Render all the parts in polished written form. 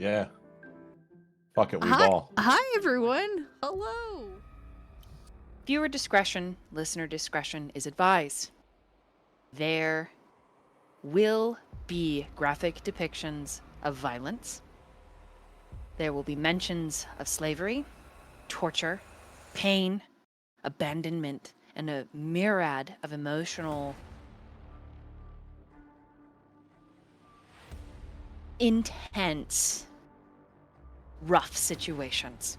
Yeah. Fuck it, we Hi, ball. hi everyone. Hello. Viewer discretion, listener discretion is advised. There will be graphic depictions of violence. There will be mentions of slavery, torture, pain, abandonment, and a myriad of emotional, intense, rough situations.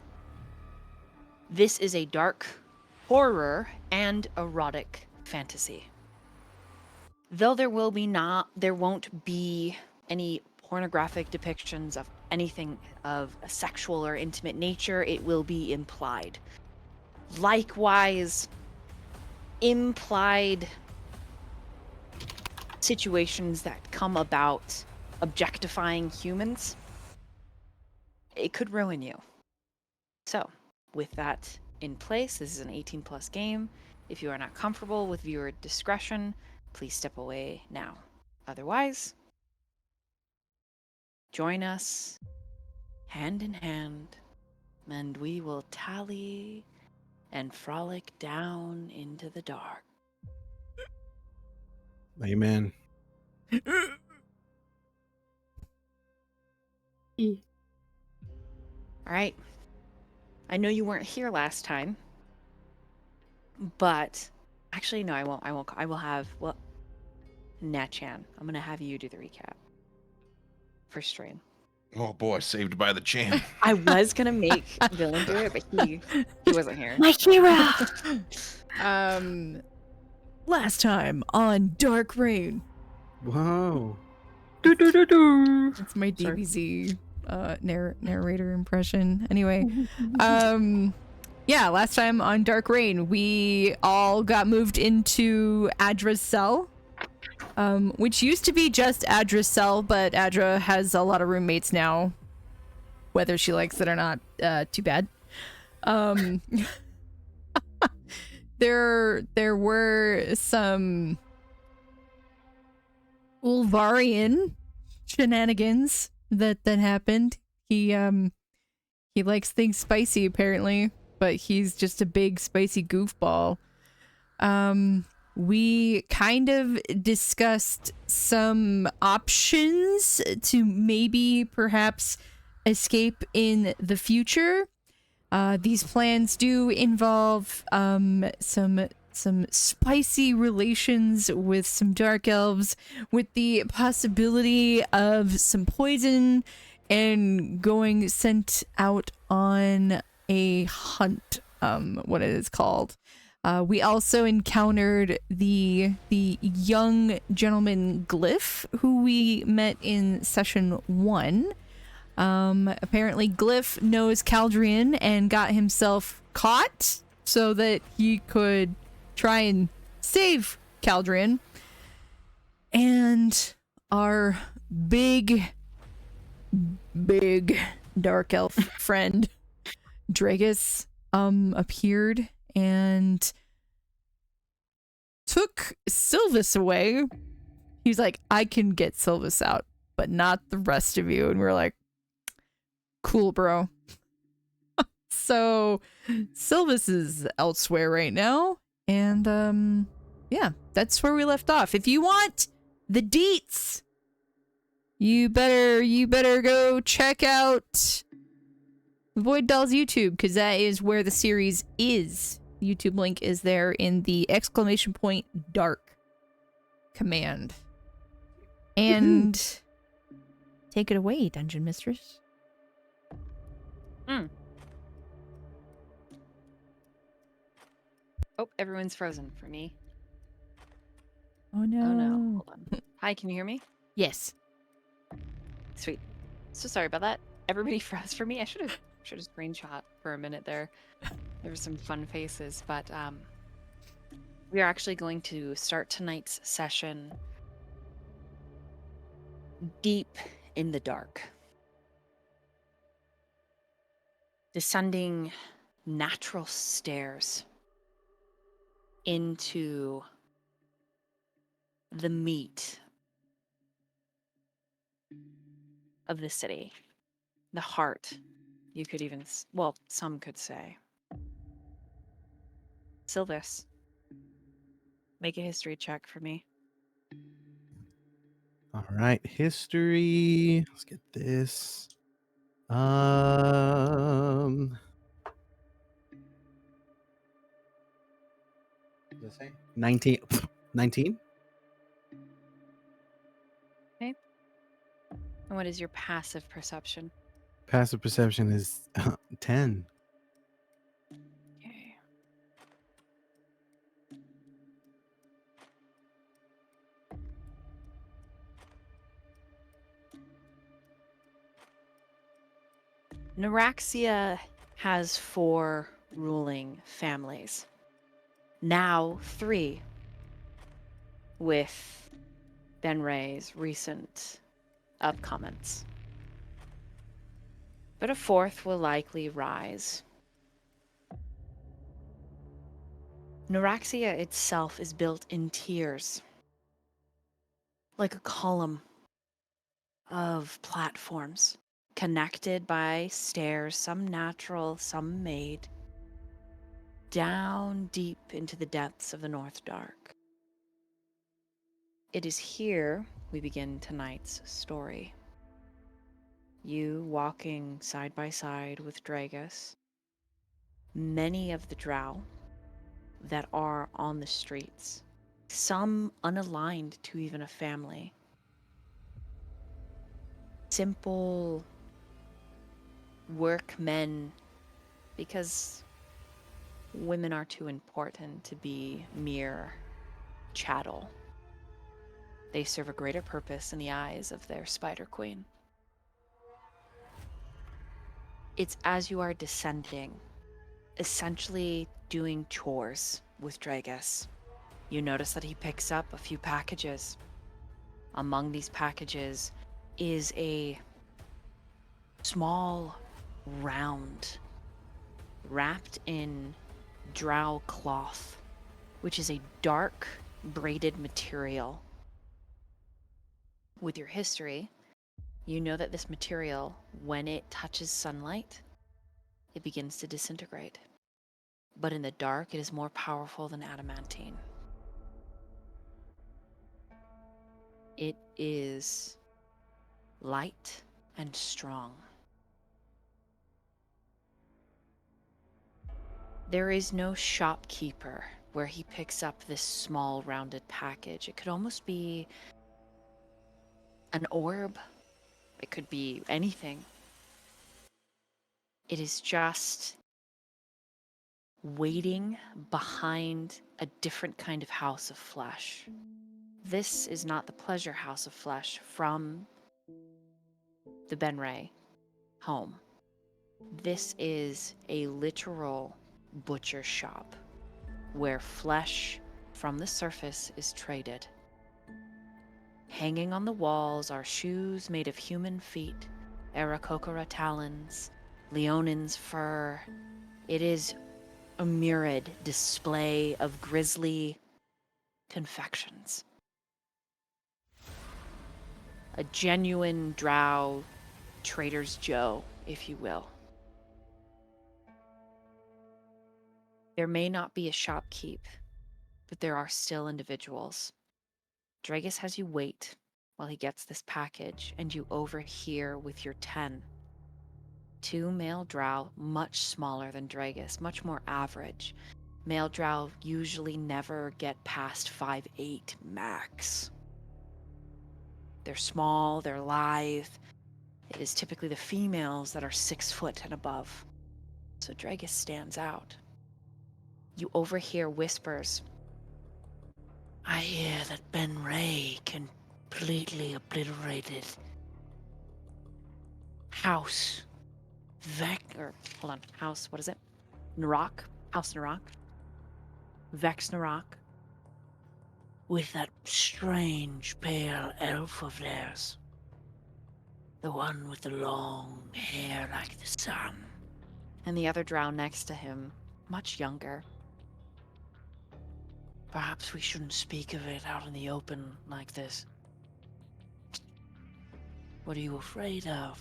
This is a dark horror and erotic fantasy. Though there won't be any pornographic depictions of anything of a sexual or intimate nature, it will be implied. Likewise, implied situations that come about objectifying humans, it could ruin you. So, with that in place, this is an 18+ game. If you are not comfortable with viewer discretion, please step away now. Otherwise, join us hand in hand, and we will tally and frolic down into the dark. Amen. All right. I know you weren't here last time, but actually, no, I won't. I will have, well, Natchan. I'm going to have you do the recap for stream. Oh boy, saved by the champ. I was going to make Dylan do it, but he wasn't here. My hero. Last time on Dark Rain. Wow. That's my DBZ narrator impression. Anyway, yeah, last time on Dark Rain, we all got moved into Adra's cell, which used to be just Adra's cell, but Adra has a lot of roommates now. Whether she likes it or not, too bad. There were some Ulvarian shenanigans that happened. He likes things spicy apparently, but he's just a big spicy goofball. We kind of discussed some options to maybe perhaps escape in the future. These plans do involve some spicy relations with some dark elves, with the possibility of some poison and going sent out on a hunt, what it is called. We also encountered the young gentleman Glyph, who we met in session 1. Apparently Glyph knows Caldrian and got himself caught so that he could try and save Caldrian. And our big dark elf friend Dragus appeared and took Sylvis away. He's like, I can get Sylvis out, but not the rest of you. And we're like, cool, bro. So Sylvis is elsewhere right now. And yeah, that's where we left off. If you want the deets, you better go check out VoidDoll's YouTube, because that is where the series is. YouTube link is there in the !dark command. And take it away, Dungeon Mistress. Oh, everyone's frozen for me. Oh no. Oh no. Hold on. Hi, can you hear me? Yes. Sweet. So sorry about that. Everybody froze for me. I should have screenshot for a minute there. There were some fun faces, but we are actually going to start tonight's session deep in the dark. Descending natural stairs into the meat of the city. The heart, you could even, well, some could say. Sylvis, make a history check for me. All right, history. Let's get this. What did I say? 19. 19? Okay. And what is your passive perception? Passive perception is 10. Okay. Neuraxia has 4 ruling families. Now 3, with Benray's recent upcomings. But a 4th will likely rise. Neuraxia itself is built in tiers, like a column of platforms, connected by stairs, some natural, some made, down deep into the depths of the North Dark. It is here we begin tonight's story. You walking side by side with Dragus, many of the drow that are on the streets, some unaligned to even a family. Simple workmen, because women are too important to be mere chattel. They serve a greater purpose in the eyes of their spider queen. It's as you are descending, essentially doing chores with Dragus. You notice that he picks up a few packages. Among these packages is a small round wrapped in drow cloth, which is a dark braided material. With your history, you know that this material, when it touches sunlight, it begins to disintegrate. But in the dark, it is more powerful than adamantine. It is light and strong. There is no shopkeeper where he picks up this small rounded package. It could almost be an orb. It could be anything. It is just waiting behind a different kind of house of flesh. This is not the pleasure house of flesh from the Benray home. This is a literal butcher shop where flesh from the surface is traded. Hanging on the walls are shoes made of human feet, Aarakocra talons, Leonin's fur. It is a myriad display of grisly confections. A genuine drow Trader's Joe, if you will. There may not be a shopkeep, but there are still individuals. Dragus has you wait while he gets this package, and you overhear with your 10. 2 male drow, much smaller than Dragus, much more average. Male drow usually never get past 5'8" max. They're small, they're lithe. It is typically the females that are 6 foot and above. So Dragus stands out. You overhear whispers. I hear that Benray completely obliterated House House, what is it? Narak? House Narak? Vex Narak? With that strange pale elf of theirs. The one with the long hair like the sun. And the other drow next to him, much younger. Perhaps we shouldn't speak of it out in the open like this. What are you afraid of?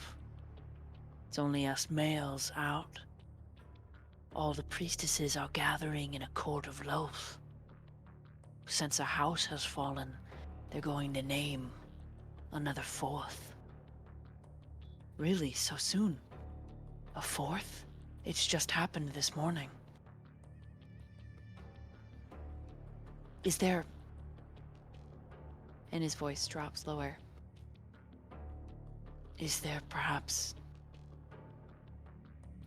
It's only us males out. All the priestesses are gathering in a court of Loth. Since a house has fallen, they're going to name another fourth. Really, so soon? A fourth? It's just happened this morning. Is there... And his voice drops lower. Is there perhaps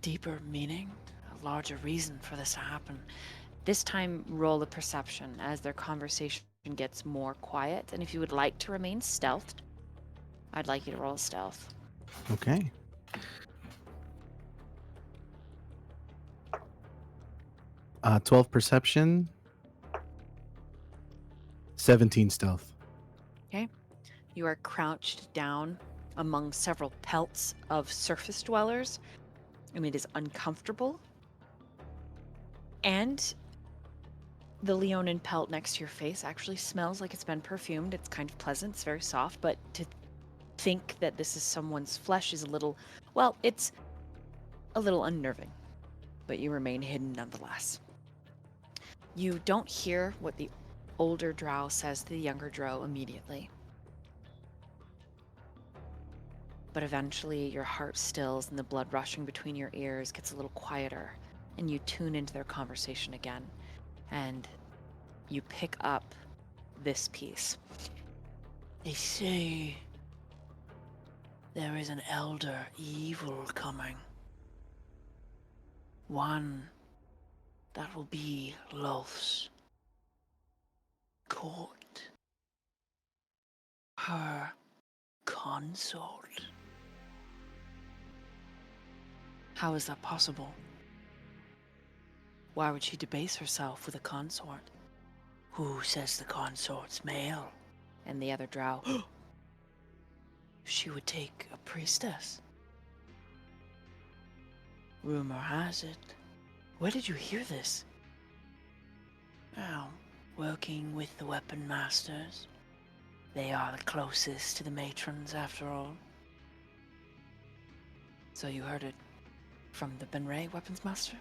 deeper meaning? A larger reason for this to happen? This time, roll a perception as their conversation gets more quiet. And if you would like to remain stealthed, I'd like you to roll stealth. Okay. 12 perception, 17 stealth. You are crouched down among several pelts of surface dwellers. I mean, it is uncomfortable. And the Leonin pelt next to your face actually smells like it's been perfumed. It's kind of pleasant. It's very soft. But to think that this is someone's flesh is a little, well, it's a little unnerving. But you remain hidden nonetheless. You don't hear what the older drow says to the younger drow immediately. But eventually your heart stills and the blood rushing between your ears gets a little quieter, and you tune into their conversation again. And you pick up this piece. They say there is an elder evil coming. One that will be Loth's court. Her consort. How is that possible? Why would she debase herself with a consort? Who says the consort's male? And the other drow, She would take a priestess. Rumor has it. Where did you hear this? Oh, working with the weapon masters. They are the closest to the matrons, after all. so you heard it from the Benray weapons master?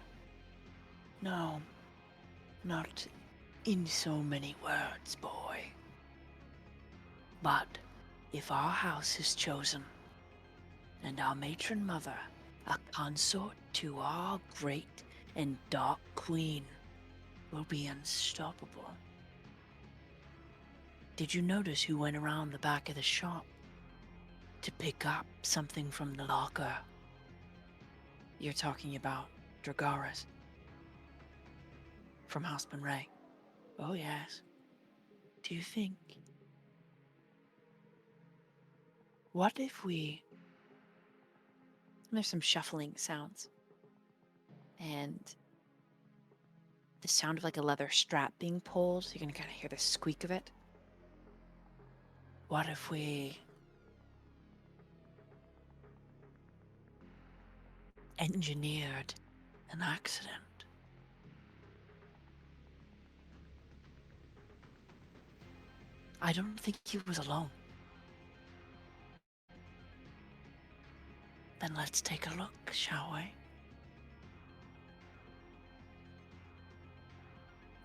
No, not in so many words, boy. But if our house is chosen, and our matron mother a consort to our great and dark queen, will be unstoppable. Did you notice who went around the back of the shop to pick up something from the locker? You're talking about Dragaris from House Benray. Oh yes. Do you think... What if we... There's some shuffling sounds. And the sound of like a leather strap being pulled. You're going to kind of hear the squeak of it. What if we engineered an accident? I don't think he was alone. Then let's take a look, shall we?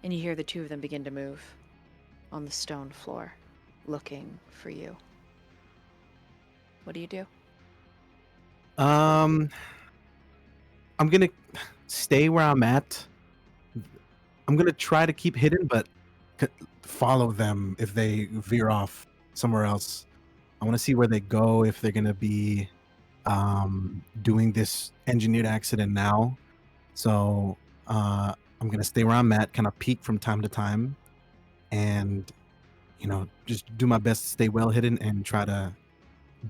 And you hear the two of them begin to move on the stone floor, looking for you. What do you do? I'm gonna stay where I'm at. I'm gonna try to keep hidden, but follow them if they veer off somewhere else. I want to see where they go, if they're gonna be doing this engineered accident now. So I'm gonna stay where I'm at, kind of peek from time to time, and just do my best to stay well hidden and try to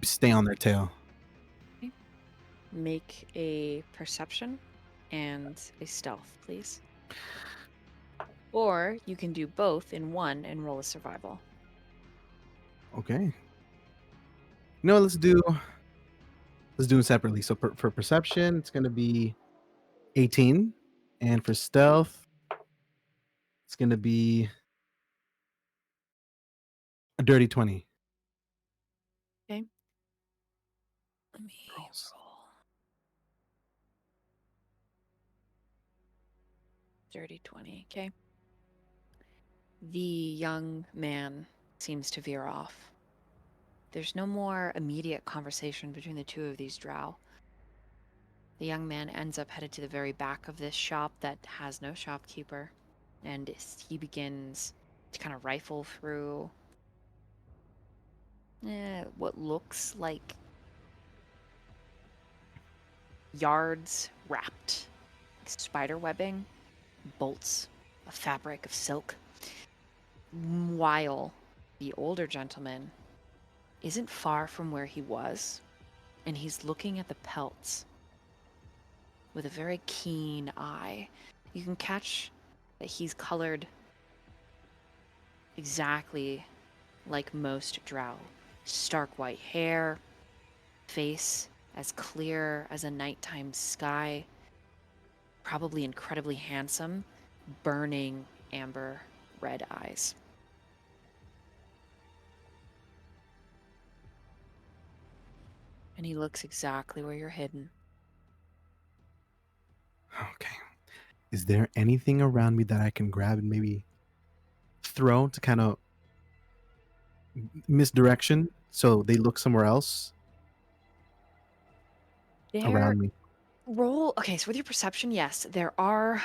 stay on their tail. Make a perception and a stealth, please. Or you can do both in one and roll a survival. Okay. No, let's do them separately. So for perception, it's gonna be 18, and for stealth, it's gonna be a dirty 20. Okay. Let me Rolls. roll. Dirty 20. Okay. The young man seems to veer off. There's no more immediate conversation between the two of these drow. The young man ends up headed to the very back of this shop that has no shopkeeper, and he begins to kind of rifle through what looks like yards wrapped spider webbing, bolts of fabric of silk, while the older gentleman isn't far from where he was, and he's looking at the pelts with a very keen eye. You can catch that he's colored exactly like most drow. Stark white hair, face as clear as a nighttime sky, probably incredibly handsome, burning amber red eyes. And he looks exactly where you're hidden. Okay. Is there anything around me that I can grab and maybe throw to kind of misdirection so they look somewhere else around me? Okay, so with your perception, yes, they are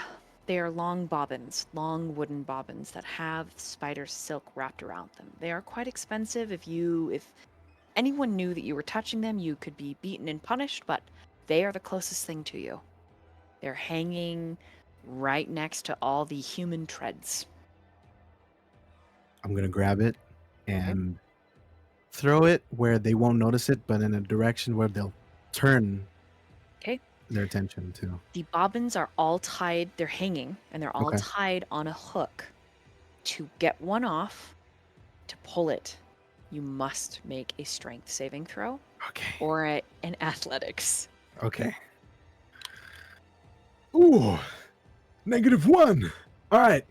long bobbins, long wooden bobbins that have spider silk wrapped around them. They are quite expensive. If anyone knew that you were touching them, you could be beaten and punished, but they are the closest thing to you. They're hanging right next to all the human treads. I'm going to grab it and throw it where they won't notice it, but in a direction where they'll turn Okay. their attention to. The bobbins are all tied, they're hanging, and they're all Okay. tied on a hook. To get one off, to pull it, you must make a strength saving throw Okay. or an athletics. Okay. Ooh, -1. All right.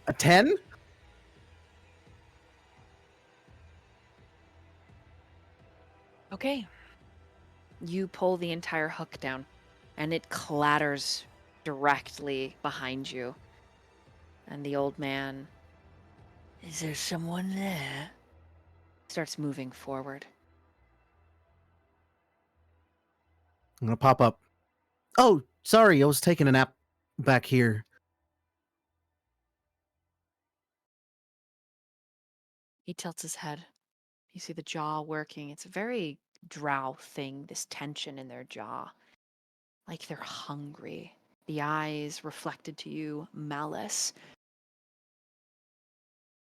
A 10? Okay. You pull the entire hook down, and it clatters directly behind you. And the old man Is there someone there? starts moving forward. I'm going to pop up. Oh, sorry. I was taking a nap back here. He tilts his head. You see the jaw working. It's a very drow thing, this tension in their jaw. Like they're hungry. The eyes reflected to you, malice.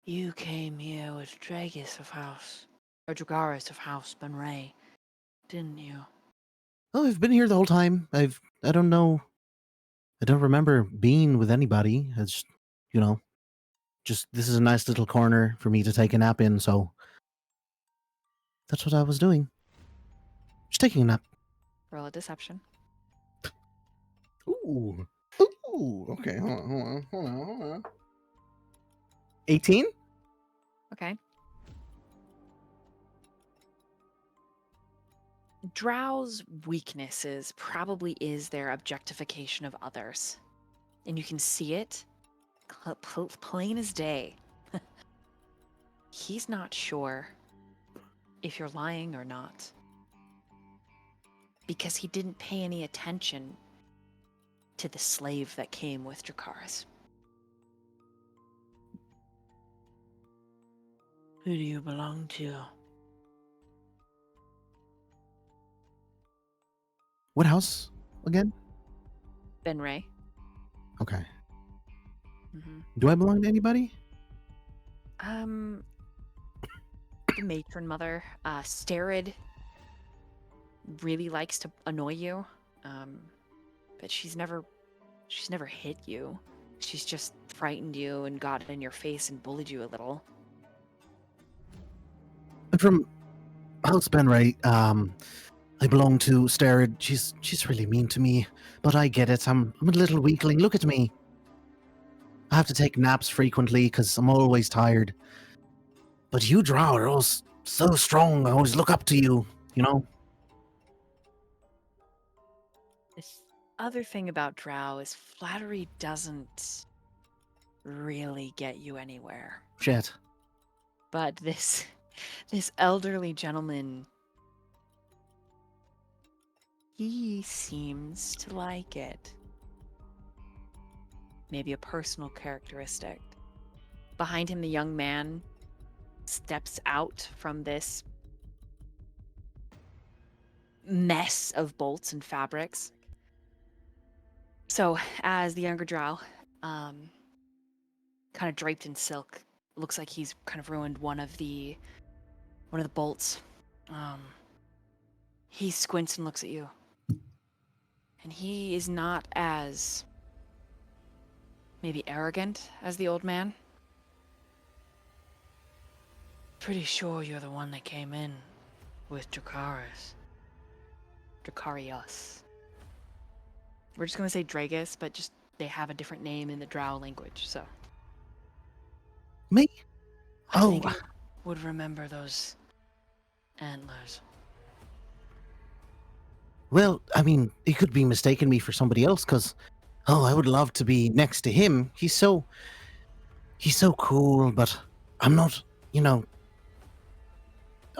You came here with Dragus of House, or Dragaris of House Benray, didn't you? Oh, I've been here the whole time. I don't know. I don't remember being with anybody. It's, just this is a nice little corner for me to take a nap in, so that's what I was doing. Just taking a nap. Roll a deception. Ooh. Ooh. Okay, hold on. 18? Okay. Drow's weaknesses probably is their objectification of others. And you can see it plain as day. He's not sure if you're lying or not. Because he didn't pay any attention to the slave that came with Dracarys. Who do you belong to? What house again? Benray. Okay. Mm-hmm. Do I belong to anybody? The matron mother, Sterid, really likes to annoy you, but she's never hit you. She's just frightened you and got in your face and bullied you a little. I'm from House Benray. I belong to Sterid. She's really mean to me, but I get it. I'm a little weakling. Look at me. I have to take naps frequently because I'm always tired. But you drow are all so strong. I always look up to you, you know? other thing about Drow is flattery doesn't really get you anywhere. Shit. But this elderly gentleman, he seems to like it. Maybe a personal characteristic. Behind him, the young man steps out from this mess of bolts and fabrics. So, as the younger drow, kind of draped in silk, looks like he's kind of ruined one of the bolts. He squints and looks at you. And he is not as maybe arrogant as the old man. Pretty sure you're the one that came in with Dracarys. Dracarios. We're just gonna say Dragus, but just they have a different name in the Drow language, so. Me? I Oh, think I would remember those antlers. well, I mean, he could be mistaking me for somebody else, because, I would love to be next to him. He's so cool, but I'm not, I'm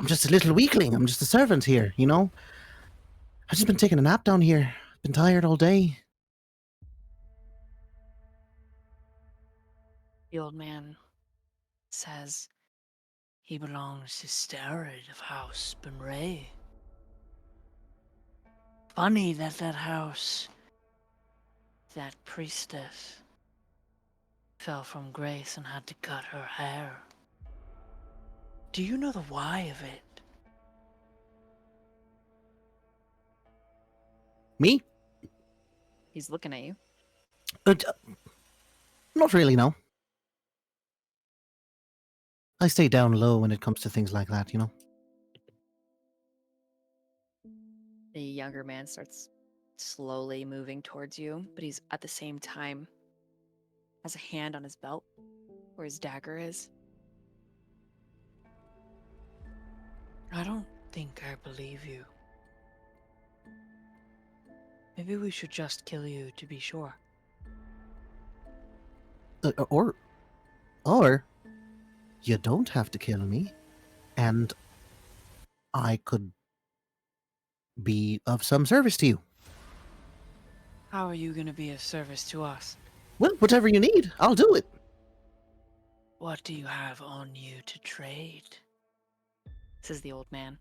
just a little weakling. I'm just a servant here, I've just been taking a nap down here. Been tired all day. The old man says he belongs to Starrid of House Benray. Funny that house, that priestess, fell from grace and had to cut her hair. Do you know the why of it? Me? He's looking at you. Not really, no. I stay down low when it comes to things like that, The younger man starts slowly moving towards you, but he's at the same time has a hand on his belt where his dagger is. I don't think I believe you. Maybe we should just kill you to be sure. Or you don't have to kill me, and I could be of some service to you. How are you going to be of service to us? Well, whatever you need, I'll do it. What do you have on you to trade? Says the old man.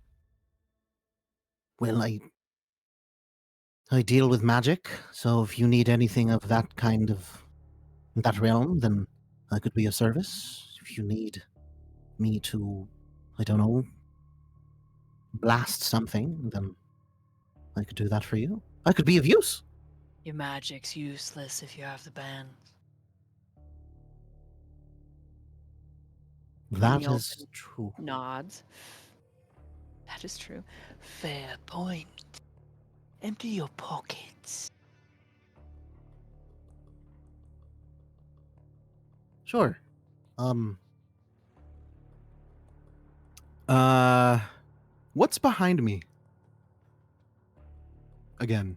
Well, I deal with magic, so if you need anything of that kind of that realm, then I could be of service. If you need me to, I don't know, blast something, then I could do that for you. I could be of use. Your magic's useless if you have the bands. That the old is true. Nods. That is true. Fair point. Empty your pockets. Sure. What's behind me? Again.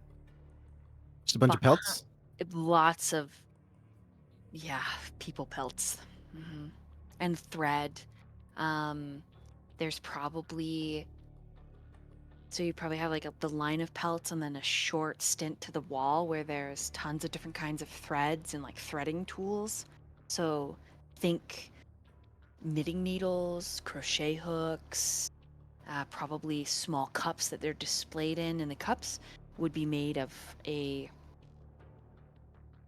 Just a bunch of pelts? Lots of, people pelts. And thread. There's probably, so you probably have like the line of pelts and then a short stint to the wall where there's tons of different kinds of threads and like threading tools. So think knitting needles, crochet hooks, probably small cups that they're displayed in, and the cups would be made of a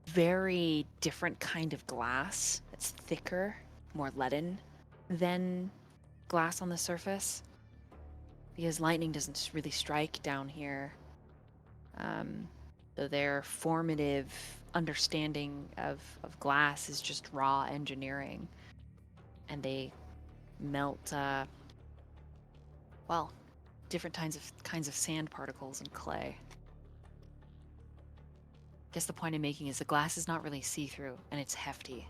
very different kind of glass. It's thicker, more leaden than glass on the surface, because lightning doesn't really strike down here. So their formative understanding of glass is just raw engineering, and they melt different kinds of sand particles and clay. I guess the point I'm making is the glass is not really see-through, and it's hefty.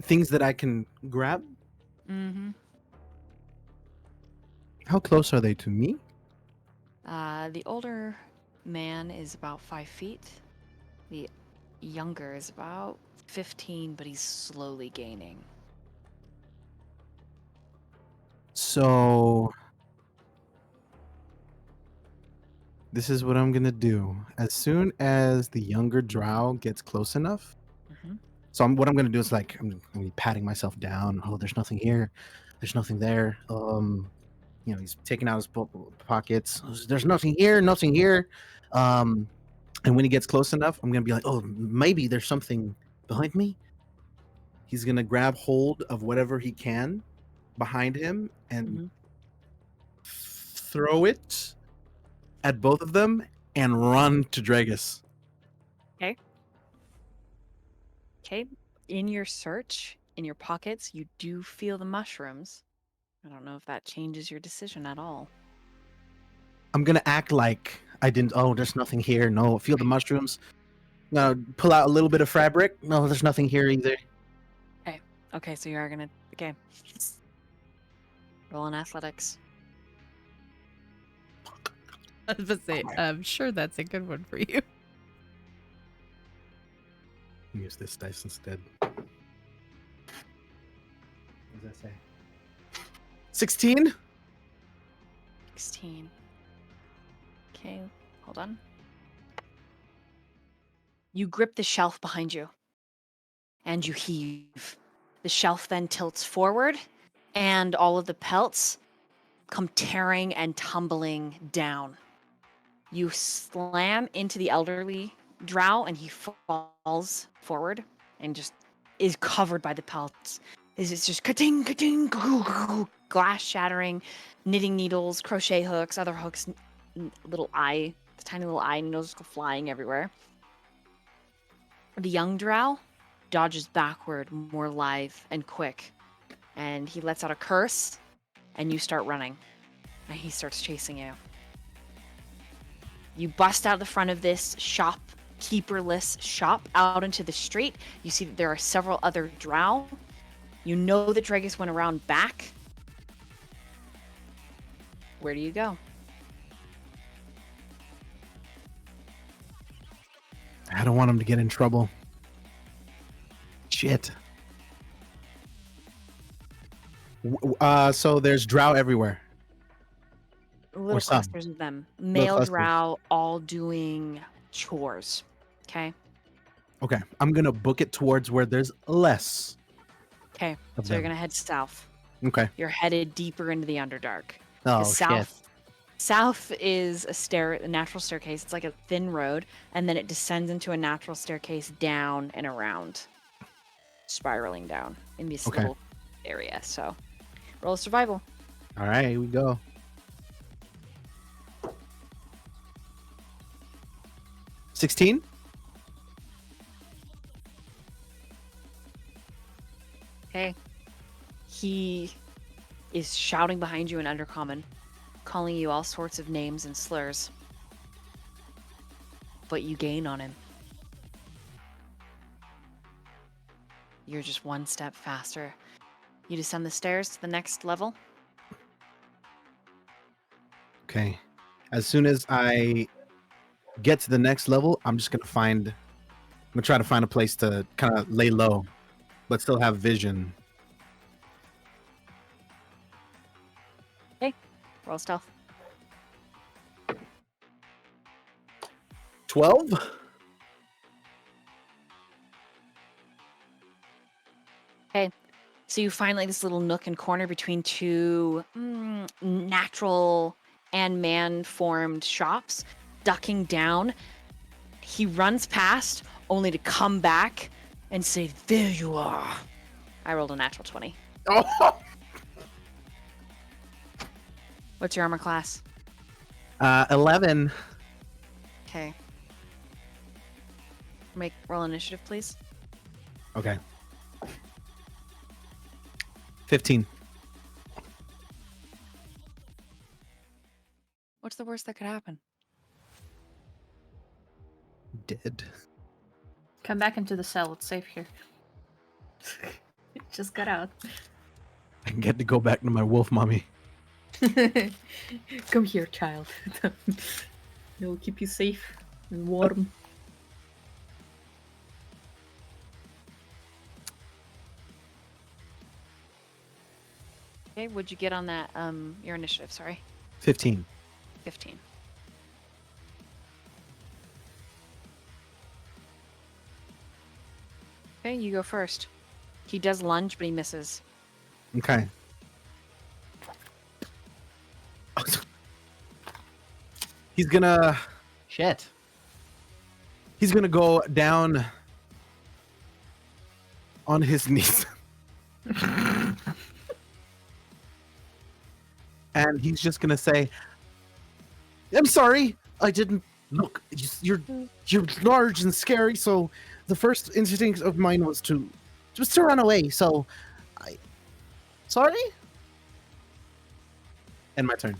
Things that I can grab? Mm-hmm. How close are they to me? The older man is about 5 feet. The younger is about 15, but he's slowly gaining. So this is what I'm gonna do. As soon as the younger drow gets close enough, Mhm. so what I'm gonna do is like I'm gonna be patting myself down. Oh, there's nothing here. There's nothing there. He's taking out his pockets. There's nothing here. Nothing here. And when he gets close enough, I'm gonna be like, oh, maybe there's something behind me. He's gonna grab hold of whatever he can behind him and Mhm. throw it at both of them and run to Dragus. Okay. In your search, in your pockets, you do feel the mushrooms. I don't know if that changes your decision at all. I'm gonna act like I didn't. Oh, there's nothing here. No, feel the mushrooms. No, pull out a little bit of fabric. No, there's nothing here either. Okay, so you are gonna. Okay. Roll in athletics. I was gonna say, I'm sure that's a good one for you. Use this dice instead. What does that say? 16? 16. Okay, hold on. You grip the shelf behind you and you heave. The shelf then tilts forward and all of the pelts come tearing and tumbling down. You slam into the elderly drow and he falls forward and just is covered by the pelts. It's just ka-ting, ka-ting, glass shattering, knitting needles, crochet hooks, other hooks, little eye, the tiny little eye needles go flying everywhere. The young drow dodges backward, more lithe and quick, and he lets out a curse, and you start running, and he starts chasing you. You bust out the front of this shopkeeperless shop out into the street. You see that there are several other drow. You know that Dragus went around back. Where do you go? I don't want him to get in trouble. Shit. So there's drow everywhere. Little some. clusters of them. Male clusters. drow all doing chores. Okay? Okay, I'm gonna book it towards where there's less Okay. of So you're them. going to head south. Okay. You're headed deeper into the Underdark. Oh, The shit. south is a natural staircase. It's like a thin road, and then it descends into a natural staircase down and around, spiraling down in this Okay. little area. So, roll survival. All right, here we go. $16? Okay. He is shouting behind you in Undercommon, calling you all sorts of names and slurs. But you gain on him. You're just one step faster. You descend the stairs to the next level. Okay. As soon as I get to the next level, I'm gonna try to find a place to kind of lay low, but still have vision. Roll stealth. 12? Okay. So you find like this little nook and corner between two natural and man-formed shops, ducking down. He runs past, only to come back and say, "There you are." I rolled a natural 20. Oh! What's your armor class? 11. Okay. Roll initiative, please. Okay. 15. What's the worst that could happen? Dead. Come back into the cell. It's safe here. Just got out. I can get to go back to my wolf mommy. Come here, child. It will keep you safe and warm. Okay, what'd you get on that? Your initiative, sorry. 15. 15. Okay, you go first. He does lunge, but he misses. Okay. He's gonna Shit. go down on his knees. And he's just gonna say, "I'm sorry, I didn't look. You're large and scary, so the first instinct of mine was to run away. So, sorry." And my turn.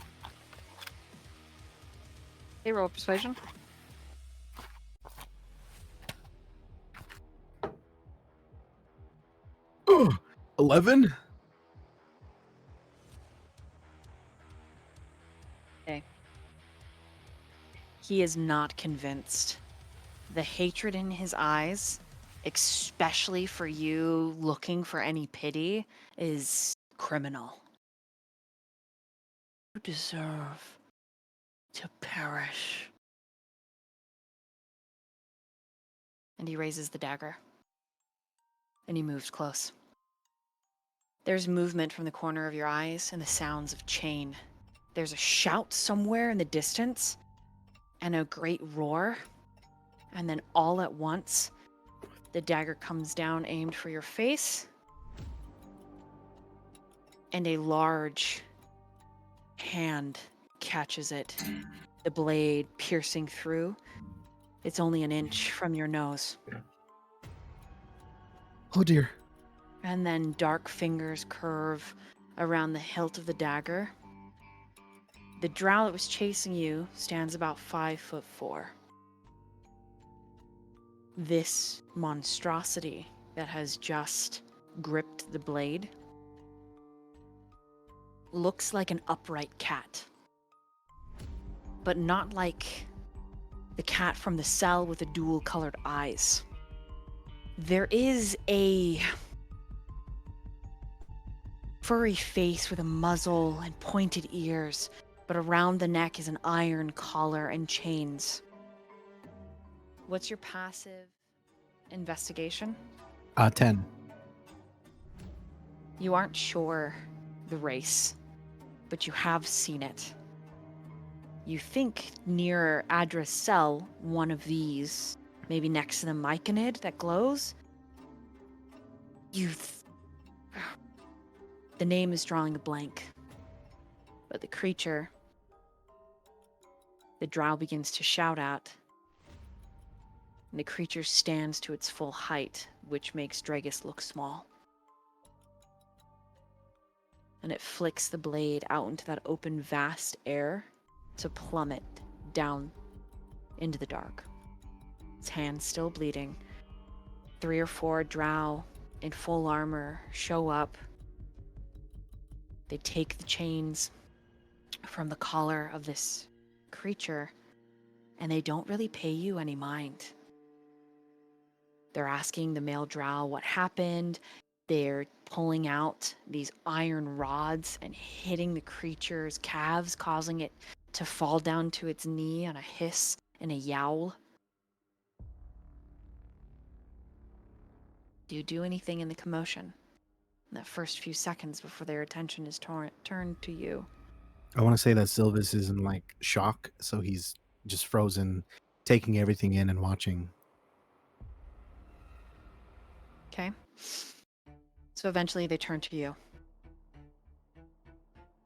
Okay, roll persuasion. Oh, 11. He is not convinced. The hatred in his eyes, especially for you looking for any pity, is criminal. You deserve to perish. And he raises the dagger. And he moves close. There's movement from the corner of your eyes and the sounds of chain. There's a shout somewhere in the distance and a great roar. And then all at once, the dagger comes down aimed for your face. And a large hand catches it, the blade piercing through. It's only an inch from your nose. Oh dear. And then dark fingers curve around the hilt of the dagger. The drow that was chasing you stands about 5'4". This monstrosity that has just gripped the blade looks like an upright cat. But not like the cat from the cell with the dual-colored eyes. There is a furry face with a muzzle and pointed ears, but around the neck is an iron collar and chains. What's your passive investigation? 10. You aren't sure the race, but you have seen it. You think near Adra's cell, one of these, maybe next to the myconid that glows, the name is drawing a blank. But the creature, the drow begins to shout at, and the creature stands to its full height, which makes Dragus look small. And it flicks the blade out into that open, vast air to plummet down into the dark. Its hand still bleeding. 3 or 4 drow in full armor show up. They take the chains from the collar of this creature, and they don't really pay you any mind. They're asking the male drow what happened. They're pulling out these iron rods and hitting the creature's calves, causing it to fall down to its knee on a hiss and a yowl. Do you do anything in the commotion in that first few seconds before their attention is turned to you? I want to say that Sylvis is in like shock, so he's just frozen, taking everything in and watching. Okay. So eventually they turn to you.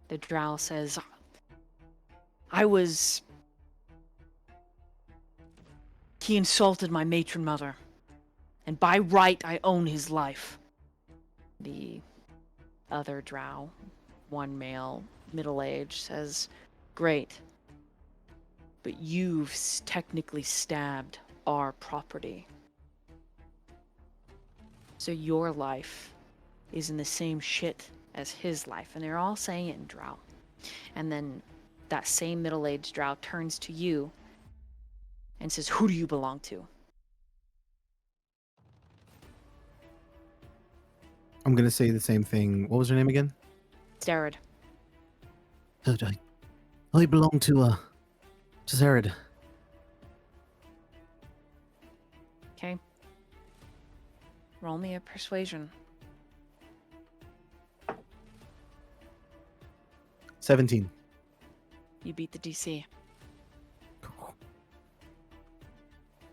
The drow says, He insulted my matron mother, and by right I own his life. The other drow, one male, middle-aged, says, Great, but you've technically stabbed our property. So your life is in the same shit as his life. And they're all saying it in drow. And then that same middle-aged drow turns to you and says, "Who do you belong to?" I'm gonna say the same thing. What was her name again? Starad. I belong to Zared. Okay. Roll me a persuasion. 17. You beat the DC.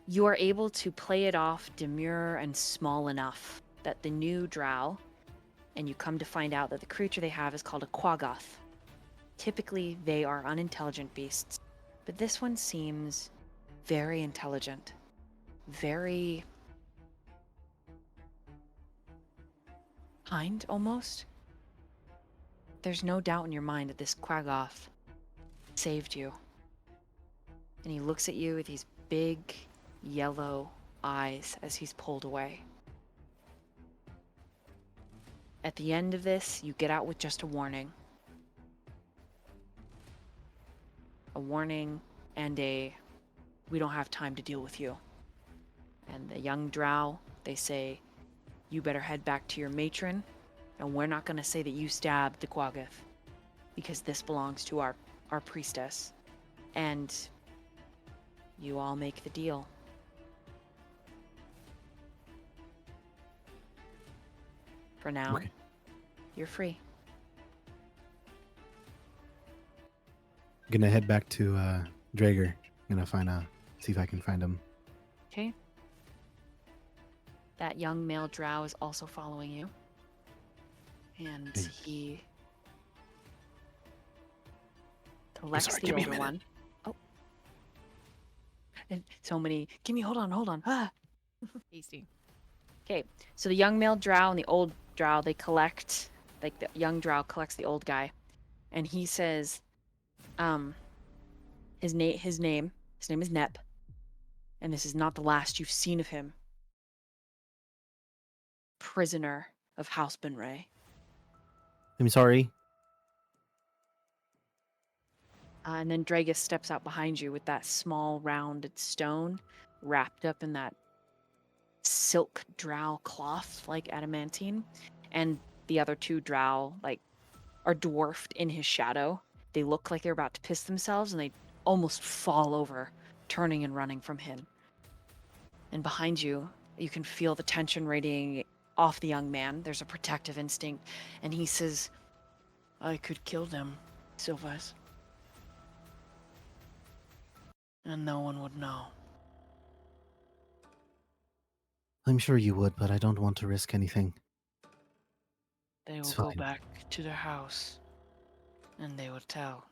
You are able to play it off demure and small enough that the new drow, and you come to find out that the creature they have is called a quaggoth. Typically, they are unintelligent beasts, but this one seems very intelligent, very kind almost. There's no doubt in your mind that this quaggoth saved you. And he looks at you with these big yellow eyes as he's pulled away. At the end of this, you get out with just a warning. A warning and we don't have time to deal with you. And the young drow, they say, you better head back to your matron, and we're not going to say that you stabbed the quaggoth, because this belongs to our priestess. And you all make the deal. For now, Okay. you're free. Gonna head back to Drager. Gonna see if I can find him. Okay. That young male drow is also following you. And Hey. he collects sorry, the give me a older minute. one. Oh. And so many. Hold on. Ah. Tasty. Okay. So the young male drow and the old drow, they collect, like the young drow collects the old guy. And he says, his name is Nep. And this is not the last you've seen of him. Prisoner of House Benray. I'm sorry. And then Dragus steps out behind you with that small rounded stone wrapped up in that silk drow cloth like adamantine. And the other two drow are dwarfed in his shadow. They look like they're about to piss themselves, and they almost fall over, turning and running from him. And behind you, you can feel the tension radiating off the young man. There's a protective instinct, and he says, I could kill them, Silvers. And no one would know. I'm sure you would, but I don't want to risk anything. They will It's go fine. back to their house, and they will tell.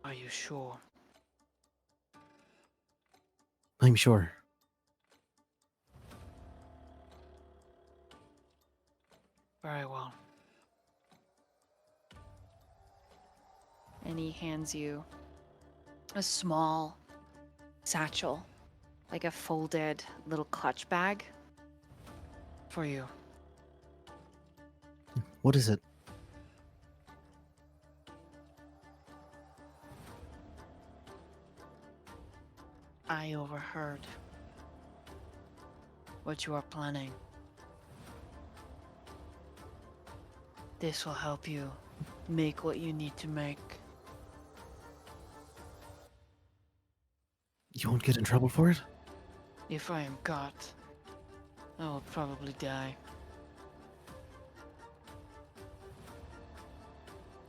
Are you sure? I'm sure. Very well. and he hands you a small satchel, like a folded little clutch bag. For you. What is it? I overheard what you are planning. This will help you make what you need to make. You won't get in trouble for it? If I am caught, I will probably die.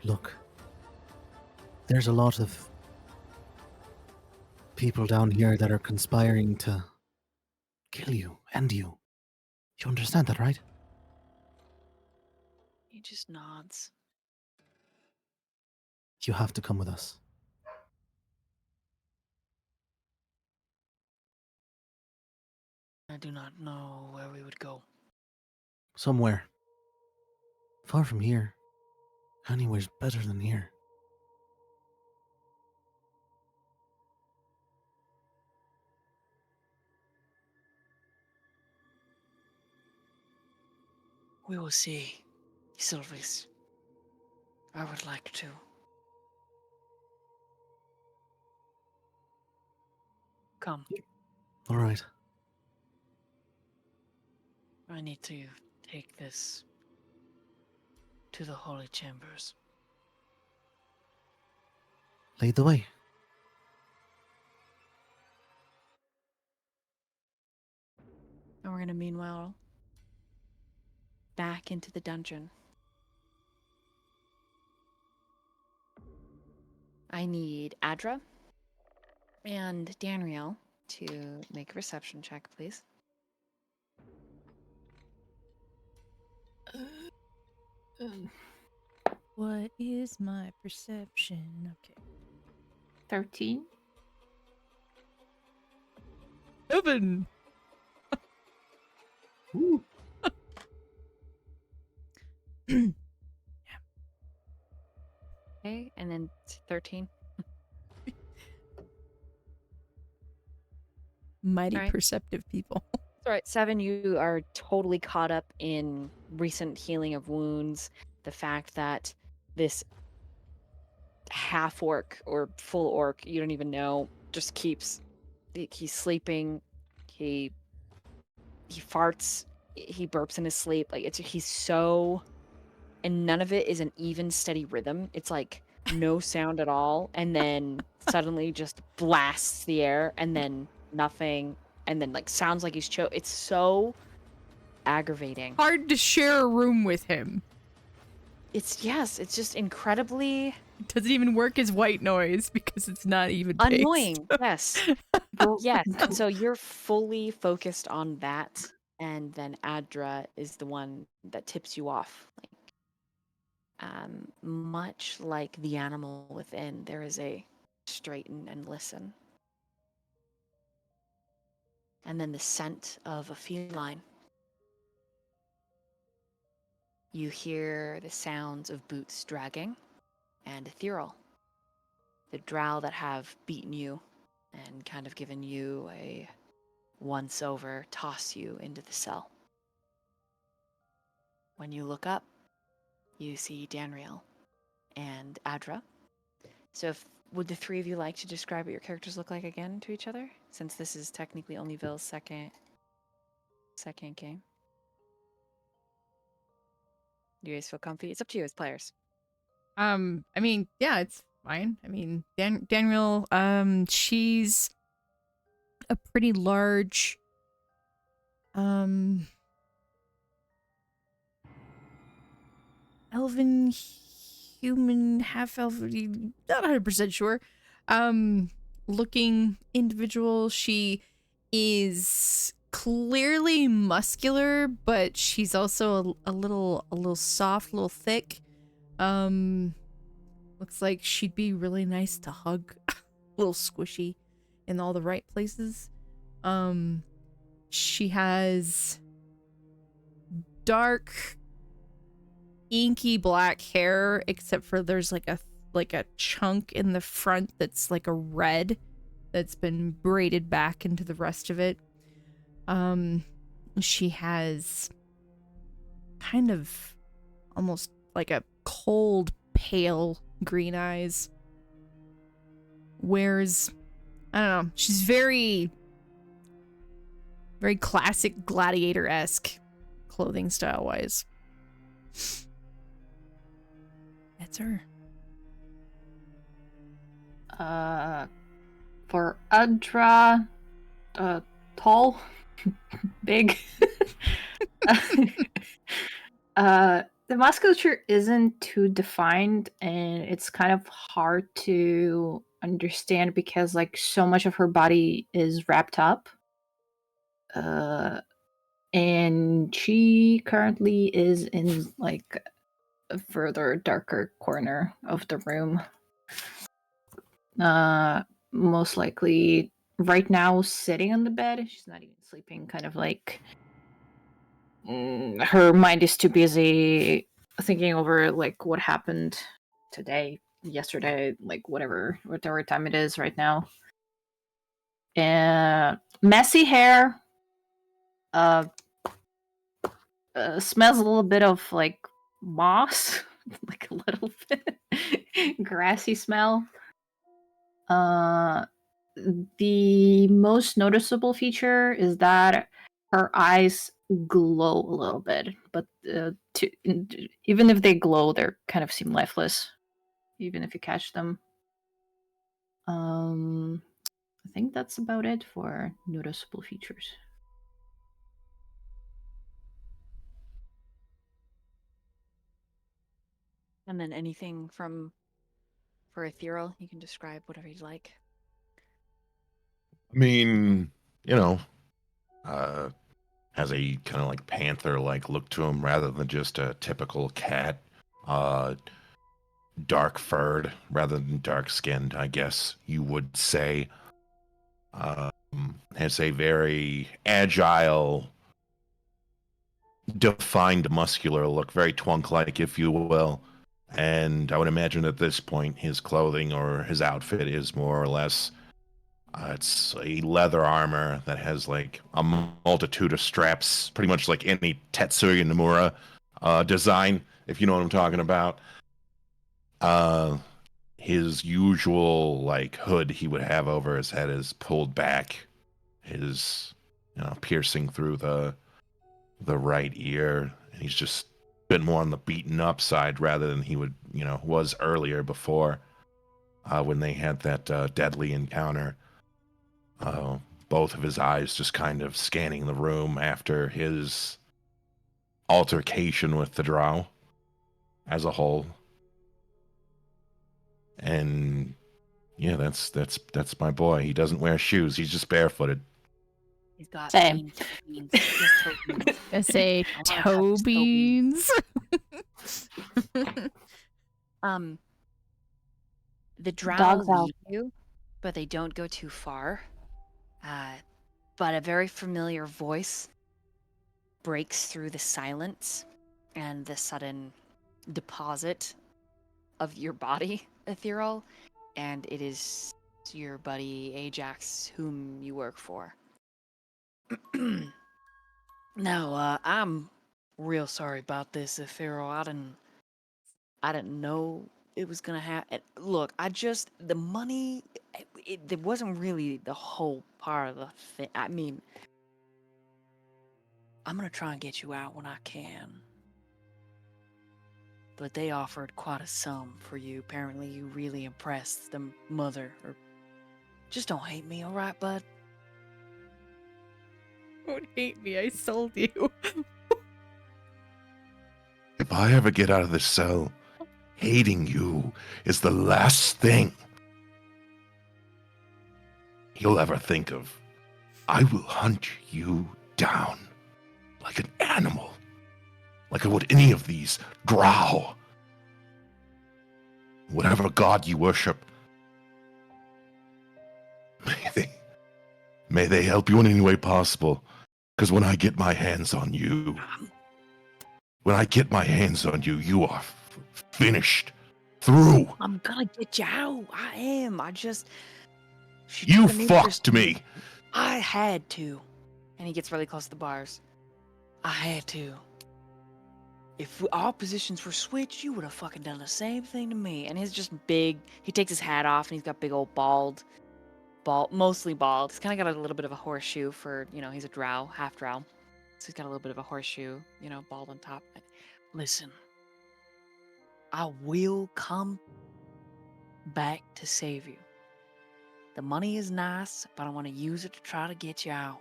Look, there's a lot of people down here that are conspiring to kill you and you. You understand that, right? He just nods. You have to come with us. I do not know where we would go. Somewhere. Far from here. Anywhere's better than here. We will see, Sylvis. I would like to. Come. All right. I need to take this to the holy chambers. Lead the way. And we're gonna meanwhile back into the dungeon. I need Adra and Danriel to make a perception check, please. What is my perception? Okay. 13. 7. Ooh. Okay, and then 13. Mighty Alright. perceptive people. All right, 7, you are totally caught up in recent healing of wounds. The fact that this half orc or full orc, you don't even know, just keeps. He's sleeping. He farts. He burps in his sleep. Like he's so, and none of it is an even, steady rhythm. It's like no sound at all, and then suddenly just blasts the air, and then nothing, and then like sounds like he's It's so aggravating. Hard to share a room with him. It's just incredibly It doesn't even work as white noise because it's not even paced. annoying. Yes. Yes. And so you're fully focused on that, and then Adra is the one that tips you off. Like, much like the animal within, there is a straighten and listen. And then the scent of a feline. You hear the sounds of boots dragging and ethereal. The drow that have beaten you and kind of given you a once over, toss you into the cell. When you look up, you see Danriel and Adra. So would the three of you like to describe what your characters look like again to each other? Since this is technically only Ville's second game. Do you guys feel comfy? It's up to you as players. I mean, yeah, it's fine. I mean, Danriel, she's a pretty large, elven, human, half elf, not 100% sure, looking individual. She is clearly muscular, but she's also a little soft, a little thick. Looks like she'd be really nice to hug. A little squishy in all the right places. She has dark, inky black hair, except for there's like a chunk in the front that's like a red that's been braided back into the rest of it. She has kind of almost like a cold, pale green eyes. Wears, I don't know, she's very classic gladiator-esque clothing style-wise. That's her. For Adra, tall, big. The musculature isn't too defined, and it's kind of hard to understand because like so much of her body is wrapped up. And she currently is in like a further darker corner of the room. Most likely right now sitting on the bed. She's not even sleeping, kind of like her mind is too busy thinking over like what happened today, yesterday, like whatever time it is right now. And messy hair, smells a little bit of like moss like a little bit grassy smell. The most noticeable feature is that her eyes glow a little bit, but even if they glow, they kind of seem lifeless, even if you catch them. I think that's about it for noticeable features. And then anything for ethereal, you can describe whatever you'd like. I mean, you know, has a kind of like panther-like look to him rather than just a typical cat. Dark furred rather than dark skinned, I guess you would say. Has a very agile, defined muscular look, very twunk-like, if you will. And I would imagine at this point his clothing or his outfit is more or less it's a leather armor that has like a multitude of straps, pretty much like any Tetsuya Nomura design, if you know what I'm talking about. His usual like hood he would have over his head is pulled back, his piercing through the right ear, and he's just been more on the beaten up side rather than he would was earlier before when they had that deadly encounter. Both of his eyes just kind of scanning the room after his altercation with the drow as a whole. And yeah, that's my boy. He doesn't wear shoes. He's just barefooted. He's got Same. toe beans. He has toe beans. I say I wanna have toe his toe beans. beans. The drow Dogs out. lead you, but they don't go too far. But a very familiar voice breaks through the silence and the sudden deposit of your body, ethereal, and it is your buddy Ajax, whom you work for. No, I'm real sorry about this, ethereal. I didn't know it was gonna happen. Look, the money, it wasn't really the whole part of the thing. I mean, I'm gonna try and get you out when I can. But they offered quite a sum for you. Apparently, you really impressed the mother. Or just don't hate me, all right, bud? Don't hate me, I sold you. If I ever get out of this cell, hating you is the last thing he'll ever think of. I will hunt you down like an animal, like I would any of these drow. Whatever god you worship, may they help you in any way possible. Because when I get my hands on you, you are finished. Through. I'm gonna get you out. I am. She You took an interest fucked in me. I had to. And he gets really close to the bars. I had to. If our positions were switched, you would have fucking done the same thing to me. And he's just big. He takes his hat off and he's got big old mostly bald. He's kind of got a little bit of a horseshoe for, he's a drow, half drow. So he's got a little bit of a horseshoe, bald on top. Listen, I will come back to save you. The money is nice, but I want to use it to try to get you out.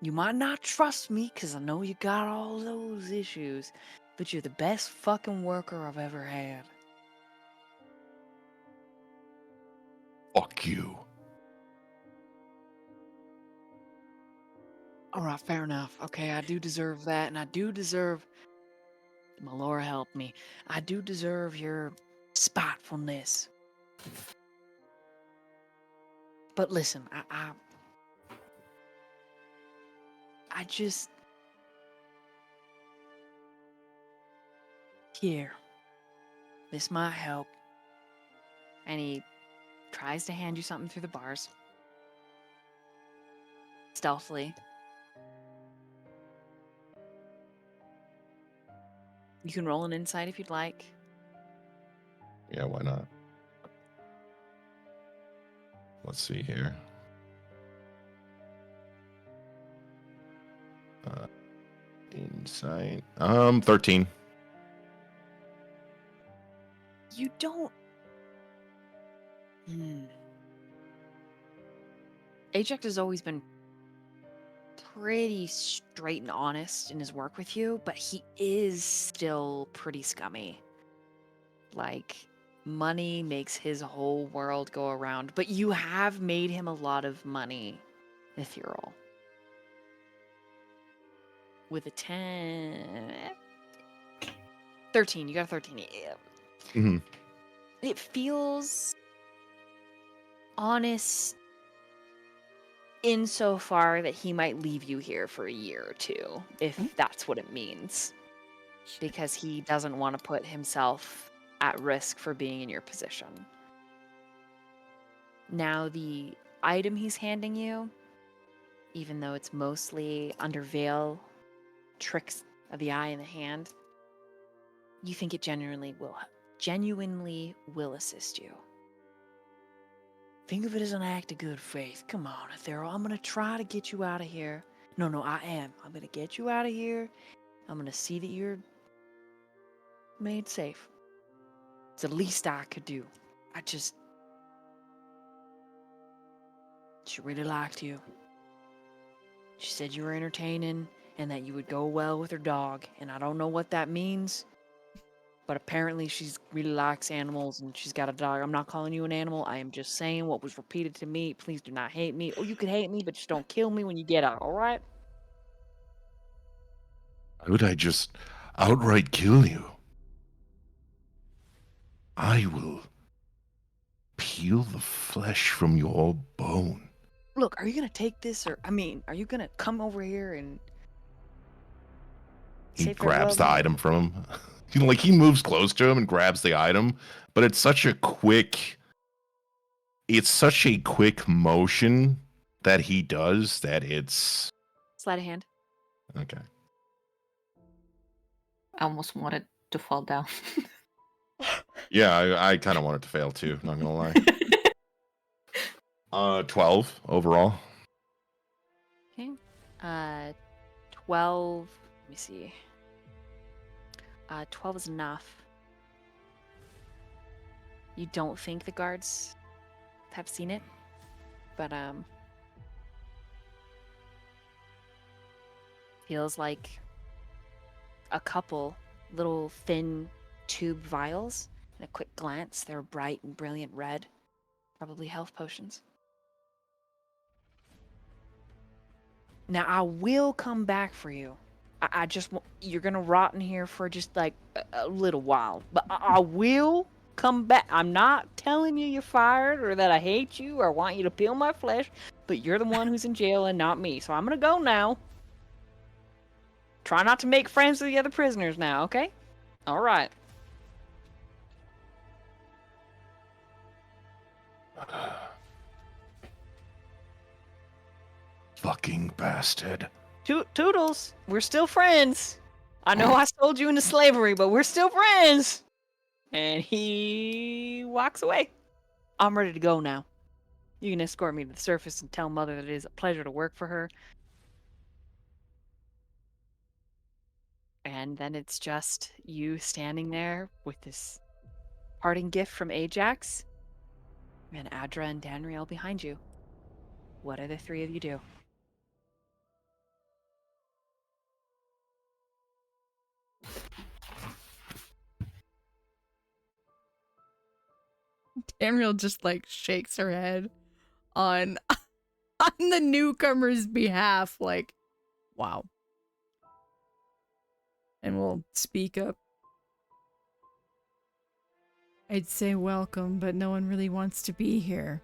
You might not trust me because I know you got all those issues, but you're the best fucking worker I've ever had. Fuck you. All right, fair enough. Okay, I do deserve that, and I do deserve... My Lord help me. I do deserve your spitefulness. But listen, I just... Here. This might help. And he tries to hand you something through the bars. Stealthily. You can roll an insight if you'd like. Yeah, why not? Let's see here. Insight. 13. You don't. Ajax has always been pretty straight and honest in his work with you, but he is still pretty scummy. Like, money makes his whole world go around, but you have made him a lot of money, Ethereal. With a 13. You got a 13. Mm-hmm. It feels honest insofar that he might leave you here for a year or two, if that's what it means. Because he doesn't want to put himself at risk for being in your position. Now, the item he's handing you, even though it's mostly under veil tricks of the eye and the hand, you think it genuinely will assist you. Think of it as an act of good faith. Come on, Ethereal. I'm going to try to get you out of here. No, I am. I'm going to get you out of here. I'm going to see that you're made safe. It's the least I could do. She really liked you. She said you were entertaining and that you would go well with her dog. And I don't know what that means, but apparently she really likes animals and she's got a dog. I'm not calling you an animal. I am just saying what was repeated to me. Please do not hate me. Or you can hate me, but just don't kill me when you get out, all right? Why would I just outright kill you? I will peel the flesh from your bone. Look, are you going to take this are you going to come over here and He say grabs the farewell? item from him. Like, he moves close to him and grabs the item, but it's such a quick motion that he does that it's Sleight of hand. okay. I almost wanted to fall down. Yeah, I kind of want it to fail too, not gonna lie. 12 overall. Okay. 12. Let me see. 12 is enough. You don't think the guards have seen it, but feels like a couple little thin tube vials. In a quick glance, they're bright and brilliant red, probably health potions. Now I will come back for you. I just you're gonna rot in here for just like a little while, but I will come back. I'm not telling you you're fired or that I hate you or want you to peel my flesh, but you're the one who's in jail and not me. So I'm gonna go now. Try not to make friends with the other prisoners now, okay? All right. Fucking bastard. Toodles, we're still friends. I know I sold you into slavery, but we're still friends. And he walks away. I'm ready to go now. You can escort me to the surface and tell Mother that it is a pleasure to work for her. And then it's just you standing there with this parting gift from Ajax and Adra and Danriel behind you. What do the three of you do? Danriel just like shakes her head on the newcomer's behalf, like, wow. And we'll speak up. I'd say welcome, but no one really wants to be here.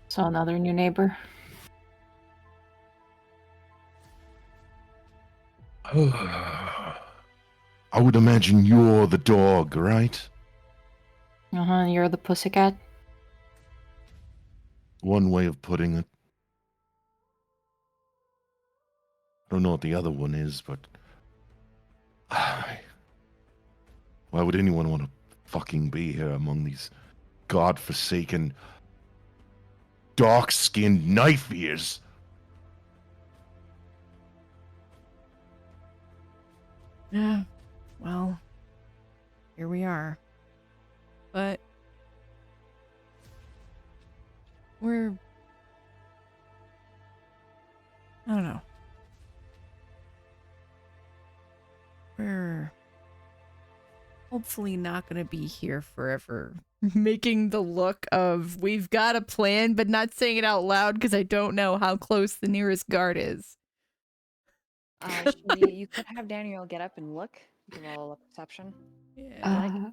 So another new neighbor. I would imagine you're the dog, right? Uh-huh, you're the pussycat. One way of putting it. I don't know what the other one is, but Why would anyone want to fucking be here among these godforsaken, dark-skinned knife ears? Yeah, well, here we are. But I don't know. We're hopefully not going to be here forever. Making the look of we've got a plan, but not saying it out loud because I don't know how close the nearest guard is. You could have Daniel get up and look. Give all a perception. Yeah.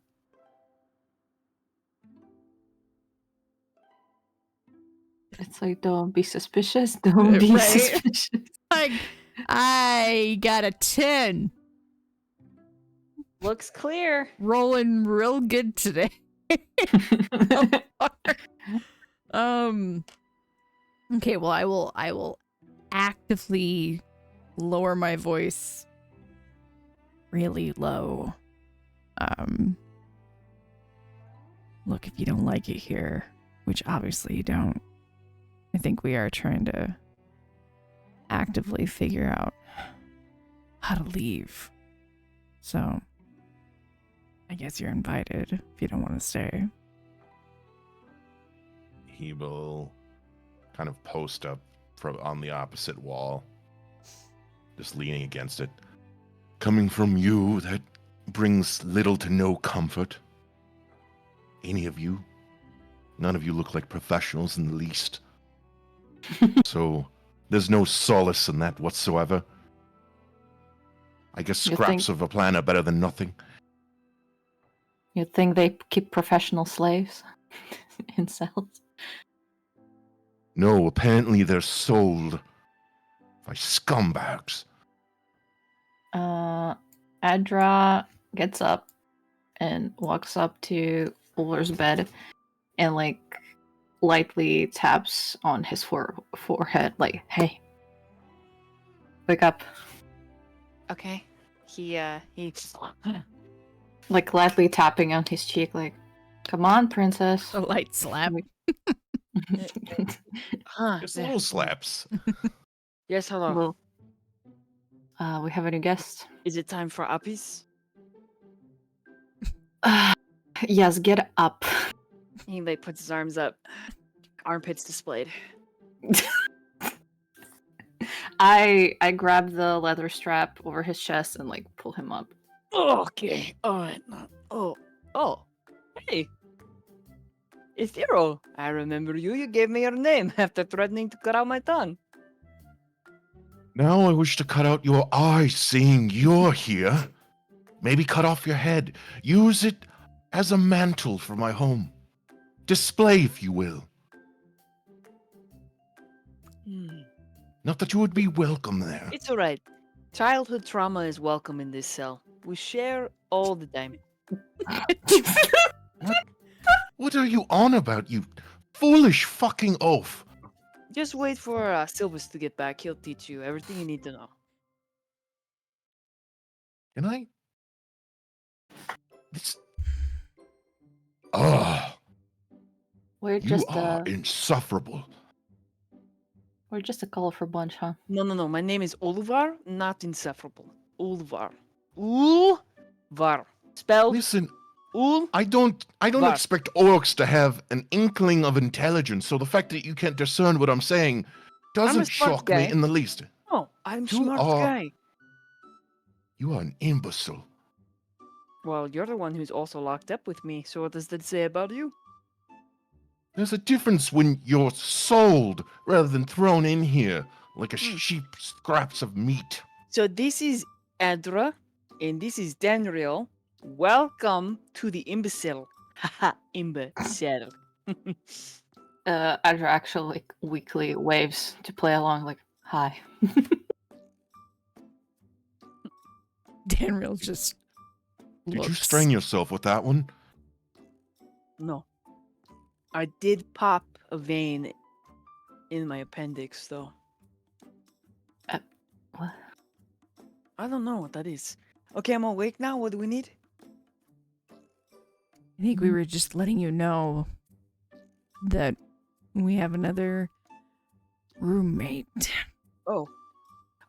It's like, don't be suspicious. Don't be Right. suspicious. Like, I got a 10. Looks clear. Rolling real good today. Okay, well, I will actively lower my voice really low. Look, if you don't like it here, which obviously you don't, I think we are trying to actively figure out how to leave. So, I guess you're invited if you don't want to stay. He will kind of post up on the opposite wall, just leaning against it. Coming from you, that brings little to no comfort. Any of you? None of you look like professionals in the least. So, there's no solace in that whatsoever. I guess You scraps think- of a plan are better than nothing. You think they keep professional slaves in cells? No, apparently they're sold by scumbags. Adra gets up and walks up to Ulr's bed and like lightly taps on his forehead, like, "Hey, wake up!" Okay. He Like lightly tapping on his cheek, like, "Come on, princess." A light slap. Just little slaps. Yes, hello. Well, we have a new guest. Is it time for uppies? Yes, get up. He like puts his arms up, armpits displayed. I grab the leather strap over his chest and like pull him up. Okay. All right. Oh. Hey. Ethereal. I remember you. You gave me your name after threatening to cut out my tongue. Now I wish to cut out your eye, seeing you're here. Maybe cut off your head. Use it as a mantle for my home. Display, if you will. Not that you would be welcome there. It's all right. Childhood trauma is welcome in this cell. We share all the time. What are you on about, you foolish fucking oaf? Just wait for Silvus to get back. He'll teach you everything you need to know. Can I? This. Ah, We're you just are a insufferable. colorful bunch, huh? No. My name is Ulvar, not insufferable. Ulvar. Ulvar. Spelled Listen, Ul. I don't Var. expect orcs to have an inkling of intelligence, so the fact that you can't discern what I'm saying doesn't smart shock me guy. in the least. Oh, I'm You smart are- guy. You are an imbecile. Well, you're the one who's also locked up with me, so what does that say about you? There's a difference when you're sold rather than thrown in here like a sheep scraps of meat. So this is Adra, and this is Danriel. Welcome to the imbecile. Haha, imbecile. Adra actually like weakly waves to play along, like, "Hi." Danriel just Did you looks. strain yourself with that one? No. I did pop a vein in my appendix, though. What? I don't know what that is. Okay, I'm awake now. What do we need? I think we were just letting you know that we have another roommate. Oh.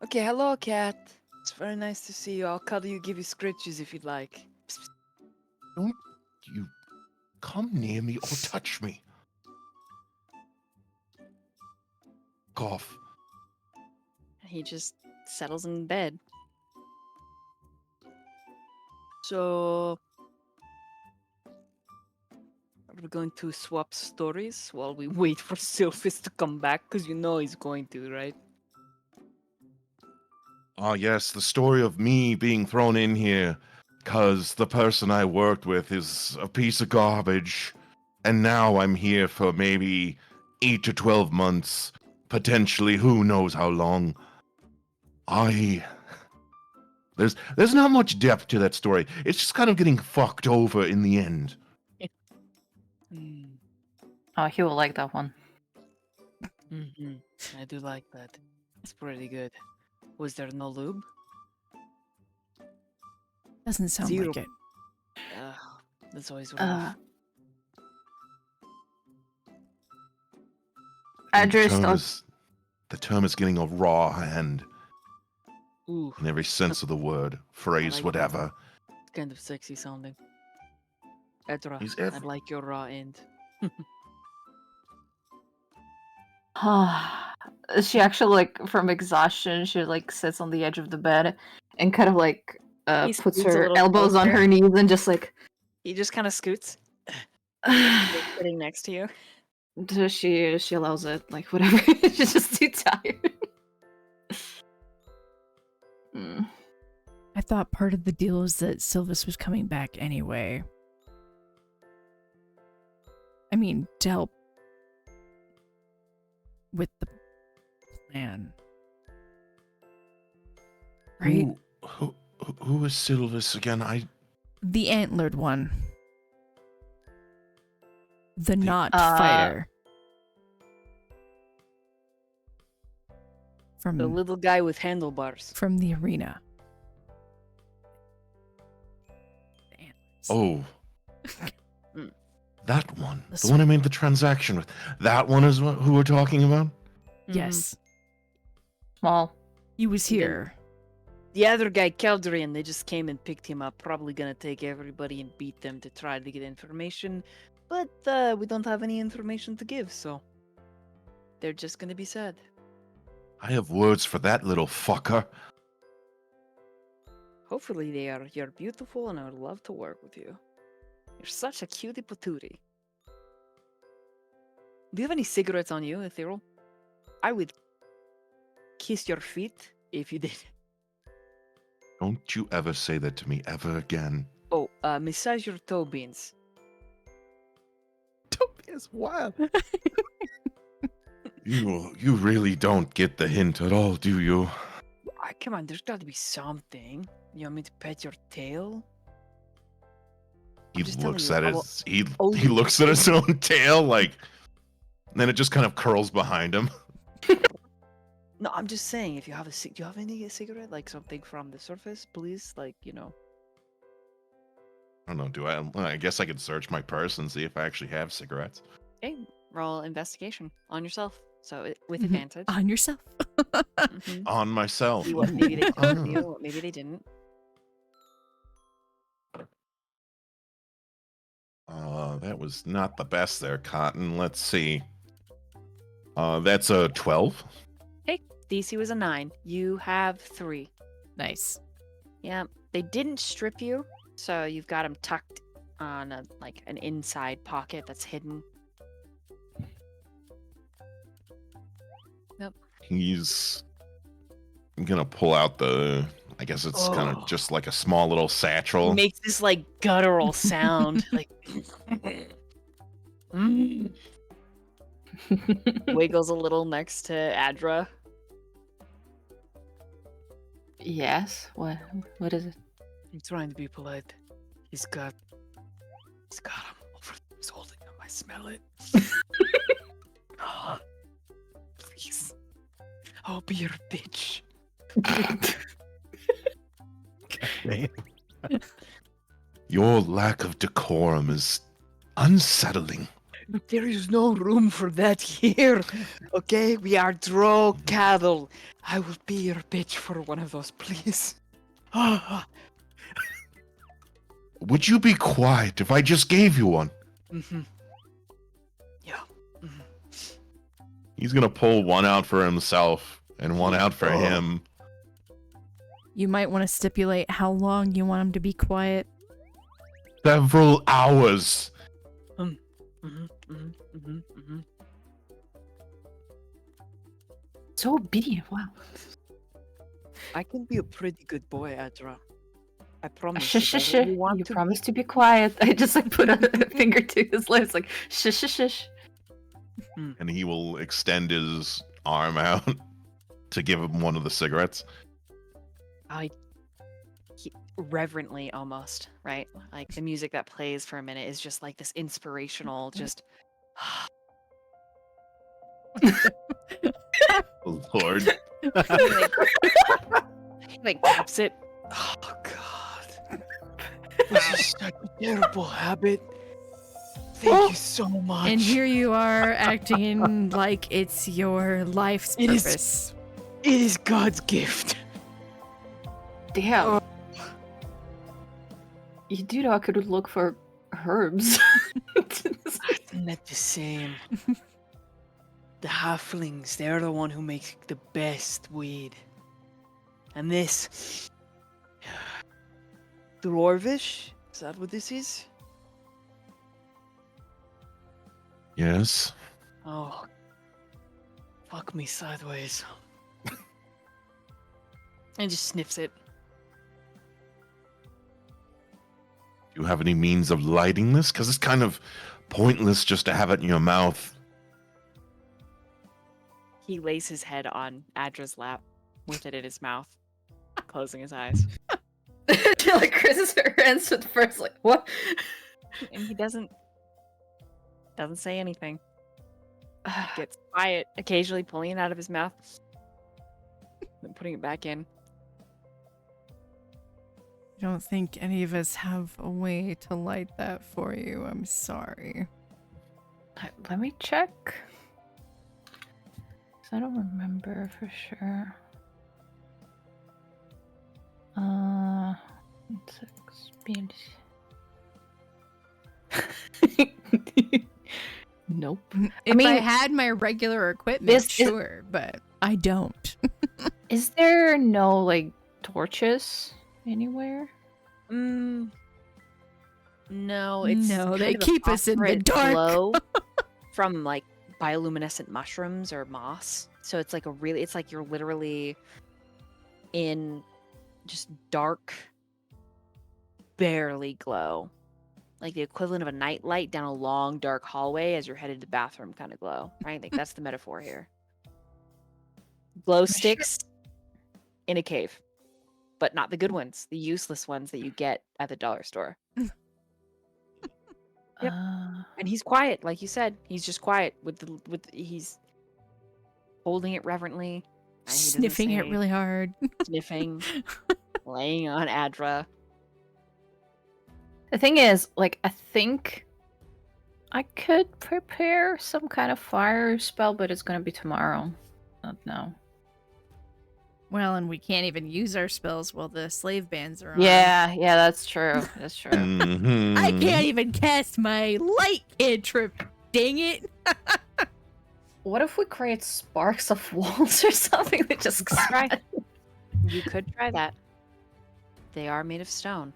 Okay, hello, cat. It's very nice to see you. I'll cuddle you, give you scritches if you'd like. Psst, psst. Don't you come near me or touch me. Cough. He just settles in bed. So, are we going to swap stories while we wait for Sylphis to come back? Because you know he's going to, right? Ah, yes, the story of me being thrown in here because the person I worked with is a piece of garbage. And now I'm here for maybe 8 to 12 months. Potentially, who knows how long. There's not much depth to that story. It's just kind of getting fucked over in the end. Oh, he will like that one. Mm-hmm. I do like that. It's pretty good. Was there no lube? Doesn't sound Zero. like it. That's always rough. Address. The term is getting a raw hand Ooh, in every sense of the word, phrase, like whatever. it's kind of sexy sounding. Edra, He's I'd like your raw end. She actually, like, from exhaustion, she like sits on the edge of the bed and kind of like He puts scoots a her little elbows on closer. her knees and just like He just kind of scoots, sitting next to you. she allows it, like, whatever. She's just too tired. I thought part of the deal is that Sylvis was coming back anyway. I mean, to help with the plan. Right? Who is Sylvis again? The antlered one. The not fighter. From The little guy with handlebars. From the arena. The antlers. Oh. That one. The The one I made the transaction with. That one is who we're talking about? Yes. Small. He was here. The other guy, Keldrian, they just came and picked him up. Probably gonna take everybody and beat them to try to get information. But we don't have any information to give, so they're just gonna be sad. I have words for that little fucker. Hopefully you're beautiful and I would love to work with you. You're such a cutie patootie. Do you have any cigarettes on you, Ethereal? I would kiss your feet if you did. Don't you ever say that to me ever again. Oh, massage your toe beans. Toe beans, what? You really don't get the hint at all, do you? Come on, there's got to be something. You want me to pet your tail? He just looks telling at you, his he looks at his own tail like, and then it just kind of curls behind him. No, I'm just saying, if you have do you have any cigarette, like something from the surface, please, like, you know. I don't know. Do I? Well, I guess I could search my purse and see if I actually have cigarettes. Okay, roll investigation on yourself, so with advantage. On yourself. Mhm. On myself. See what maybe they Ooh, told you, what maybe they didn't. That was not the best there, Cotton. Let's see. That's a 12. Hey, DC was a 9. You have 3. Nice. Yeah, they didn't strip you, so you've got them tucked on an inside pocket that's hidden. Yep. He's gonna pull out I guess it's kind of just like a small little satchel. Makes this like guttural sound, like wiggles a little next to Adra. Yes. What is it? I'm trying to be polite. He's got him over. He's holding him. I smell it. Please, I'll be your bitch. Your lack of decorum is unsettling. There is no room for that here. Okay, we are drow cattle. I will be your bitch for one of those, please. Would you be quiet if I just gave you one? Mm-hmm. Yeah. Mm-hmm. He's gonna pull one out for himself and one out for him. You might want to stipulate how long you want him to be quiet. Several hours. Mm-hmm. Mm-hmm. Mm-hmm. Mm-hmm. So obedient. Wow. I can be a pretty good boy, Adra. I promise. Shush, shush, If I shush. really want You to promised to be quiet. I just like put a finger to his lips, like shush, shush, shush. And he will extend his arm out to give him one of the cigarettes. Reverently almost, right? Like the music that plays for a minute is just like this inspirational, just Oh, Lord. he like taps it. Oh God. This is such a terrible habit. Thank you so much. And here you are acting like it's your life's It is- purpose. It is God's gift. Damn. You do know I could look for herbs. Isn't that the same? The halflings, they're the one who makes the best weed. And this... Dwarvish? Is that what this is? Yes. Oh. Fuck me sideways. And just sniffs it. Do you have any means of lighting this? Because it's kind of pointless just to have it in your mouth. He lays his head on Adra's lap with it in his mouth, closing his eyes. Like Chris answered with first, like what? And he doesn't say anything. Gets quiet, occasionally pulling it out of his mouth, then putting it back in. I don't think any of us have a way to light that for you. I'm sorry. Let me check. 'Cause I don't remember for sure. 6 speed. Nope. If I mean, had my regular equipment, this is- sure, but I don't. Is there no like torches anywhere? No, No, it's they kind of a keep us in the phosphorus dark. glow from like bioluminescent mushrooms or moss. So it's like it's like you're literally in just dark, barely glow. Like the equivalent of a night light down a long, dark hallway as you're headed to the bathroom kind of glow, right? Like that's the metaphor here. Glow sticks in a cave, but not the good ones, the useless ones that you get at the dollar store. Yep. And he's quiet, like you said. He's just quiet he's holding it reverently. And he doesn't Sniffing it say- really hard. sniffing, laying on Adra. The thing is, like, I think I could prepare some kind of fire spell, but it's gonna be tomorrow, not now. Well, and we can't even use our spells while the slave bands are on. Yeah, that's true. That's true. Mhm. I can't even cast my light cantrip. Dang it. What if we create sparks of walls or something that just Try. You could try that. They are made of stone.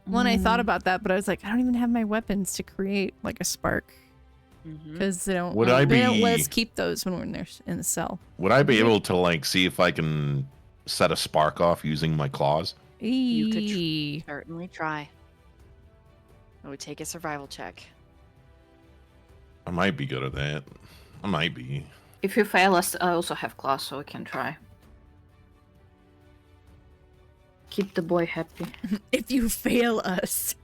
Well, and I thought about that, but I was like, I don't even have my weapons to create like a spark Mm-hmm. because they don't. Would I they don't let be- us keep those when we're in the cell. Would I be able to like see if I can set a spark off using my claws? You could Eee. Certainly try. It would take a survival check. I might be good at that. I might be. If you fail us, I also have claws, so we can try. Keep the boy happy. If you fail us.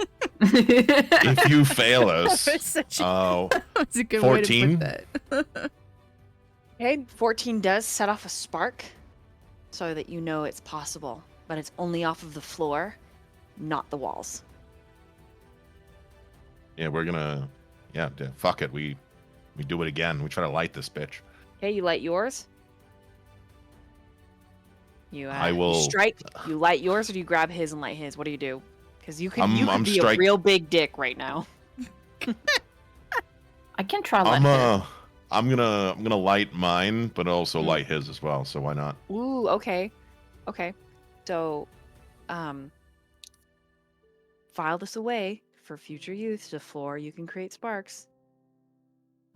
If you fail us, That was such a, oh, that was a good 14? way to put that. Okay, 14 does set off a spark so that you know it's possible. but it's only off of the floor, not the walls. Yeah, we're gonna. Yeah, fuck it. We do it again. We try to light this bitch. Okay, you light yours. You I you will- strike. You light yours, or do you grab his and light his? What do you do? Because you could I'm be strike- a real big dick right now. I can try light his. I'm gonna light mine, but also light his as well. So why not? Ooh, okay, okay. So, file this away for future use. The floor you can create sparks.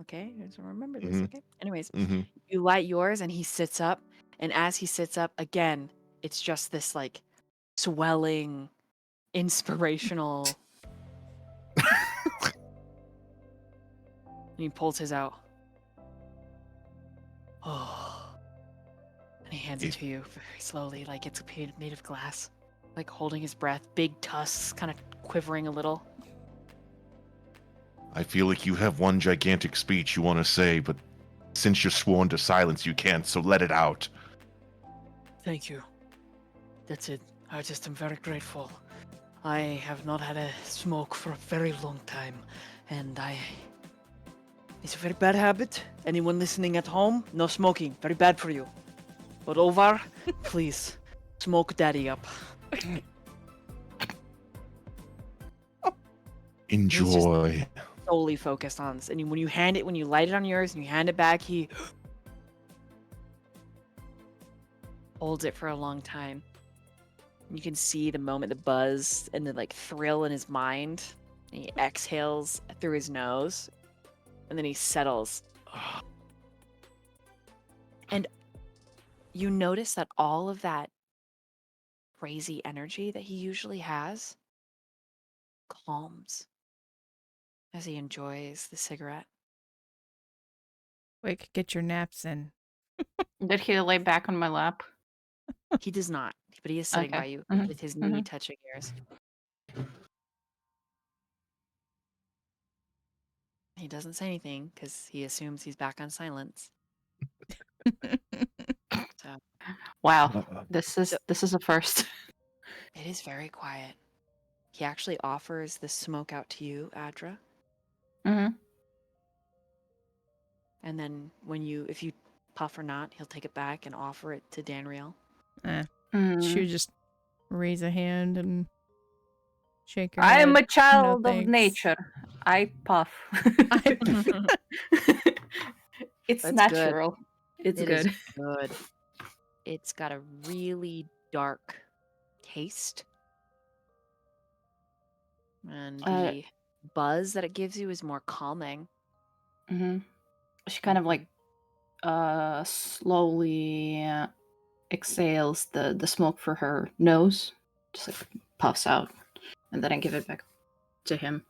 Okay, so remember this. Mhm. Okay. Anyways, Mm-hmm. you light yours, and he sits up, and as he sits up again, it's just this like swelling, inspirational. And he pulls his out. Oh. And he hands it If- to you very slowly, like it's made of glass. Like holding his breath, big tusks kind of quivering a little. I feel like you have one gigantic speech you want to say, but since you're sworn to silence, you can't. So let it out. Thank you. That's it. I just am very grateful. I have not had a smoke for a very long time, and it's a very bad habit. Anyone listening at home, no smoking. Very bad for you. But Ovar, please, smoke daddy up. Enjoy. Solely focused on this. And when you light it on yours and you hand it back, he holds it for a long time. You can see the moment, the buzz and the like thrill in his mind. And he exhales through his nose, and then he settles. And you notice that all of that crazy energy that he usually has calms as he enjoys the cigarette. Quick, get your naps in. Did he lay back on my lap? He does not, but he is sitting Okay. by you Mhm. with his knee touching yours. He doesn't say anything because he assumes he's back on silence. So Wow, this is a first. it is very quiet. He actually offers the smoke out to you, Adra. hmm And then if you puff or not, he'll take it back and offer it to Danriel. She would just raise a hand and shake her I head. am a child of thanks. nature. I puff. It's That's natural. It's It good. is good. It's got a really dark taste. And the buzz that it gives you is more calming. She kind of like slowly exhales the smoke for her nose, just like puffs out, and then I give it back to him.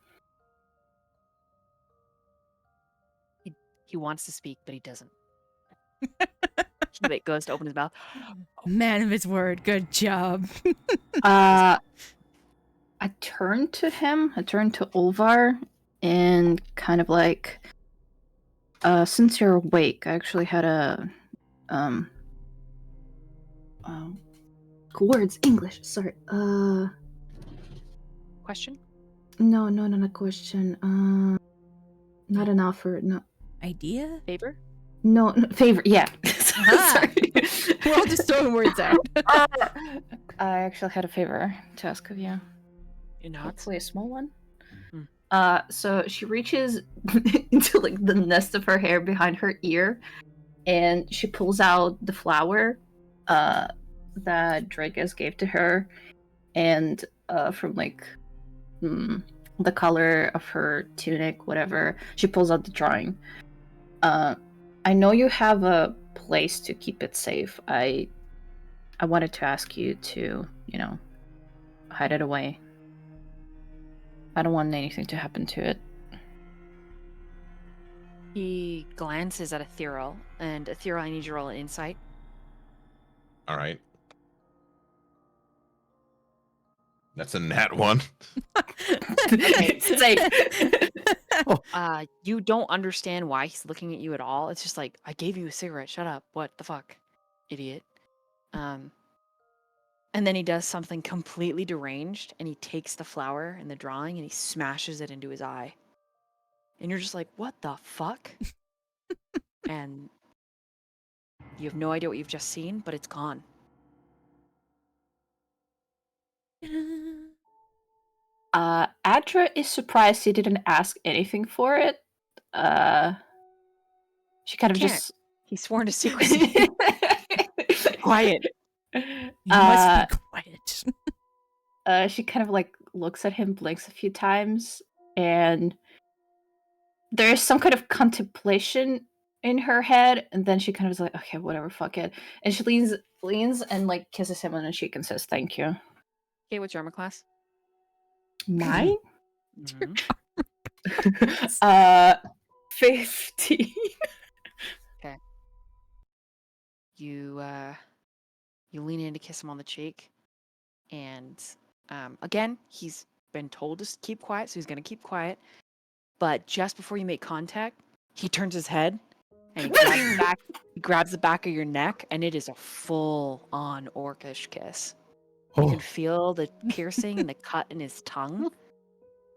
He wants to speak, but he doesn't. He like goes to open his mouth. Man of his word. Good job. I turned to him. I turned to Ulvar, and kind of like, since you're awake, I actually had a words English. Sorry. Question? No, not a question. Not an offer. No. Idea? Favor? No, favor. Yeah. Sorry. We're all just throwing words out. I actually had a favor to ask of you. You're not? Hopefully a small one. Hmm. So she reaches into like the nest of her hair behind her ear, and she pulls out the flower that Dragus gave to her, and from like the color of her tunic, whatever, she pulls out the drawing. I know you have a place to keep it safe. I wanted to ask you to, hide it away. I don't want anything to happen to it. He glances at Ethereal, and Ethereal, I need you to roll an insight. All right. That's a nat one. Safe. You don't understand why he's looking at you at all. It's just like, I gave you a cigarette. Shut up. What the fuck, idiot? And then he does something completely deranged, and he takes the flower in the drawing and he smashes it into his eye. And you're just like, what the fuck? And you have no idea what you've just seen, but it's gone. Adra is surprised he didn't ask anything for it. She kind of Can't. just He's sworn to secrecy. Quiet. You must be quiet. She kind of like looks at him, blinks a few times, and there's some kind of contemplation in her head, and then she kind of is like, okay, whatever, fuck it. And she leans and like kisses him on the cheek and says, thank you. Okay, what's your armor class? Mine? Mhm. 15. You lean in to kiss him on the cheek, and again, he's been told to keep quiet, so he's gonna keep quiet. But just before you make contact, he turns his head and he grabs the back of your neck, and it is a full-on orcish kiss. You can feel the piercing and the cut in his tongue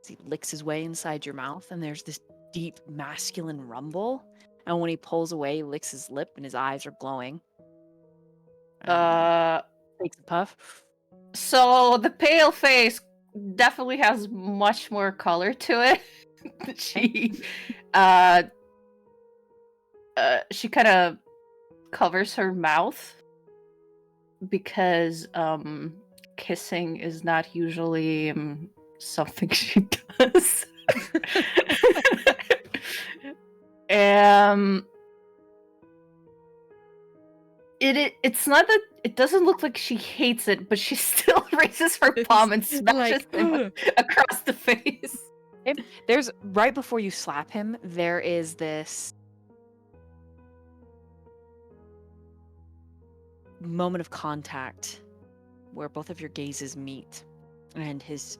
as he licks his way inside your mouth, and there's this deep masculine rumble. And when he pulls away, he licks his lip, and his eyes are glowing. Takes a puff. So the pale face definitely has much more color to it. She kind of covers her mouth because kissing is not usually something she does. It's not that it doesn't look like she hates it, but she still raises her palm and smashes him across the face. There's right before you slap him, there is this moment of contact where both of your gazes meet, and his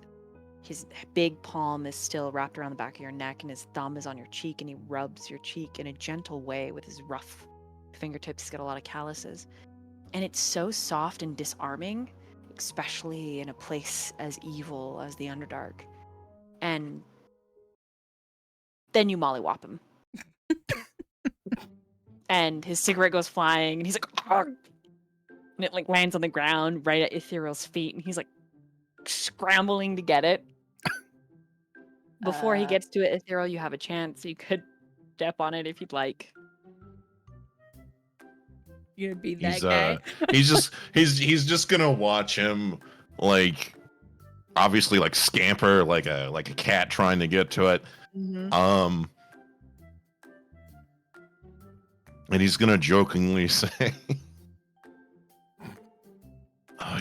big palm is still wrapped around the back of your neck, and his thumb is on your cheek, and he rubs your cheek in a gentle way with his rough fingertips. He's got a lot of calluses, and it's so soft and disarming, especially in a place as evil as the Underdark. And then you mollywop him. And his cigarette goes flying, and he's like, "Argh!" And it like lands on the ground right at Ethereal's feet, and he's like scrambling to get it. Before he gets to it, Ethereal, you have a chance. You could step on it if you'd like. You're gonna be that guy. He's just gonna watch him, like, obviously, like, scamper like a cat trying to get to it. Mm-hmm. And he's gonna jokingly say,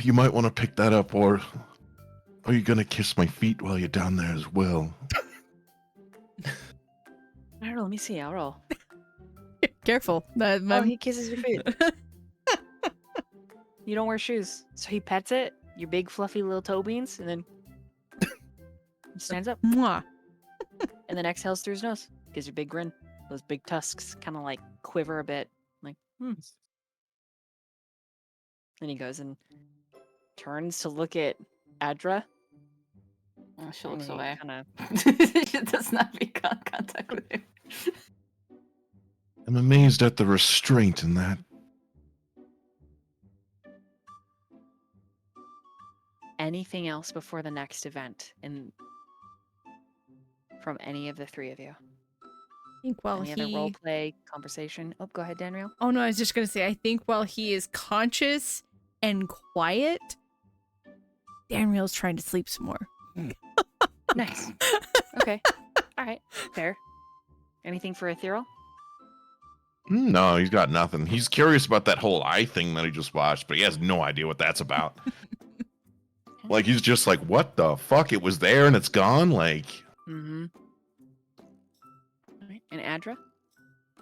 "You might want to pick that up, or are you gonna kiss my feet while you're down there as well?" I don't know. Let me see. I'll roll. Careful. He kisses your feet. You don't wear shoes, so he pets it. Your big fluffy little toe beans, and then he stands up, Mwah. and then exhales through his nose. Gives you a big grin. Those big tusks kind of like quiver a bit, like Then he goes and turns to look at Adra. She looks away. Kinda... She does not make contact with him. I'm amazed at the restraint in that. Anything else before the next event from any of the three of you? I think while Any other role play conversation? Oh, go ahead, Danriel. Oh no, I was just gonna say, I think while he is conscious and quiet, Danriel's trying to sleep some more. Nice. Okay. All right. Fair. Anything for Ethereal? No, he's got nothing. He's curious about that whole eye thing that he just watched, but he has no idea what that's about. Like, he's just like, what the fuck? It was there and it's gone? Like... Mm-hmm. All right. And Adra?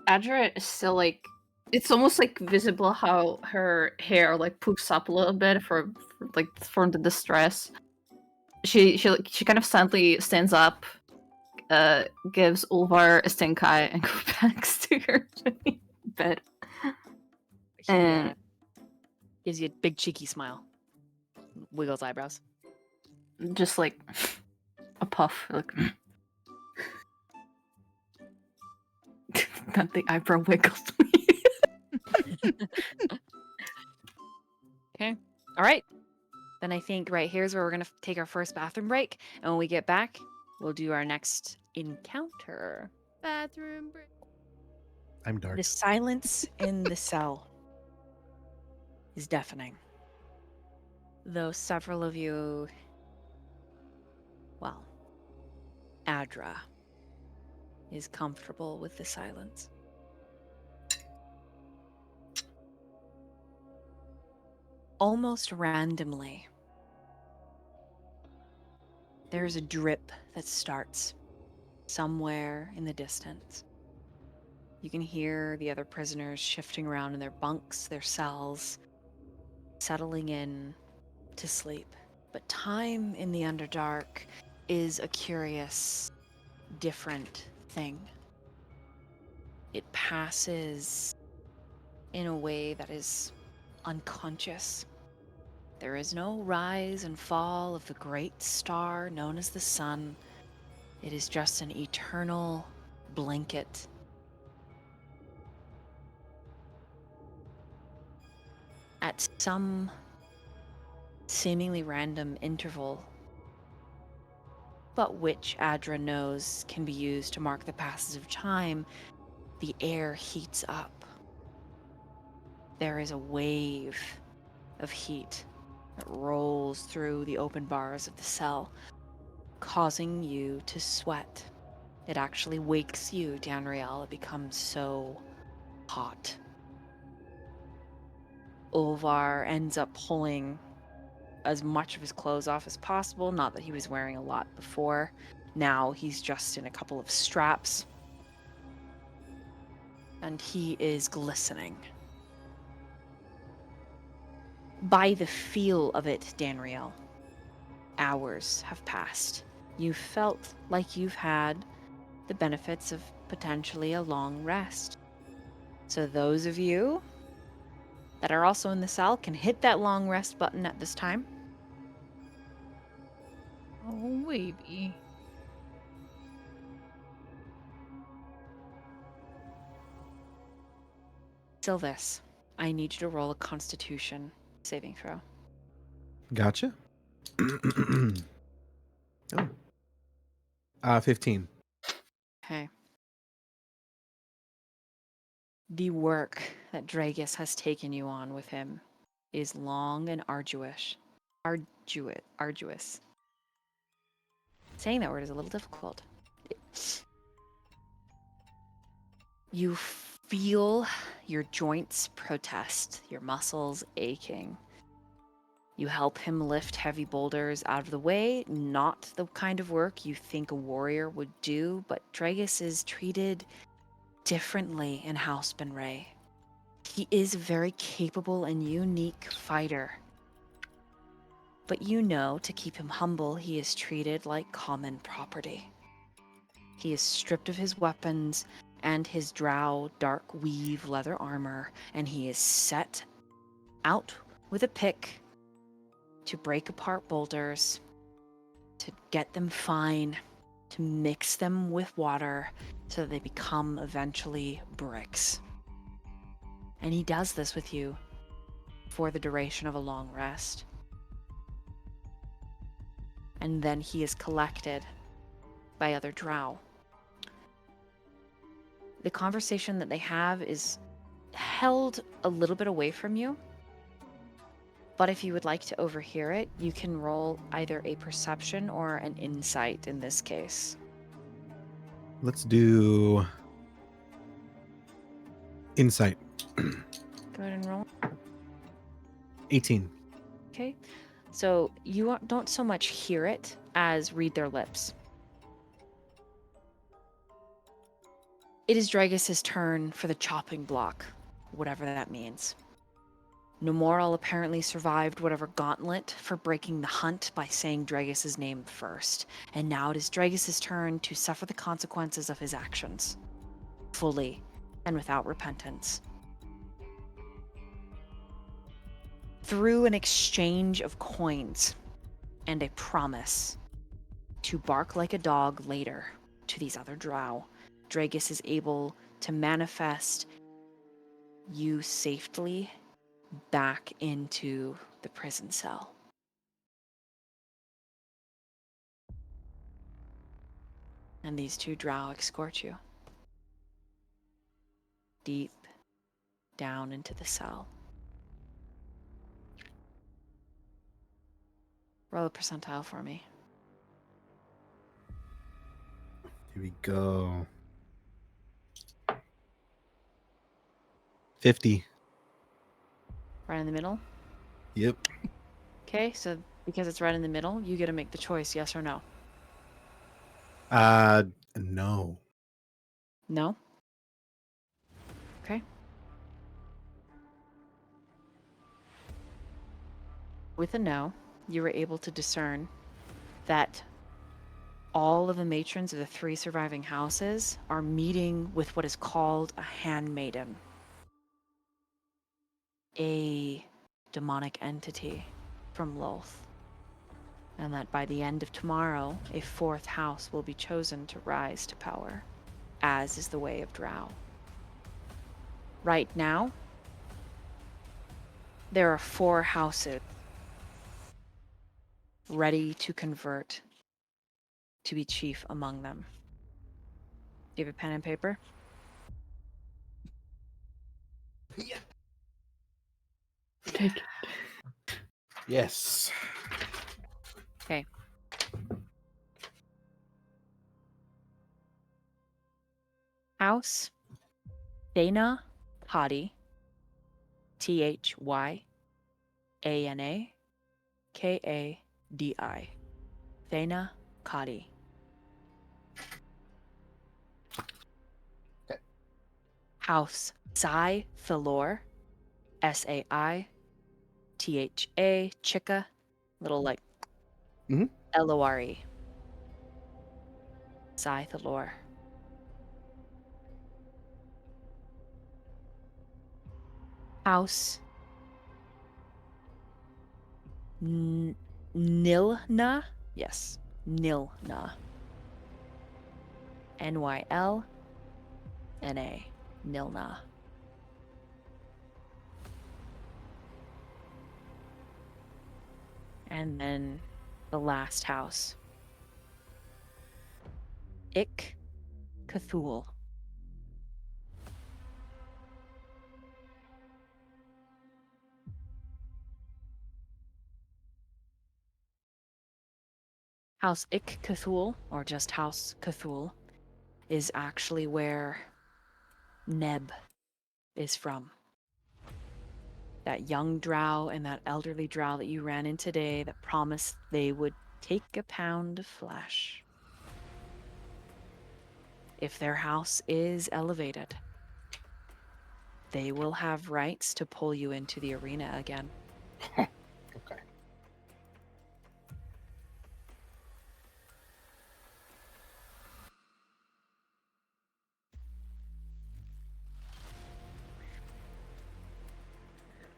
Adra is still like, it's almost like visible how her hair like poofs up a little bit from the distress. She kind of silently stands up, gives Ulvar a stink eye, and goes back to her bed. And gives you a big cheeky smile. wiggles eyebrows. Just like a puff. Like that the eyebrow wiggles me. Okay. All right. Then I think right here's where we're going to take our first bathroom break. And when we get back, we'll do our next encounter. Bathroom break. I'm dark. The silence in the cell is deafening. Though several of you, well, Adra is comfortable with the silence. Almost randomly, there's a drip that starts somewhere in the distance. You can hear the other prisoners shifting around in their bunks, their cells, settling in to sleep. But time in the Underdark is a curious, different thing. It passes in a way that is unconscious. There is no rise and fall of the great star known as the sun. It is just an eternal blanket. At some seemingly random interval, but which Adra knows can be used to mark the passage of time, the air heats up. There is a wave of heat that rolls through the open bars of the cell, causing you to sweat. It actually wakes you, Danriel. It becomes so hot. Ulvar ends up pulling as much of his clothes off as possible. Not that he was wearing a lot before. Now he's just in a couple of straps. And he is glistening. By the feel of it, Danriel, hours have passed. You felt like you've had the benefits of potentially a long rest. So those of you that are also in the cell can hit that long rest button at this time. Oh, maybe. Sylvis, I need you to roll a Constitution saving throw. Gotcha. Oh. 15. Okay. The work that Dragus has taken you on with him is long and arduous. Arduous. Saying that word is a little difficult. You feel your joints protest, your muscles aching. You help him lift heavy boulders out of the way, not the kind of work you think a warrior would do, but Dragus is treated differently in House Benray. He is a very capable and unique fighter. But you know, to keep him humble, he is treated like common property. He is stripped of his weapons and his drow dark weave leather armor, and he is set out with a pick to break apart boulders, to get them fine, to mix them with water so that they become eventually bricks. And he does this with you for the duration of a long rest. And then he is collected by other drow. The conversation that they have is held a little bit away from you. But if you would like to overhear it, you can roll either a perception or an insight in this case. Let's do insight. Go ahead and roll. 18. Okay. So you don't so much hear it as read their lips. It is Dragus's turn for the chopping block, whatever that means. Nomoral apparently survived whatever gauntlet for breaking the hunt by saying Dragus's name first, and now it is Dragus's turn to suffer the consequences of his actions, fully and without repentance. Through an exchange of coins and a promise to bark like a dog later to these other drow, Dragus is able to manifest you safely back into the prison cell. And these two drow escort you deep down into the cell. Roll a percentile for me. Here we go. 50. Right in the middle? Yep. Okay, so because it's right in the middle, you get to make the choice, yes or no. No. No? Okay. With a no, you were able to discern that all of the matrons of the 3 surviving houses are meeting with what is called a handmaiden, a demonic entity from Loth, and that by the end of tomorrow, a 4th house will be chosen to rise to power, as is the way of Drow. Right now, there are 4 houses ready to convert to be chief among them. Do you have a pen and paper? Take it. Yes. Okay. House Dana Kadi, ThyanaKadi. Thana Kadi. Okay. House Sai Thalor, SAITHA, Chika, little like Mhm. LORE. Sai Thalor. House Nilna, yes, Nilna. NYLNA, Nilna. And then the last house. Ik Cthulhu. House Ik Cthulhu, or just House Cthulhu, is actually where Neb is from. That young drow and that elderly drow that you ran in today that promised they would take a pound of flesh. If their house is elevated, they will have rights to pull you into the arena again. Okay.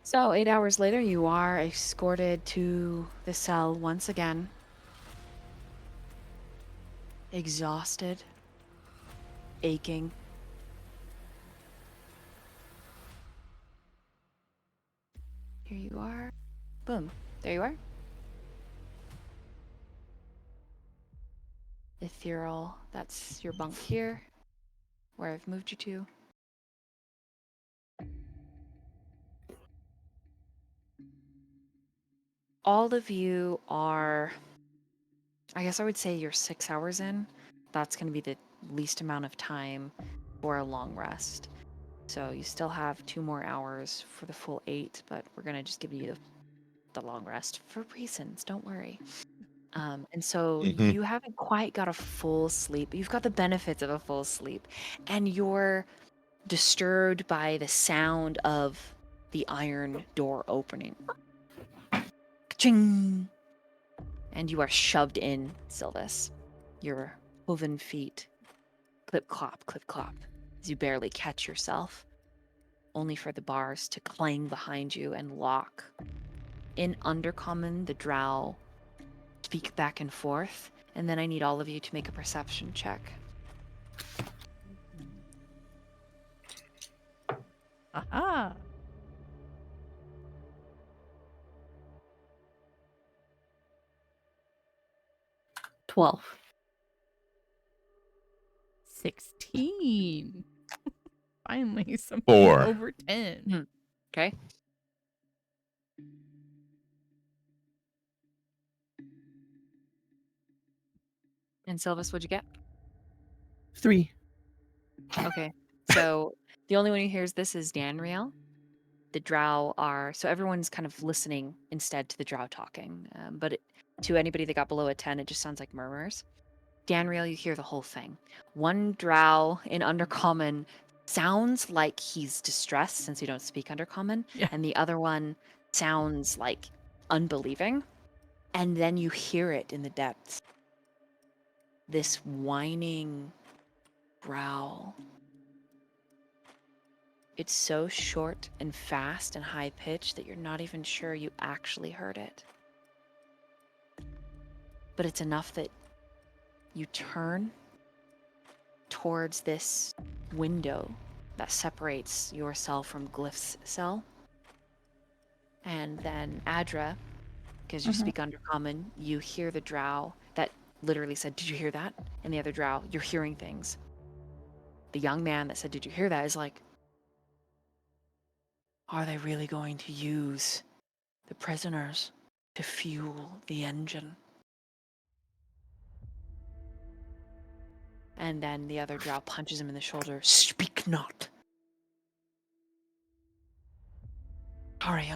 So 8 hours later, you are escorted to the cell once again. Exhausted, aching. Here you are. Boom. There you are. Ethereal, that's your bunk here, where I've moved you to. All of you are, I guess I would say you're 6 hours in. That's going to be the least amount of time for a long rest. So you still have 2 more hours for the full 8, but we're going to just give you the long rest for reasons, don't worry. And so Mhm. you haven't quite got a full sleep. You've got the benefits of a full sleep, and you're disturbed by the sound of the iron door opening. Ka-ching! And you are shoved in, Sylvis. Your hooven feet clip clop, as you barely catch yourself, only for the bars to clang behind you and lock In Undercommon, the drow speak back and forth, and then I need all of you to make a perception check. Aha. 12. 16. Finally, something 4. over 10. Okay? And Sylvis, what'd you get? 3. Okay. So the only one who hears this is Danriel. The drow are, so everyone's kind of listening instead to the drow talking. To anybody that got below a 10, it just sounds like murmurs. Danriel, you hear the whole thing. One drow in Undercommon sounds like he's distressed since you don't speak Undercommon, Yeah. and the other one sounds like unbelieving. And then you hear it in the depths. This whining growl. It's so short and fast and high pitched that you're not even sure you actually heard it. But it's enough that you turn towards this window that separates yourself from Glyph's cell. And then Adra, because you speak Undercommon, you hear the drow that literally said, "Did you hear that?" And the other drow, you're hearing things. The young man that said, "Did you hear that?" is like, are they really going to use the prisoners to fuel the engine? And then the other drow punches him in the shoulder. "Speak not." Sorry,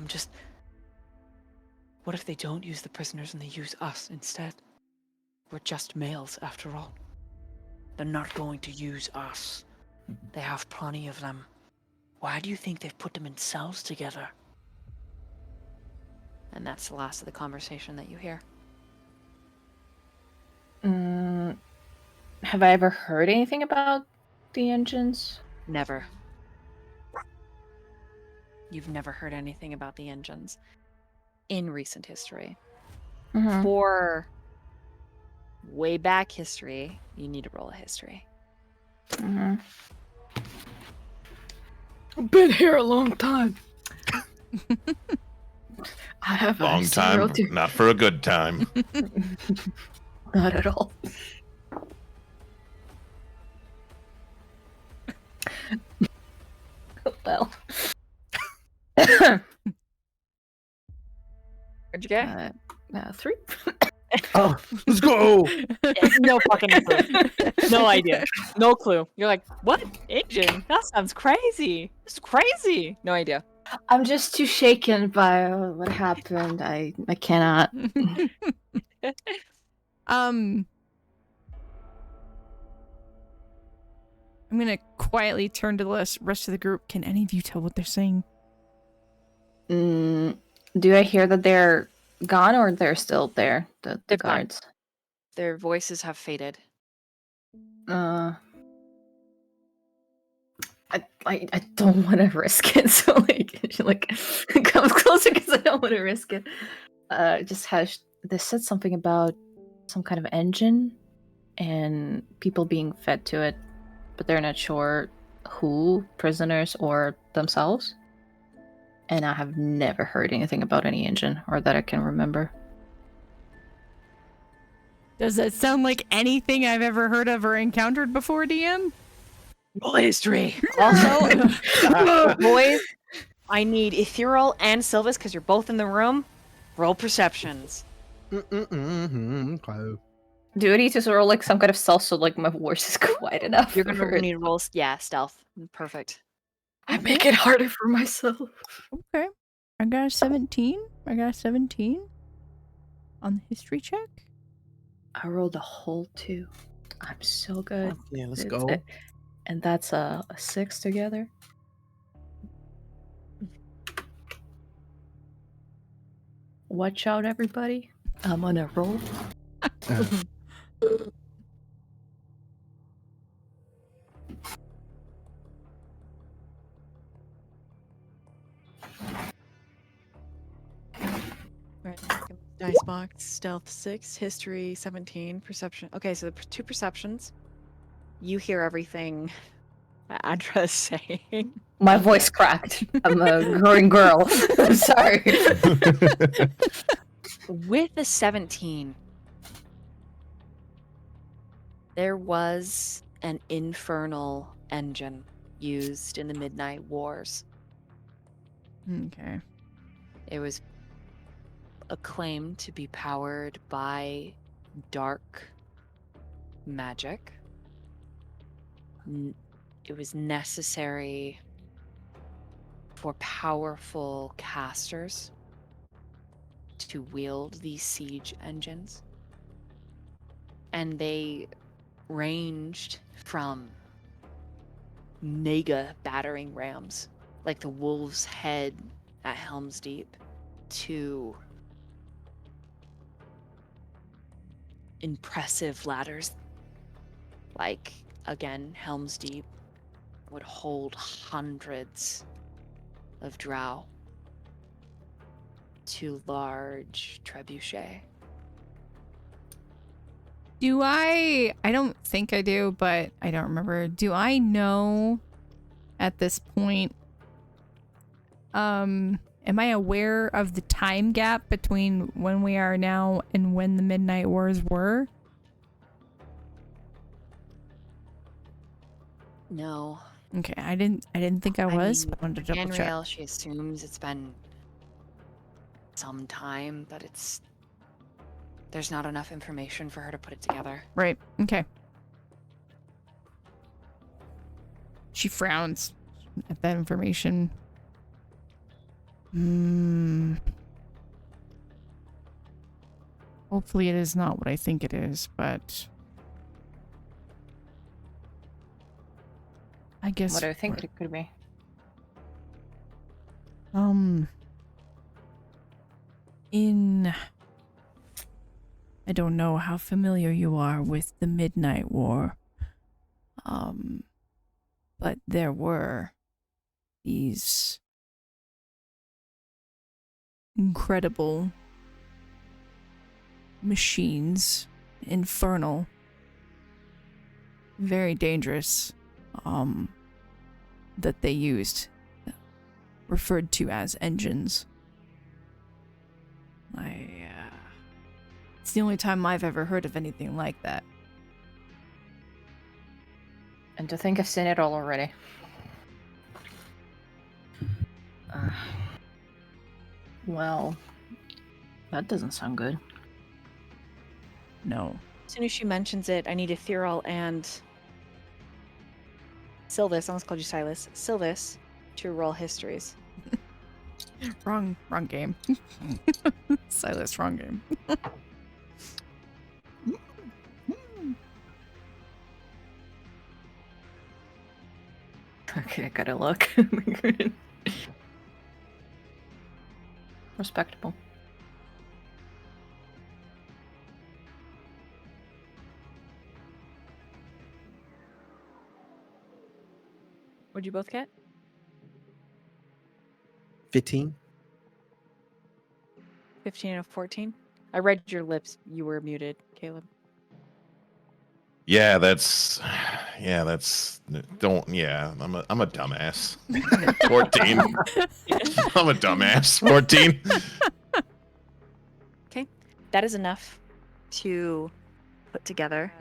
what if they don't use the prisoners and they use us instead? We're just males after all. They're not going to use us. They have plenty of them. Why do you think they've put them in cells together? And that's the last of the conversation that you hear. Have I ever heard anything about the engines? Never. You've never heard anything about the engines in recent history. Mhm. For way back history, you need to roll a history. Mhm. I've been here a long time. I have Long time, not for a good time. Not at all. Well. What'd you get? 3. Oh, let's go. No fucking clue. No idea. No clue. You're like, what? Engine? That sounds crazy. It's crazy. No idea. I'm just too shaken by what happened. I cannot. I'm gonna quietly turn to the rest of the group. Can any of you tell what they're saying? Do I hear that they're gone or they're still there? The They've gone. guards. Their voices have faded. I don't want to risk it. So like comes closer because I don't want to risk it. Just has they said something about some kind of engine and people being fed to it, but they're not sure who, prisoners or themselves. And I have never heard anything about any engine or that I can remember. Does that sound like anything I've ever heard of or encountered before, DM? Roll history. Also, boys, I need Ethereal and Sylvis because you're both in the room. Roll perceptions. Okay. Do I need to roll like some kind of stealth so like my voice is quiet enough? You're gonna for it? need to roll, stealth. Perfect. I make it harder for myself. Okay. I got a 17. On the history check. I rolled a whole 2. I'm so good. Yeah, let's It's go. it. And that's a 6 together. Watch out, everybody. I'm on a roll. Right. Dice box, stealth 6, history 17, perception. Okay, so the 2 perceptions. You hear everything Adra is saying. My voice cracked. I'm a growing girl. I'm sorry. With a 17, there was an infernal engine used in the Midnight Wars. Okay. It was acclaimed to be powered by dark magic. It was necessary for powerful casters to wield these siege engines. And they ranged from mega battering rams, like the Wolf's Head at Helm's Deep, to impressive ladders, like, again, Helm's Deep would hold hundreds of drow, to large trebuchet. Do I don't think I do, but I don't remember. Do I know at this point, am I aware of the time gap between when we are now and when the Midnight Wars were? No. Okay, I didn't think I was, mean, but I wanted to double check. Danriel, she assumes it's been some time, but there's not enough information for her to put it together. Right. Okay. She frowns at that information. Hopefully it is not what I think it is, but I guess What do I think it could be? I don't know how familiar you are with the Midnight War. But there were these incredible machines, infernal, very dangerous, that they used, referred to as engines. It's the only time I've ever heard of anything like that. And to think I've seen it all already. Well, that doesn't sound good. No. As soon as she mentions it, I need Ethereal and Sylvis, I almost called you Silas, Sylvis, to roll histories. Wrong game. Silas, wrong game. Okay, I gotta look. Respectable. What'd you both get? 15. 15 and a 14? I read your lips. You were muted, Caleb. Yeah, that's I'm a dumbass. 14. I'm a dumbass. 14. Okay. That is enough to put together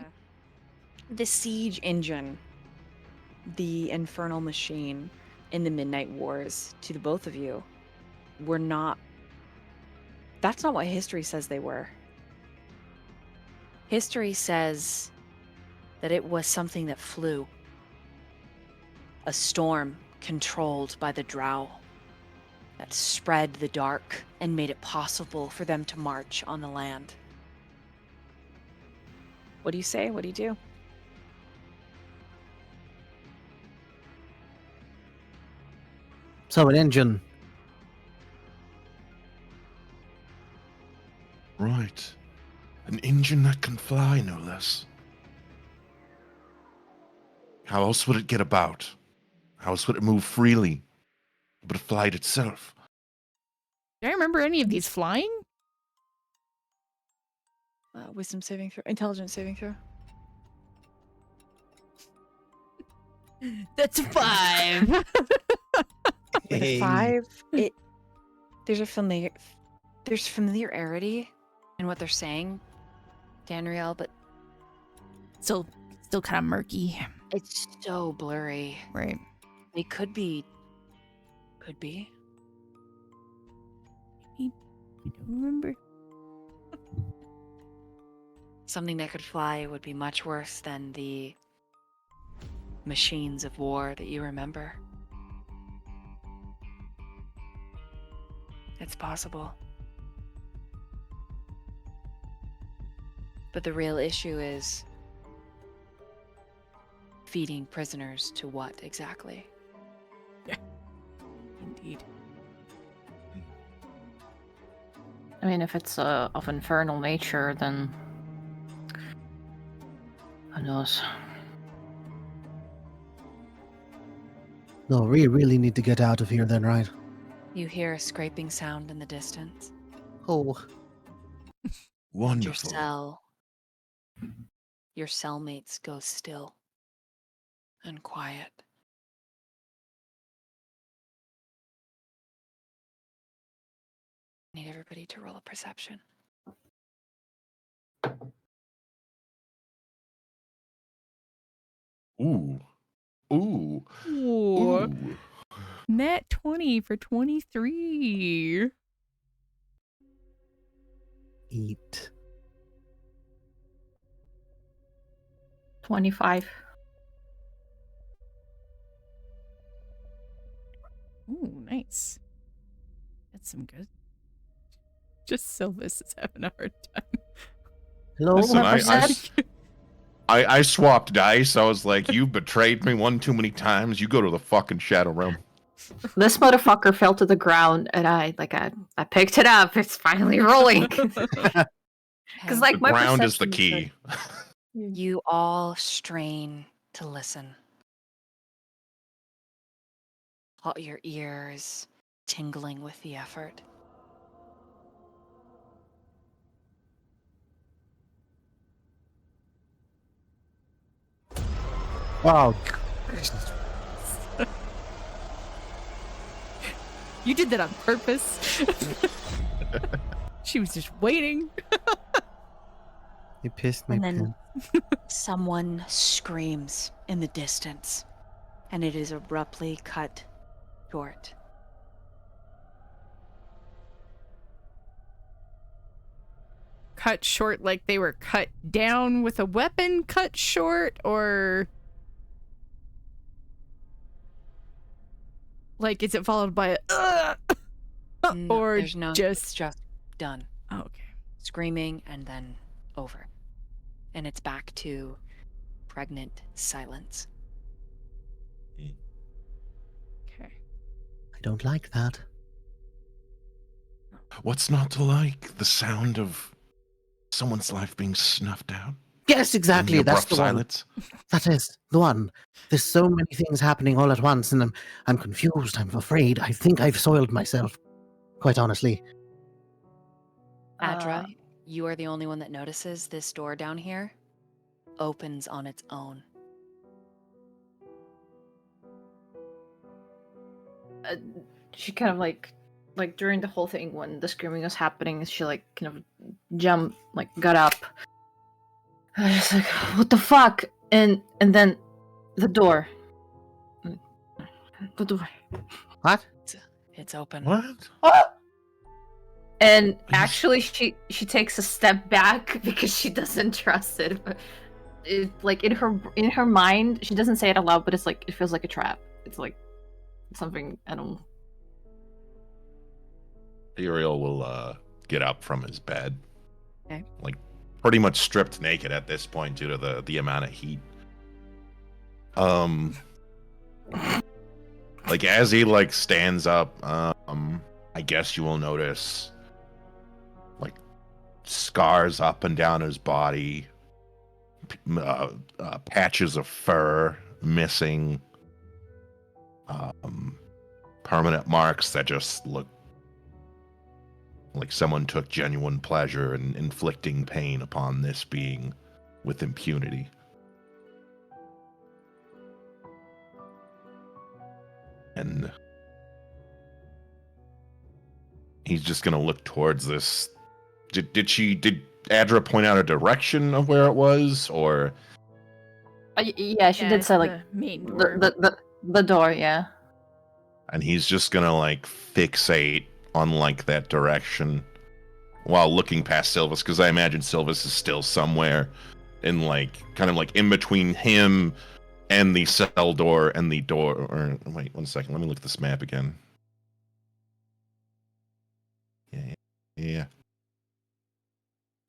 the siege engine, the infernal machine in the Midnight Wars to the both of you were not. That's not what history says they were. History says that it was something that flew. A storm controlled by the drow that spread the dark and made it possible for them to march on the land. What do you say? What do you do? So an engine. Right. An engine that can fly, no less. How else would it get about? How else would it move freely? But it flight itself. Do I remember any of these flying? wisdom saving throw, intelligence saving throw. That's a 5. With a 5, there's familiarity in what they're saying, Danriel, but Still kind of murky. it's so blurry. Right. They could be. I don't remember. Something that could fly would be much worse than the machines of war that you remember. It's possible. But the real issue is feeding prisoners to what exactly? Indeed. I mean, if it's of infernal nature, then who knows? No, we really need to get out of here then, right? You hear a scraping sound in the distance. Oh, Wonderful. Your cellmates go still and quiet. Need everybody to roll a perception. Ooh. Ooh. Ooh. Ooh. Nat 20 for 23. eat. 25. Ooh, nice. That's some good. Just Sylvis is having a hard time. Hello, Listen, What percent? I swapped dice. I was like, you betrayed me one too many times. You go to the fucking Shadow Realm. This motherfucker fell to the ground, and I picked it up. It's finally rolling. Because like The my ground is the perception key. You all strain to listen. All your ears tingling with the effort. wow. You did that on purpose. She was just waiting. You pissed me. And then Pin. someone screams in the distance, and it is abruptly cut short. Cut short like they were cut down with a weapon cut short, or like is it followed by a No, or there's no, just it's just done. oh, okay. Screaming and then over. And it's back to pregnant silence. Okay. I don't like that. What's not to like? The sound of someone's life being snuffed out? Yes, In exactly. the That's abrupt the one. silence? That is the one. There's so many things happening all at once, and I'm confused. I'm afraid. I think I've soiled myself. Quite honestly. Adra, you are the only one that notices this door down here opens on its own. she kind of like during the whole thing when the screaming was happening, she like kind of jumped, like got up. I was like, what the fuck? And then the door. The door. What? It's open. What? And actually she takes a step back because she doesn't trust it. But it like in her mind, she doesn't say it aloud, but it's like it feels like a trap. It's like something I don't. Ariel will get up from his bed. Okay. Like pretty much stripped naked at this point due to the amount of heat. Like as he like stands up, I guess you will notice like scars up and down his body, patches of fur missing, permanent marks that just look like someone took genuine pleasure in inflicting pain upon this being with impunity. And he's just gonna look towards this. Did Adra point out a direction of where it was, or? Yeah, she did say like the main door. the door, yeah. And he's just gonna like fixate on like that direction while looking past Silvus, because I imagine Silvus is still somewhere in like kind of like in between him and the cell door and the door. Or wait 1 second, let me look at this map again.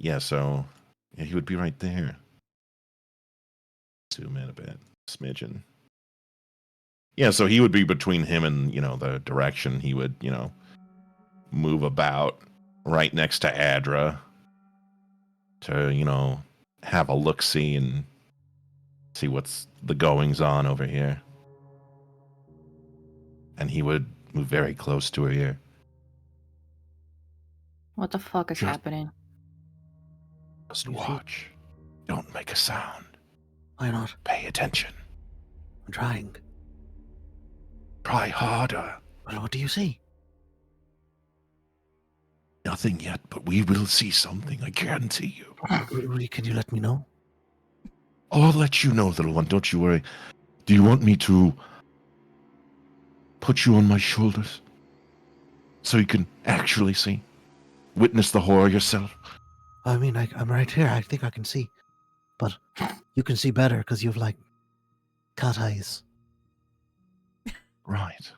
Yeah, so yeah, he would be right there. Zoom in a bit, smidgen. Yeah, so he would be between him and, the direction he would, move about right next to Adra to, have a look-see and see what's the goings on over here. And he would move very close to her ear. What the fuck is Just- happening? Just You see? watch. Don't make a sound. Why not? Pay attention. I'm trying. Try harder. Well, what do you see? Nothing yet, but we will see something, I guarantee you. Really, can you let me know? I'll let you know, little one, don't you worry. Do you want me to put you on my shoulders so you can actually see? Witness the horror yourself? I mean, I'm right here. I think I can see. But you can see better because you have, like, cat eyes. Right.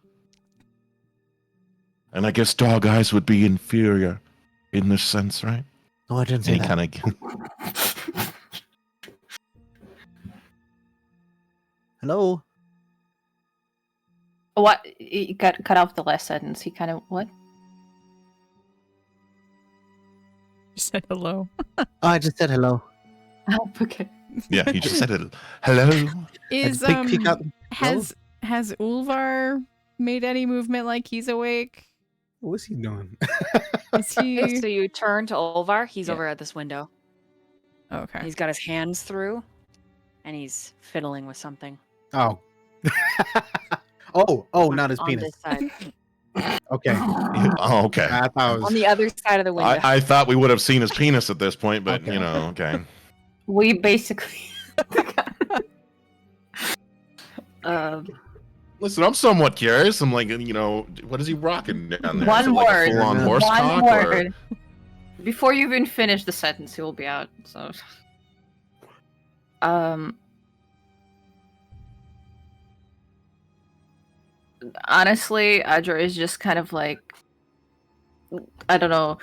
And I guess dog eyes would be inferior in this sense, right? No, I didn't say Any that. kind of... Hello? What? You cut off the last sentence. He kind of what? You said hello. Oh, I just said hello. Oh, okay. Yeah, he just said it. Hello? Is I peek out. has Ulvar made any movement like he's awake? What's he doing? Is he So you turn to Olvar. He's Yeah. over at this window. okay? He's got his hands through, and he's fiddling with something. Oh. oh, not his on penis. this side. Okay. Oh, okay. I thought it On the other side of the window. I thought we would have seen his penis at this point, but, Okay. Okay. We basically. Listen, I'm somewhat curious. I'm like, what is he rocking down there? One Is it like a word. full-on horse One cock, word. Before you even finish the sentence, he will be out. So. Honestly, Adra is just kind of like, I don't know.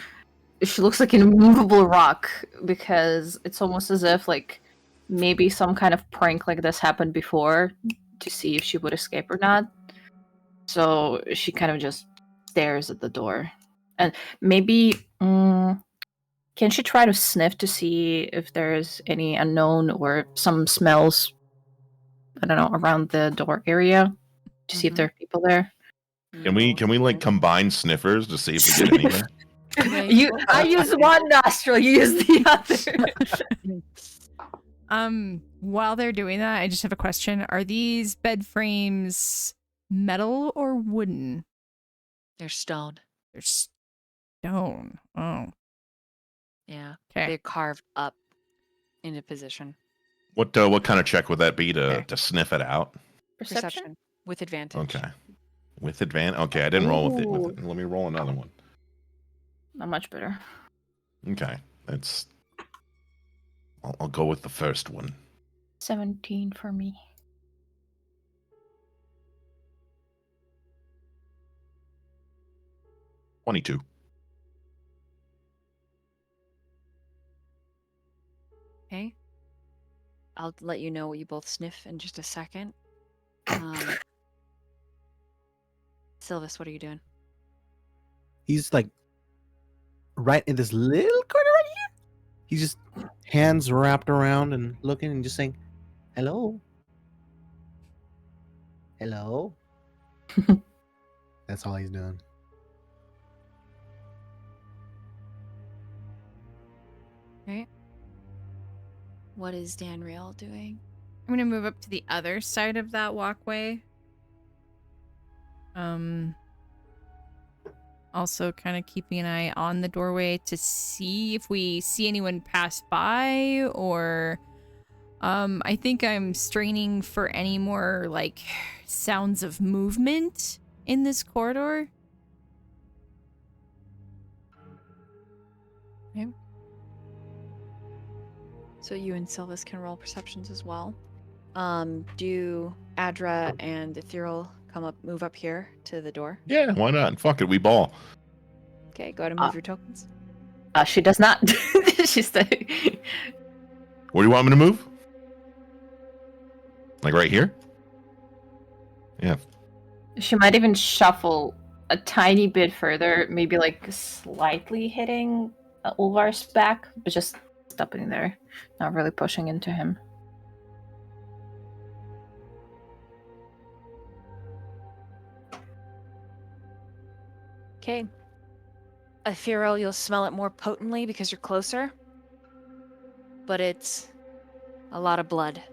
She looks like an immovable rock because it's almost as if like maybe some kind of prank like this happened before to see if she would escape or not. So she kind of just stares at the door, and maybe can she try to sniff to see if there's any unknown or some smells? I don't know, around the door area to see if there are people there. Can we like combine sniffers to see if we get anywhere? I use one nostril, you use the other. While they're doing that, I just have a question. Are these bed frames metal or wooden? They're stone. They're stone. Oh. Yeah. Okay. They're carved up into position. What kind of check would that be to sniff it out? Perception? With advantage. Okay. With advantage? Okay, I didn't roll with it. Ooh. Let me roll another one. Not much better. Okay. I'll go with the first one. 17 for me. $22. Okay. I'll let you know what you both sniff in just a second. Silvus, what are you doing? He's like right in this little corner right here. He's just hands wrapped around and looking and just saying, hello. Hello. That's all he's doing. Right. What is Danriel doing? I'm gonna move up to the other side of that walkway. Also kind of keeping an eye on the doorway to see if we see anyone pass by, or I think I'm straining for any more like sounds of movement in this corridor. Okay. So you and Sylvis can roll perceptions as well. Do Adra and Ethereal move up here to the door? Yeah, why not? Fuck it, we ball. Okay, go ahead and move your tokens. She does not. She's the. Where do you want me to move? Like right here? Yeah. She might even shuffle a tiny bit further, maybe like slightly hitting Ulvar's back, but just stopping there, not really pushing into him. Okay. Ethereal, you'll smell it more potently because you're closer. But it's a lot of blood.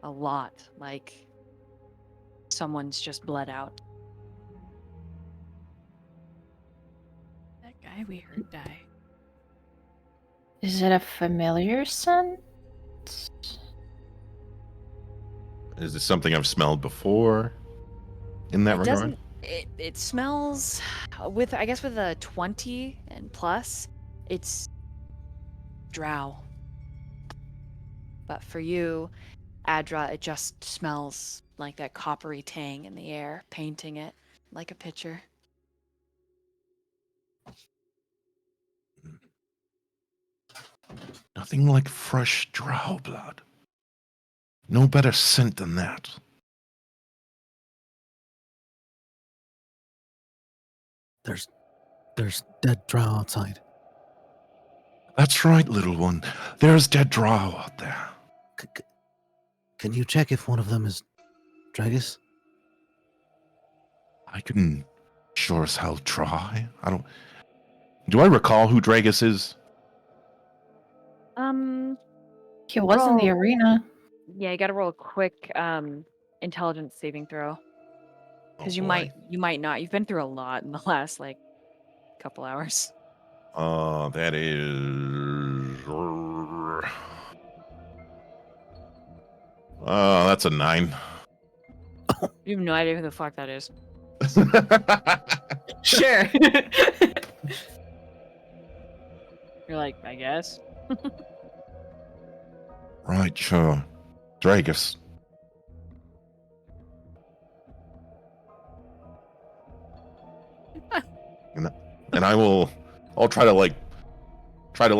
A lot. Like someone's just bled out. That guy we heard die. Is it a familiar scent? Is this something I've smelled before in that It regard? doesn't. It smells with, I guess, with a 20 and plus, it's drow. But for you, Adra, it just smells like that coppery tang in the air, painting it like a picture. Nothing like fresh drow blood. No better scent than that. There's dead drow outside. That's right, little one. There's dead drow out there. Can you check if one of them is Dragus? I can sure as hell try. Do I recall who Dragus is? He was in the Roll. arena. Yeah, you got to roll a quick intelligence saving throw because you might not. You've been through a lot in the last like couple hours. That is. That's a 9. You have no idea who the fuck that is. Sure. You're like, I guess. Right, sure. Dragus. And I'll try to kind of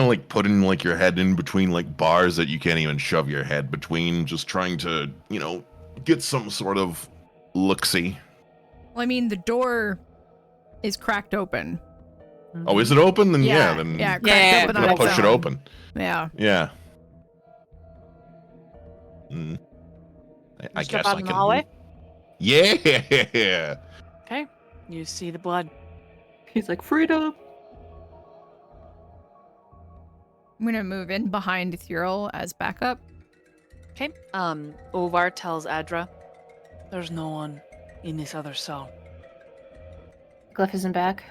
like put in like your head in between like bars that you can't even shove your head between, just trying to, get some sort of look-see. Well, I mean, the door is cracked open. Oh, is it open? Then Yeah, then yeah, cracked Yeah, open I'm on gonna its push it own. open. Yeah. Yeah. I Step guess out I in the can. hallway? Yeah. Okay. You see the blood. He's like, freedom. I'm gonna move in behind Ethereal as backup. Okay. Ovar tells Adra, there's no one in this other cell. Glyph isn't back.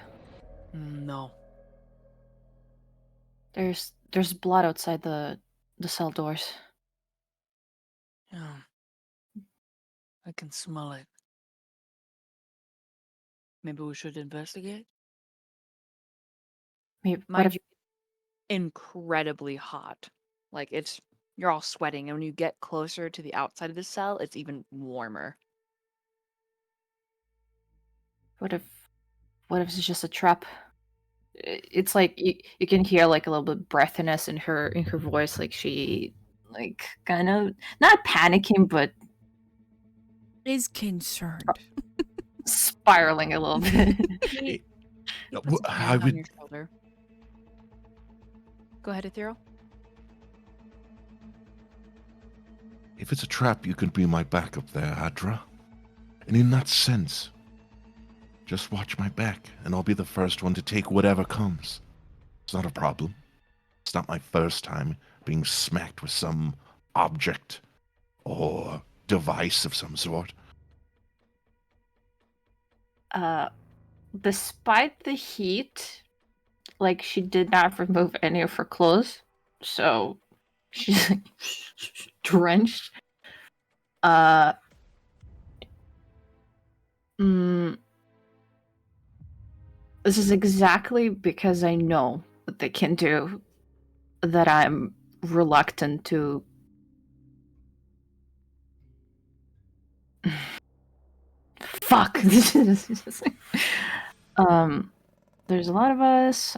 No. There's blood outside the cell doors. Yeah. I can smell it. Maybe we should investigate? Maybe, Mind you, incredibly hot. Like you're all sweating, and when you get closer to the outside of the cell, it's even warmer. what if it's just a trap? It's like you can hear like a little bit breathiness in her voice, like she like kind of not panicking but Is concerned. spiraling a little bit. He puts his I hand on would. your shoulder. Go ahead, Ethereal. If it's a trap, you can be my backup there, Adra. And in that sense, Just watch my back, and I'll be the first one to take whatever comes. It's not a problem. It's not my first time being smacked with some object or device of some sort. Despite the heat, like, she did not remove any of her clothes, so she's like, drenched. This is exactly because I know what they can do that I'm reluctant to. Fuck. This is just... There's a lot of us.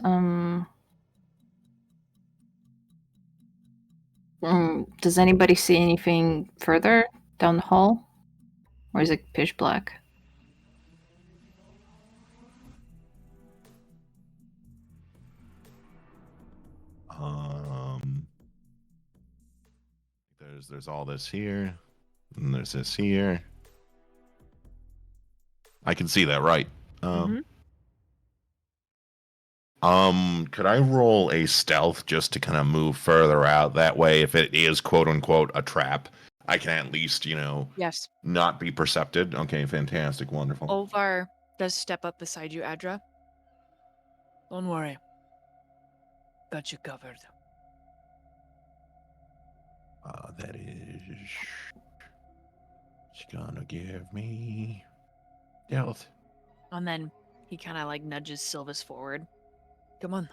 Does anybody see anything further down the hall? Or is it pitch black? There's all this here, and there's this here. I can see that, right? Could I roll a stealth just to kind of move further out? That way, if it is quote unquote a trap, I can at least, Yes. not be percepted. Okay, fantastic, wonderful. Olvar does step up beside you, Adra. Don't worry. Got you covered. That is... She's gonna give me... stealth. And then he kind of like nudges Sylvis forward. Come on.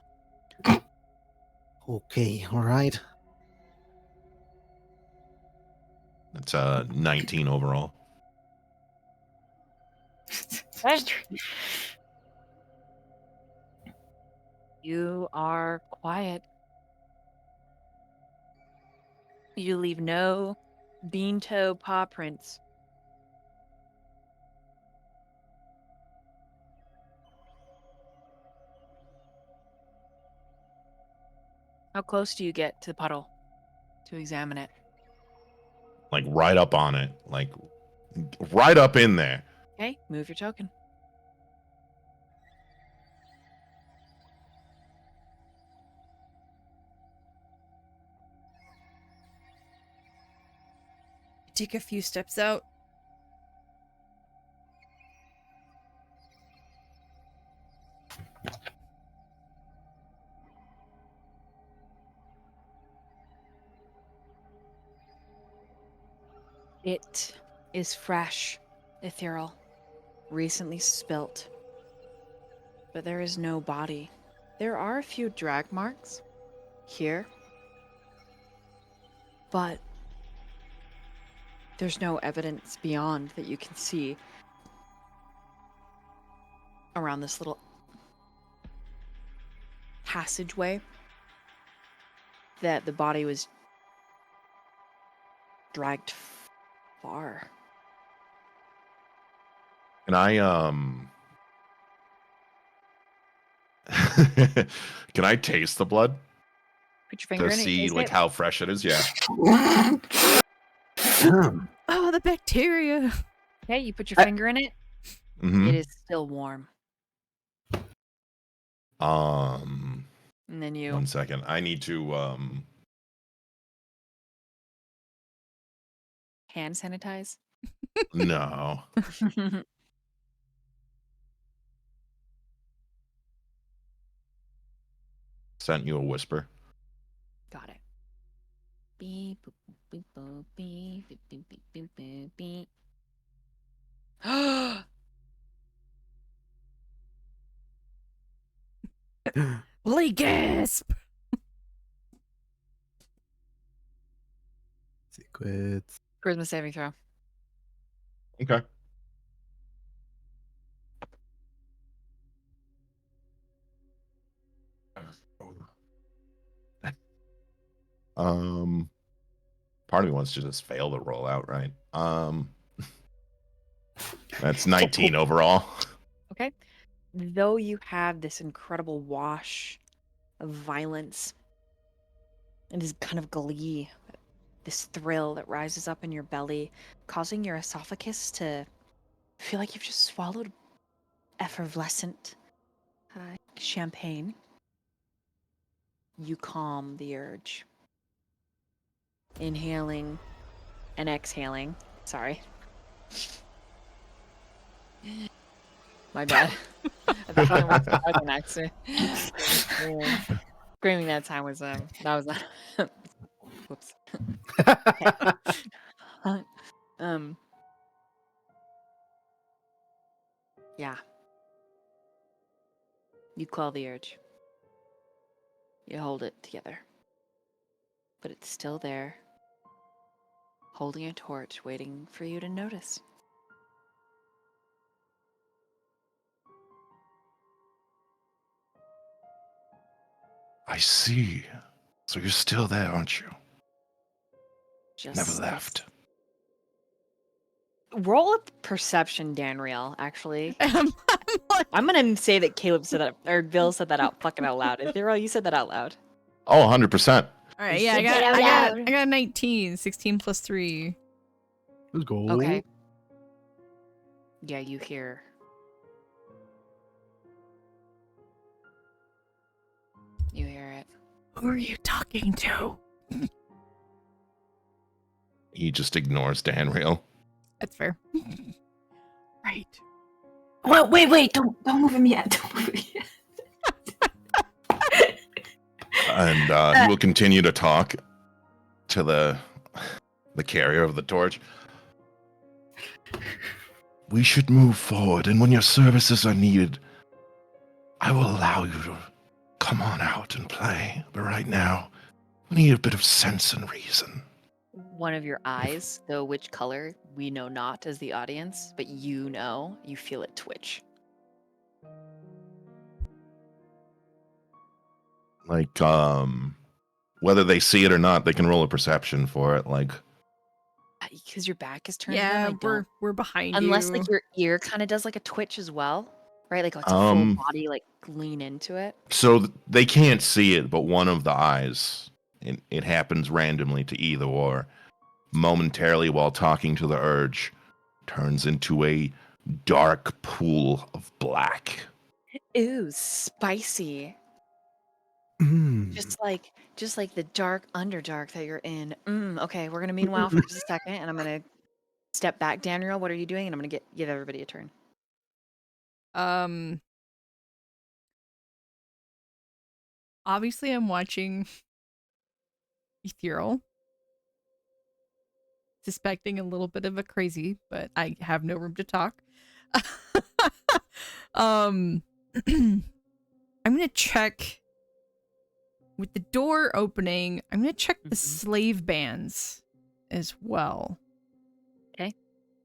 Okay, all right. That's 19 overall. You are quiet. You leave no bean toe paw prints. How close do you get to the puddle to examine it? Like right up on it. Like right up in there. Okay, move your token. Take a few steps out. It is fresh, ethereal, recently spilt. But there is no body. There are a few drag marks here, but there's no evidence beyond that you can see around this little passageway that the body was dragged far. And I can I taste the blood Put your finger to in it. see taste like it. how fresh it is? Yeah. Oh, the bacteria. Okay, you put your finger in it. Mm-hmm. It is still warm. And then you 1 second. I need to hand sanitize. no. Sent you a whisper. Got it. Beep, boop, boop, boop, beep, beep, beep, beep, beep, beep, beep. Lee gasp. Secrets. Charisma saving throw. Okay. Part of me wants to just fail the rollout, right? That's 19 overall. Okay. Though you have this incredible wash of violence and this kind of glee, this thrill that rises up in your belly, causing your esophagus to feel like you've just swallowed effervescent champagne, you calm the urge. Inhaling and exhaling. Sorry. My bad. I thought that was an accident. Screaming that time was that was not. Whoops. Yeah. You quell the urge. You hold it together. But it's still there, holding a torch, waiting for you to notice. I see. So you're still there, aren't you? Just Never left. Roll a perception, Danriel, actually. I'm like, I'm gonna say that Caleb said that, or Bill said that out fucking out loud. Ethereal, you said that out loud. Oh, 100%. all right, yeah, I got 19, 16 plus 3. Let's go. Okay. Yeah, you hear. You hear it. Who are you talking to? He just ignores Danriel. That's fair. Right. Well, wait! Don't move him yet. Don't move him yet. And he will continue to talk to the carrier of the torch. We should move forward, and when your services are needed, I will allow you to come on out and play. But right now, we need a bit of sense and reason. One of your eyes, though which color, we know not as the audience, but you know, you feel it twitch. Like, whether they see it or not, they can roll a perception for it. Like, Because your back is turned. Yeah, to them, we're behind unless you. like your ear kind of does like a twitch as well, right? Like it's a full body, like lean into it. so they can't see it, but one of the eyes, it happens randomly to either or, momentarily while talking to the urge, turns into a dark pool of black. Ooh, spicy. Mm. Just like the dark Underdark that you're in. Okay, we're gonna meanwhile for just a second, and I'm gonna step back. Danriel, what are you doing? And I'm gonna give everybody a turn. Obviously I'm watching Ethereal. Suspecting a little bit of a crazy, but I have no room to talk. I'm gonna check with the door opening. I'm gonna check the slave bands as well. Okay.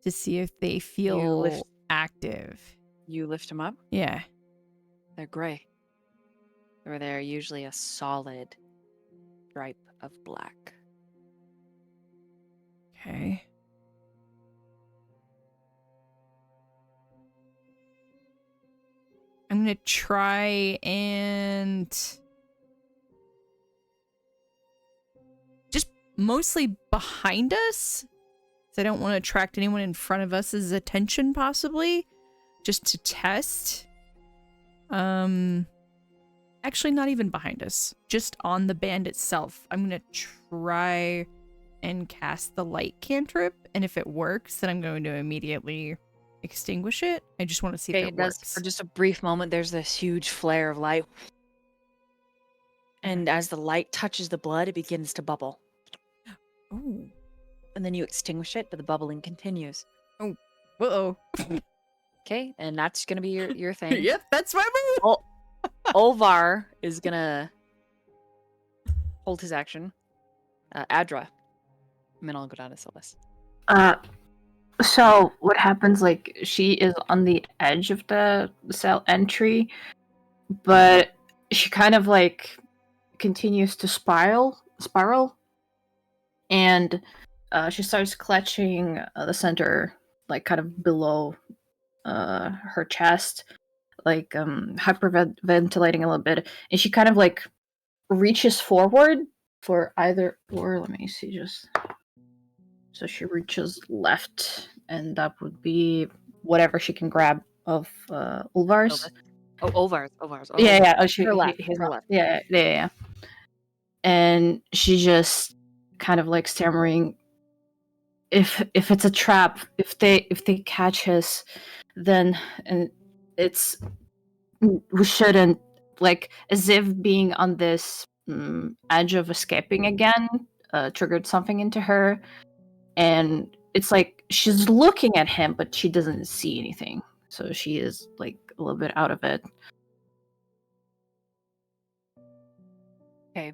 To see if they feel active. You lift them up. Yeah. They're gray. Or they're usually a solid stripe of black. Okay. I'm gonna try and just mostly behind us, because I don't want to attract anyone in front of us's attention, possibly, just to test. Actually, not even behind us, just on the band itself. I'm gonna try and cast the light cantrip, and if it works, then I'm going to immediately extinguish it. I just want to see if it works. For just a brief moment, there's this huge flare of light. And as the light touches the blood, it begins to bubble. Oh. And then you extinguish it, but the bubbling continues. Oh. Uh-oh. Okay, and that's going to be your thing. Yep, that's my move. Olvar is going to hold his action. Adra. And then I'll go down to Sylvis. So what happens, like, she is on the edge of the cell entry, but she kind of, like, continues to spiral, and she starts clutching the center, like, kind of below her chest, like, hyperventilating a little bit, and she kind of, like, reaches forward for either, or let me see, just... So she reaches left, and that would be whatever she can grab Ulvar's. Oh, Olvar's. Olvar's. Oh, Yeah, Olvar's. yeah. Oh, Her left. he's Her not. left. Yeah. And she just kind of like stammering, if it's a trap, if they catch us, then and it's we shouldn't, like, as if being on this edge of escaping again triggered something into her, and it's like she's looking at him but she doesn't see anything, so she is like a little bit out of it. Okay.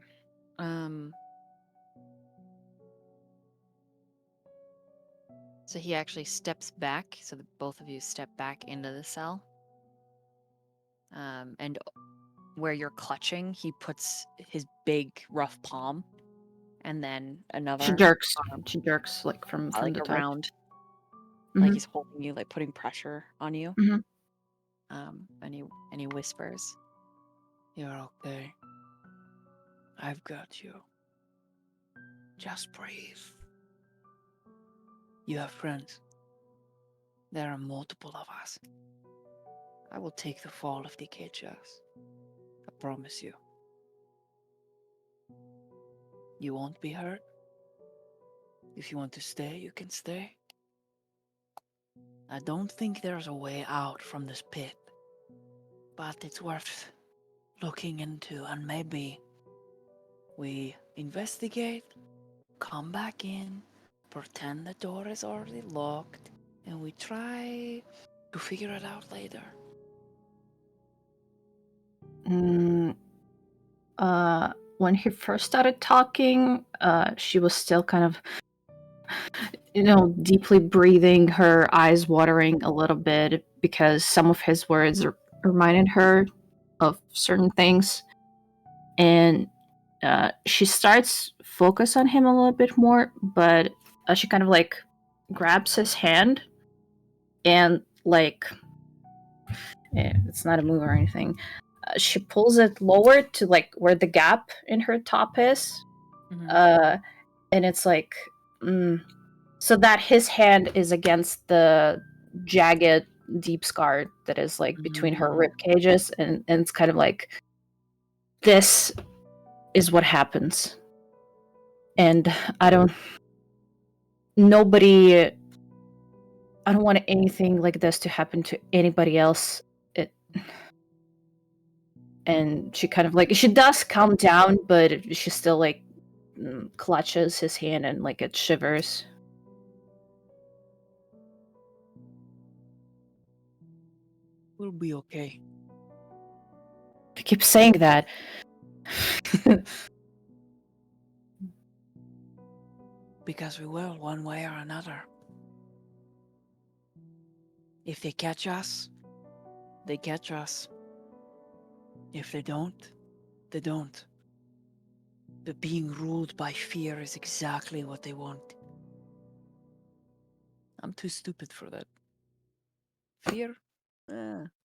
So he actually steps back, so that both of you step back into the cell. And where you're clutching, he puts his big rough palm, and then another She jerks. arm, She jerks like from like the top. around, Mhm. like he's holding you, like putting pressure on you. Mhm. And he whispers, You're okay. I've got you. Just breathe. You have friends. There are multiple of us. I will take the fall if they catch us. I promise you. You won't be hurt. If you want to stay, you can stay. I don't think there's a way out from this pit, but it's worth looking into, and maybe we investigate, come back in, pretend the door is already locked, and we try to figure it out later. When he first started talking, she was still kind of, deeply breathing, her eyes watering a little bit because some of his words reminded her of certain things. And she starts focus on him a little bit more, but she kind of like grabs his hand and like, it's not a move or anything. She pulls it lower to like where the gap in her top is. Mhm. And it's like, so that his hand is against the jagged deep scar that is like between her rib cages, and it's kind of like, this is what happens. And I don't want anything like this to happen to anybody else. And she kind of like, she does calm down, but she still like clutches his hand and like it shivers. We'll be okay. I keep saying that. Because we will, one way or another. If they catch us, they catch us. If they don't, they don't. But being ruled by fear is exactly what they want. I'm too stupid for that. Fear?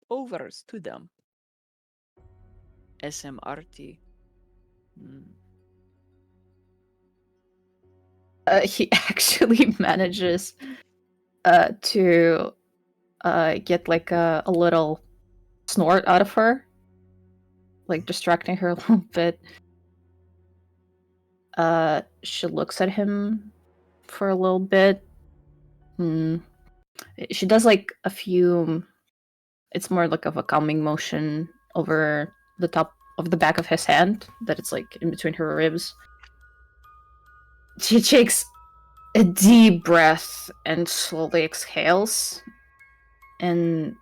Overs to them. SMRT. He actually manages to get like a little snort out of her, like distracting her a little bit. She looks at him for a little bit. She does like a few, it's more like of a calming motion over the top of the back of his hand, that it's like in between her ribs. She takes a deep breath and slowly exhales and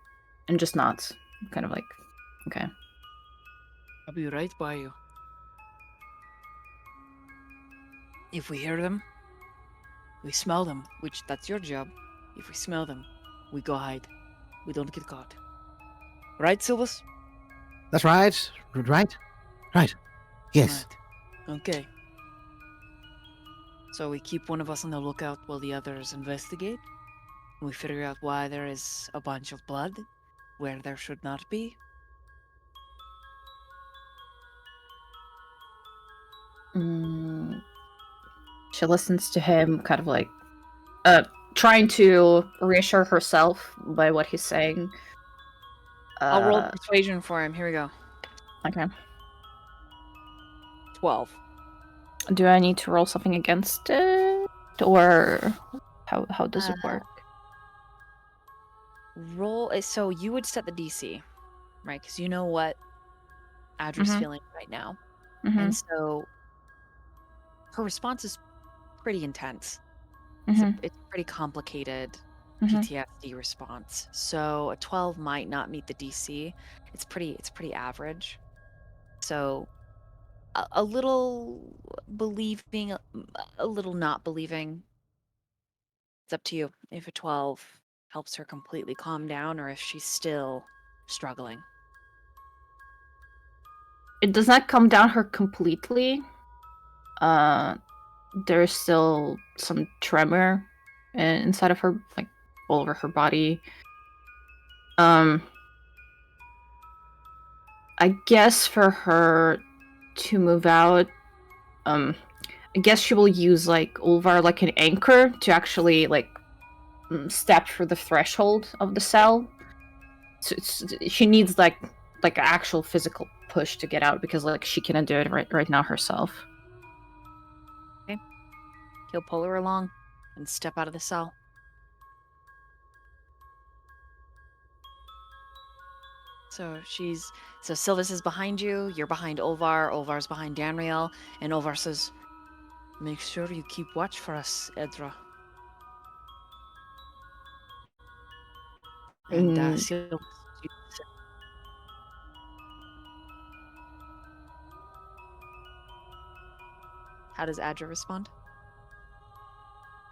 just nods, kind of like, okay. I'll be right by you. If we hear them, we smell them, which that's your job. If we smell them, we go hide. We don't get caught. Right, Silvus? That's right. Right. Yes. Right. Okay. So we keep one of us on the lookout while the others investigate. We figure out why there is a bunch of blood where there should not be. She listens to him, kind of like trying to reassure herself by what he's saying. I'll roll persuasion for him. Here we go. Okay. 12. Do I need to roll something against it, or how does it work? Roll. So you would set the DC, right? Because you know what Adra's feeling right now. And so her response is pretty intense. It's a pretty complicated PTSD response. So a 12 might not meet the DC. It's pretty average. So a little believing, a little not believing. It's up to you if a 12 helps her completely calm down or if she's still struggling. It does not calm down her completely. There's still some tremor inside of her, like all over her body. I guess for her to move out, I guess she will use like Ulvar like an anchor to actually like step through the threshold of the cell. So she needs like an actual physical push to get out because like she cannot do it right now herself. Okay. He'll pull her along and step out of the cell. So Sylvis is behind you, you're behind Ulvar, Ulvar's behind Danriel, and Ulvar says, "Make sure you keep watch for us, Edra." And Sylvis, how does Adra respond?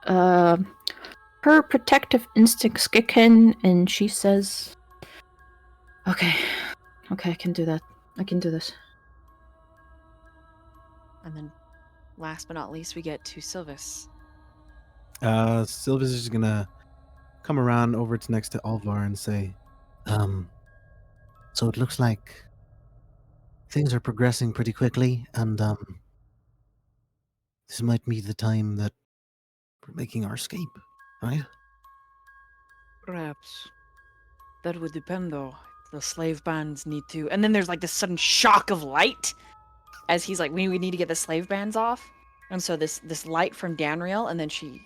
Her protective instincts kick in, and she says, Okay, I can do that. I can do this. And then, last but not least, we get to Sylvis. Sylvis is just gonna come around over to next to Alvar and say, so it looks like things are progressing pretty quickly, and this might be the time that we're making our escape, right? Perhaps. That would depend, though. The slave bands need to... And then there's like this sudden shock of light as he's like, we need to get the slave bands off. And so this light from Danriel, and then she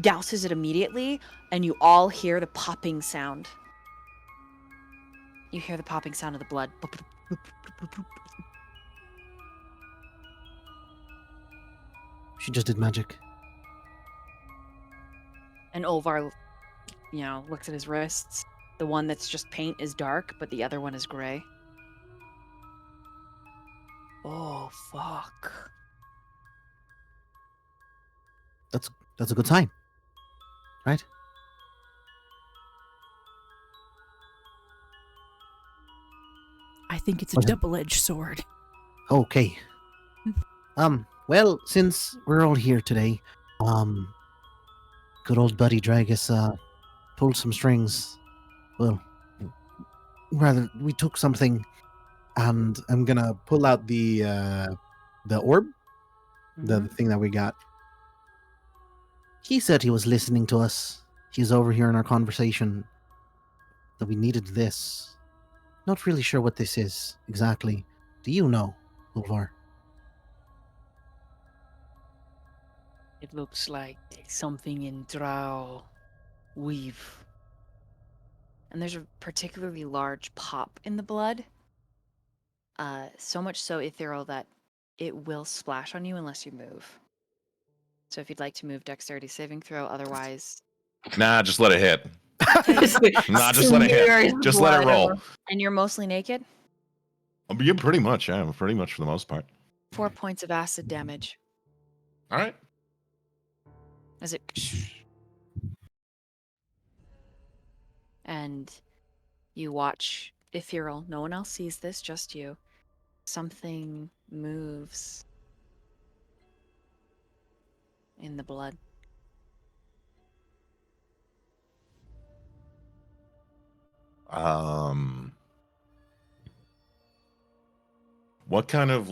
douses it immediately, and you all hear the popping sound. You hear the popping sound of the blood. She just did magic. And Ulvar, looks at his wrists. The one that's just paint is dark, but the other one is gray. Oh, fuck. That's a good sign, right? I think it's a double-edged sword. Okay. Well, since we're all here today, good old buddy Dragus pulled some strings. Well, rather, we took something, and I'm gonna pull out the orb, the thing that we got. He said he was listening to us. He's overhearing our conversation. That we needed this. Not really sure what this is exactly. Do you know, Ulvar? It looks like something in Drow weave. And there's a particularly large pop in the blood. So much so ethereal that it will splash on you unless you move. So if you'd like to move, dexterity saving throw. Otherwise, Nah, just let it hit. Nah, just let it hit. Just let it roll. And you're mostly naked? Yeah, pretty much. Yeah, pretty much for the most part. 4 points of acid damage. All right. As it... And you watch ethereal. No one else sees this, just you. Something moves in the blood. What kind of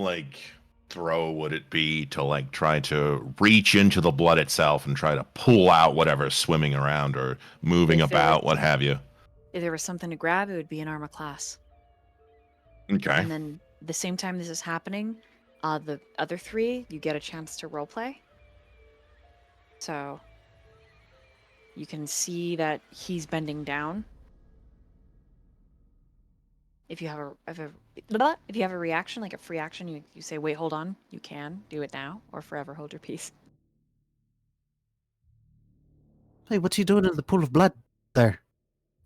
throw would it be to try to reach into the blood itself and try to pull out whatever's swimming around or moving about, what have you? If there was something to grab, it would be an armor class. Okay. And then the same time this is happening, the other 3, you get a chance to roleplay. So you can see that he's bending down. If you have a reaction, like a free action, you say, wait, hold on, you can do it now, or forever hold your peace. Hey, what's he doing in the pool of blood there?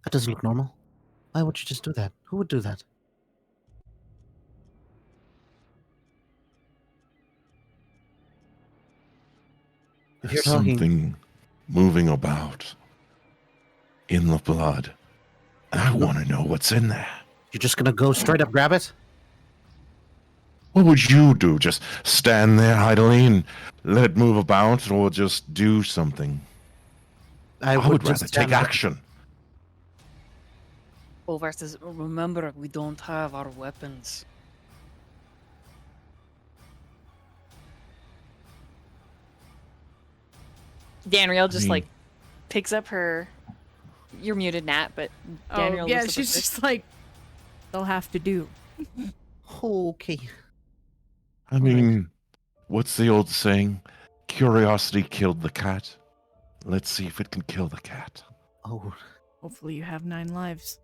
That doesn't look normal. Why would you just do that? Who would do that? If you're There's talking, something moving about in the blood. I want to know what's in there. you're just gonna go straight up grab it? What would you do? Just stand there idly and let it move about, or just do something? I would rather just take stand there. action. Bolvar says, remember, we don't have our weapons. Danriel just mean- like picks up her. You're muted, Nat, but Danriel. Oh, yeah, looks up she's at just like, they'll have to do. Okay. I mean, what's the old saying? Curiosity killed the cat. Let's see if it can kill the cat. Oh, Hopefully you have 9 lives.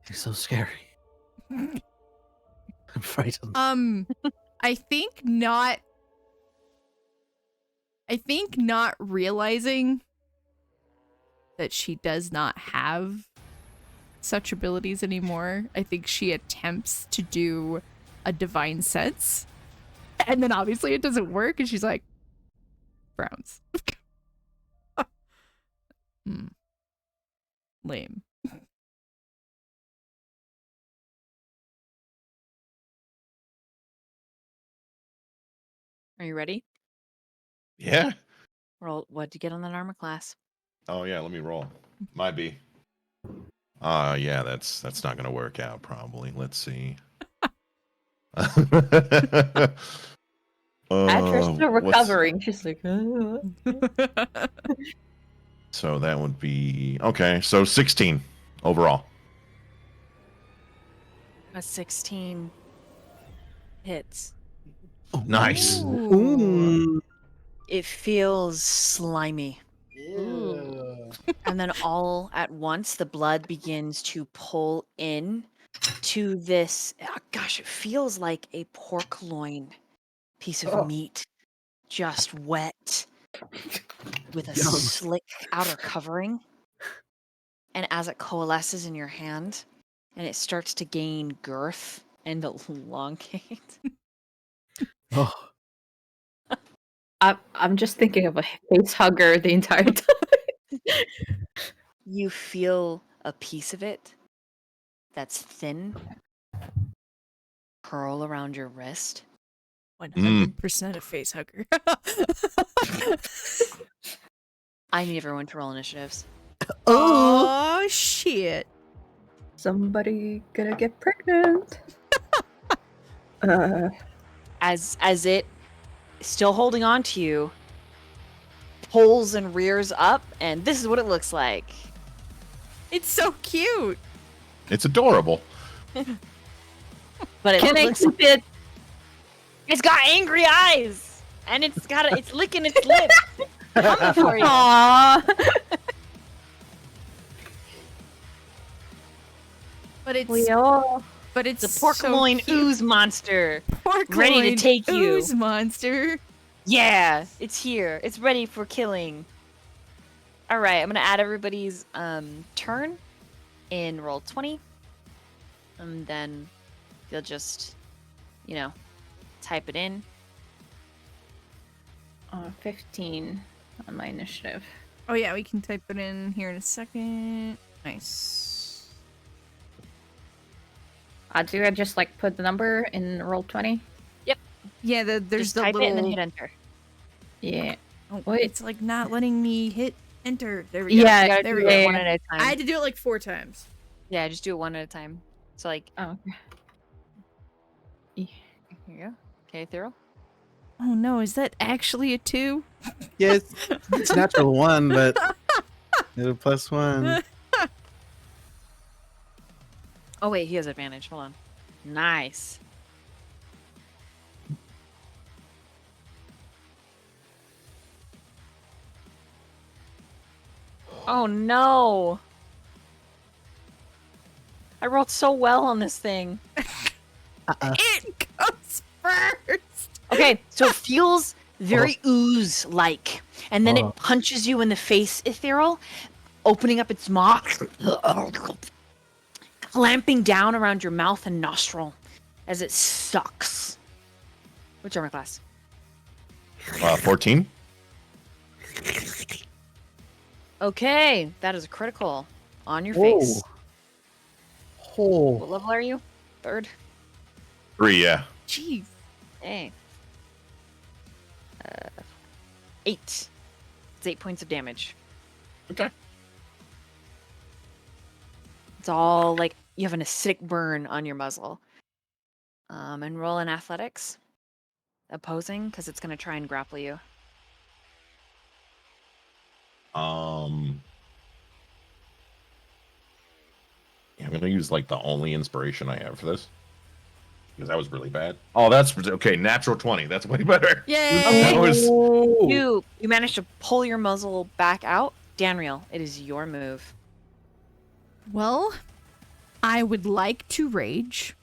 you're so scary. I'm frightened. I think not realizing that she does not have such abilities anymore. I think she attempts to do a divine sense, and then obviously it doesn't work, and she's like, frowns. Lame. Are you ready? Yeah? Roll. What'd you get on that armor class? Oh, yeah, let me roll. Might be. Yeah, that's not going to work out, probably. Let's see. Atra's still what's- recovering. She's like, So that would be... Okay, so 16 overall. A 16 hits. Nice. Ooh. It feels slimy. And then all at once, the blood begins to pull in to this. Oh gosh, it feels like a pork loin piece of meat, just wet with a Yum. slick outer covering. And as it coalesces in your hand, and it starts to gain girth and elongate. Oh, I'm just thinking of a face hugger the entire time. You feel a piece of it that's thin curl around your wrist. 100% a face hugger. I need everyone to roll initiatives. Oh shit. Somebody gonna get pregnant. As it, still holding on to you, pulls and rears up, and this is what it looks like. It's so cute. It's adorable. But it Can I looks, keep it? it's got angry eyes, and it's licking its lips, coming for you. Aww. But it's We all. it's The pork so loin cute. ooze monster. Pork ready to loin take you. ooze monster. Yeah, it's here. It's ready for killing. All right, I'm gonna add everybody's turn in roll 20, and then you'll just, type it in. 15 on my initiative. Oh yeah, we can type it in here in a second. Nice. Do I just like put the number in roll 20? Yeah, there's Just the type little. it and then hit enter. Yeah. Oh, Wait. it's like not letting me hit enter. There we go. Yeah, You gotta there do we it go. one at a time. I had to do it like 4 times. Yeah, just do it one at a time. So like, Oh, okay. here you go. Okay, Thero. Oh no, is that actually a 2? yeah, it's natural 1, but +1. Oh wait, he has advantage. Hold on. Nice. Oh no! I rolled so well on this thing. It goes first. Okay, so it feels very ooze-like, and then Oh. it punches you in the face, Ethereal, opening up its maw, clamping down around your mouth and nostril as it sucks. What's armor class? 14. Okay, that is a critical on your Whoa. face. Oh. What level are you? 3rd? 3, yeah. Jeez. Hey. 8. It's 8 points of damage. Okay. It's all like you have an acidic burn on your muzzle. And roll in athletics. Opposing, because it's going to try and grapple you. Yeah, I'm gonna use like the only inspiration I have for this because that was really bad. Oh, that's okay. Natural 20. That's way better. Yay! That was You managed to pull your muzzle back out. Danriel, it is your move. Well, I would like to rage.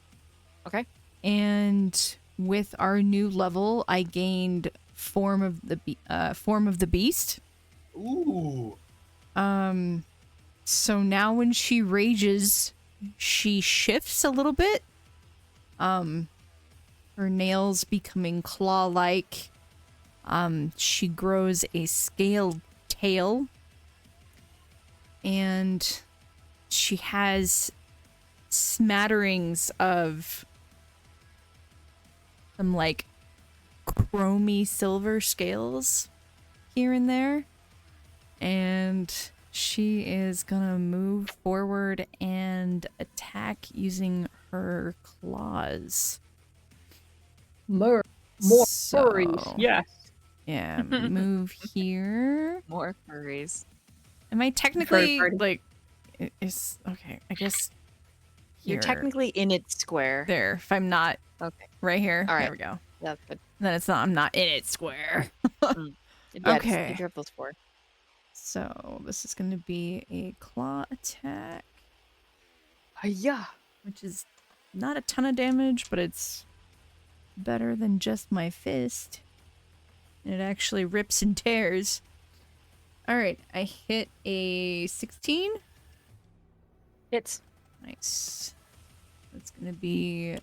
Okay. And with our new level, I gained form of the beast. Ooh. So now when she rages, she shifts a little bit. Her nails becoming claw-like. She grows a scaled tail. And she has smatterings of some like chromy silver scales here and there. And she is gonna move forward and attack using her claws. More So, furries. Yes. Yeah, move here. More furries. Am I technically party. like? Is okay. I guess You're here. technically in its square. There. If I'm not Okay. right here, All right. there we go. That's good. Then it's not. I'm not in its square. Yeah, Okay. either of those 4. So this is going to be a claw attack, Yeah. which is not a ton of damage, but it's better than just my fist. And it actually rips and tears. All right, I hit a 16. Hits. Nice. That's going to be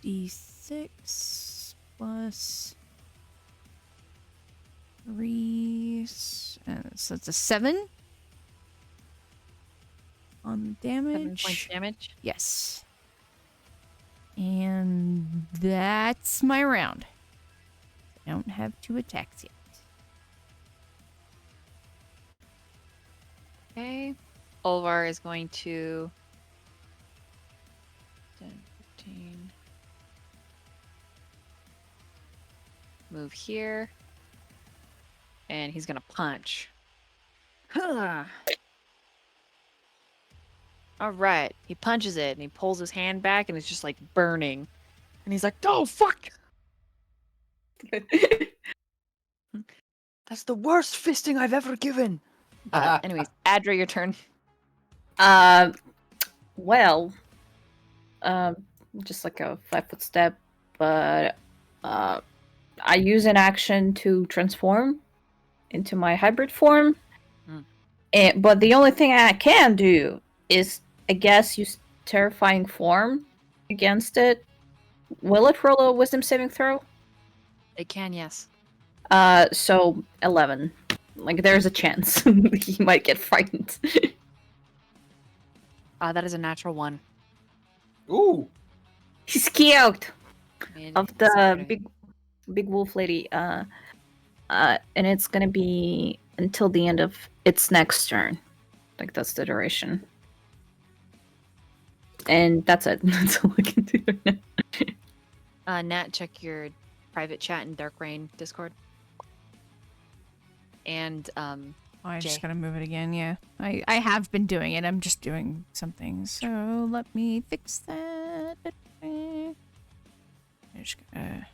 D6 plus 3, so it's a 7 on the 7 damage. points damage. Yes. And that's my round. I don't have 2 attacks yet. Okay. Olvar is going to 10, 15. Move here. And he's gonna punch. Huh. Alright. He punches it and he pulls his hand back and it's just like burning. And he's like, oh fuck! That's the worst fisting I've ever given. Anyways, Adra, your turn. Well, just like a 5-foot step, but I use an action to transform into my hybrid form. But the only thing I can do is, I guess, use terrifying form against it. Will it roll a wisdom saving throw? It can, yes. So 11. Like, there's a chance he might get frightened. That is a natural 1. Ooh. He's scared And of it's the already- big wolf lady. And it's gonna be until the end of its next turn. Like, that's the duration. And that's it. That's all I can do right now. Nat, check your private chat in Dark Rain Discord. And I just Jay. gotta move it again, yeah. I have been doing it. I'm just doing something. So let me fix that. I just gotta...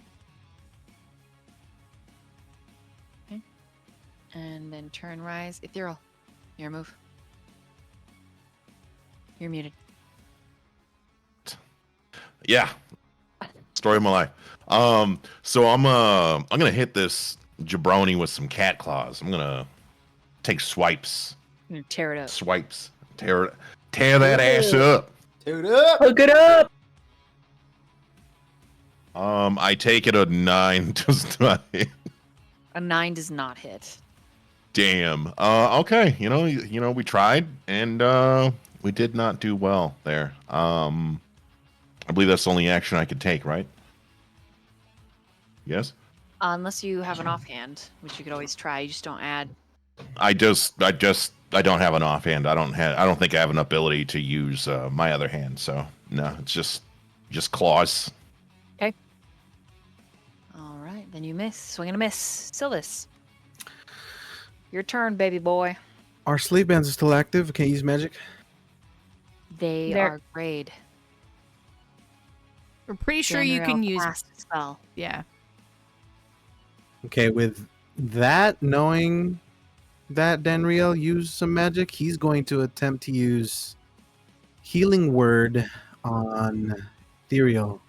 And then turn rise. Ethereal. Your move. You're muted. Yeah. Story of my life. So I'm gonna hit this jabroni with some cat claws. I'm gonna take swipes. You're gonna tear it up. Swipes. Tear that ass up. Tear it up. Hook it up. I take it a 9 does not hit. A 9 does not hit. Damn. Okay. You know, we tried and we did not do well there. I believe that's the only action I could take, right? Yes. Unless you have an offhand, which you could always try. You just don't add. I don't have an offhand. I don't think I have an ability to use my other hand. So no, it's just claws. All right, then you miss. Swing and a miss. Silas. Your turn, baby boy. Our sleep bands are still active. Can't use magic. They They're- are grayed. We're pretty sure you Danriel can use... cast a spell. Yeah. Okay, with that, knowing that Danriel used some magic, he's going to attempt to use Healing Word on Ethereal.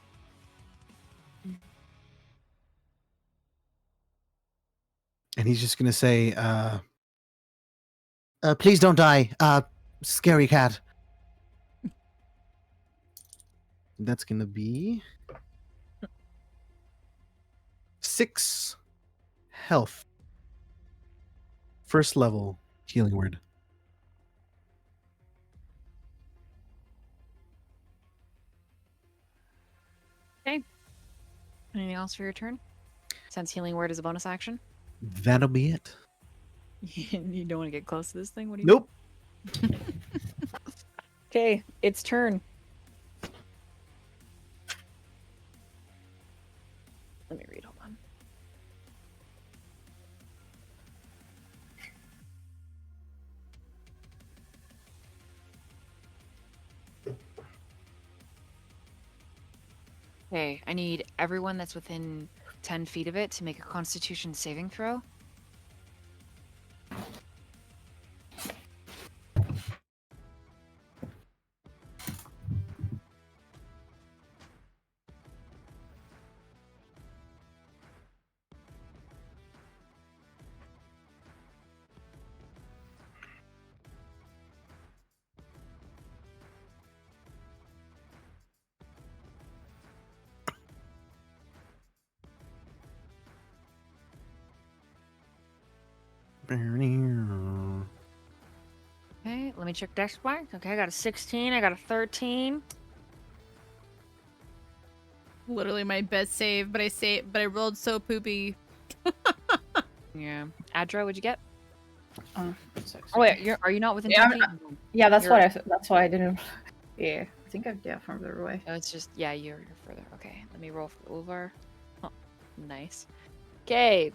And he's just going to say, please don't die, scary cat. That's going to be 6 health. First level Healing Word. Anything else for your turn? Since healing word is a bonus action. That'll be it. You don't want to get close to this thing? What do you Nope. Okay, its turn. Let me read, hold on. Okay, I need everyone that's within 10 feet of it to make a Constitution saving throw. Okay, let me check dex mark. Okay, I got a 16, I got a 13. Literally my best save, but I rolled so poopy. Yeah. Adra, what'd you get? Oh Oh wait, are you not within Yeah, 10 feet? yeah, that's You're- that's why I didn't. Yeah, I think I'm further away. Oh, it's just, yeah, you're further. Okay, let me roll for Ulvar. Oh, nice. Okay.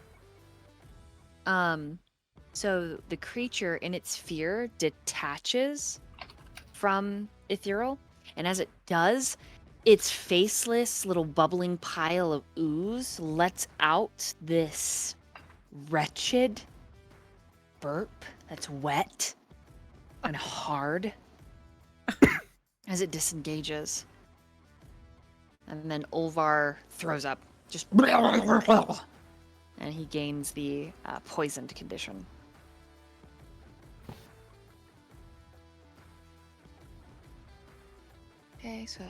So the creature in its fear detaches from Ethereal, and as it does, its faceless little bubbling pile of ooze lets out this wretched burp that's wet and hard as it disengages. And then Ulvar throws up. Just and he gains the poisoned condition. Okay, so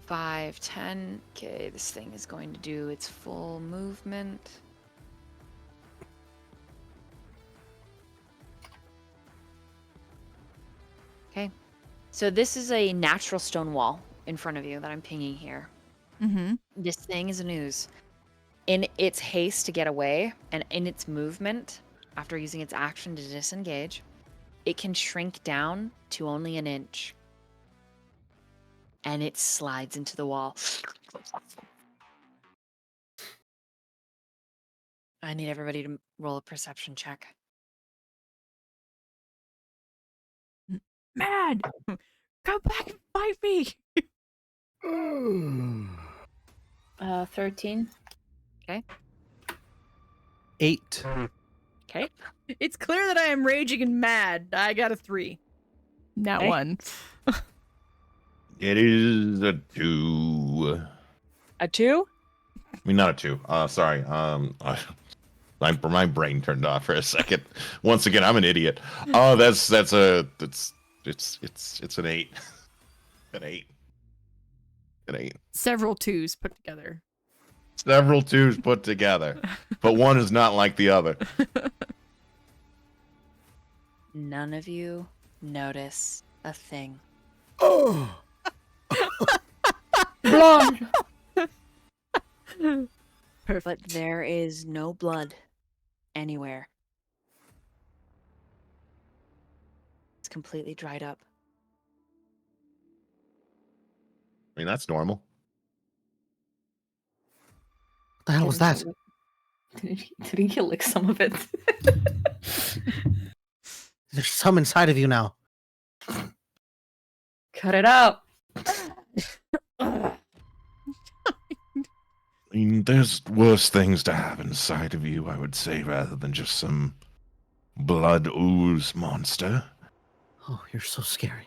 5, 10. Okay, this thing is going to do its full movement. Okay, so this is a natural stone wall in front of you that I'm pinging here. Mm-hmm. This thing is an ooze. In its haste to get away, and in its movement, after using its action to disengage, it can shrink down to only an inch. And it slides into the wall. I need everybody to roll a perception check. Mad! Come back and fight me! 13. 8. Okay. It's clear that I am raging and mad. I got a 3. Not Okay. 1. It is a 2. A 2? I mean, not a 2. Sorry. My brain turned off for a second. Once again, I'm an idiot. Oh, it's an 8. An 8. An 8. Several 2s put together. Several 2s put together, but one is not like the other. None of you notice a thing. Oh. Blood! Perfect. But there is no blood anywhere. It's completely dried up. I mean, that's normal. What the hell was that? Didn't he lick some of it? There's some inside of you now. Cut it out. I mean, there's worse things to have inside of you, I would say, rather than just some blood ooze monster. Oh, you're so scary.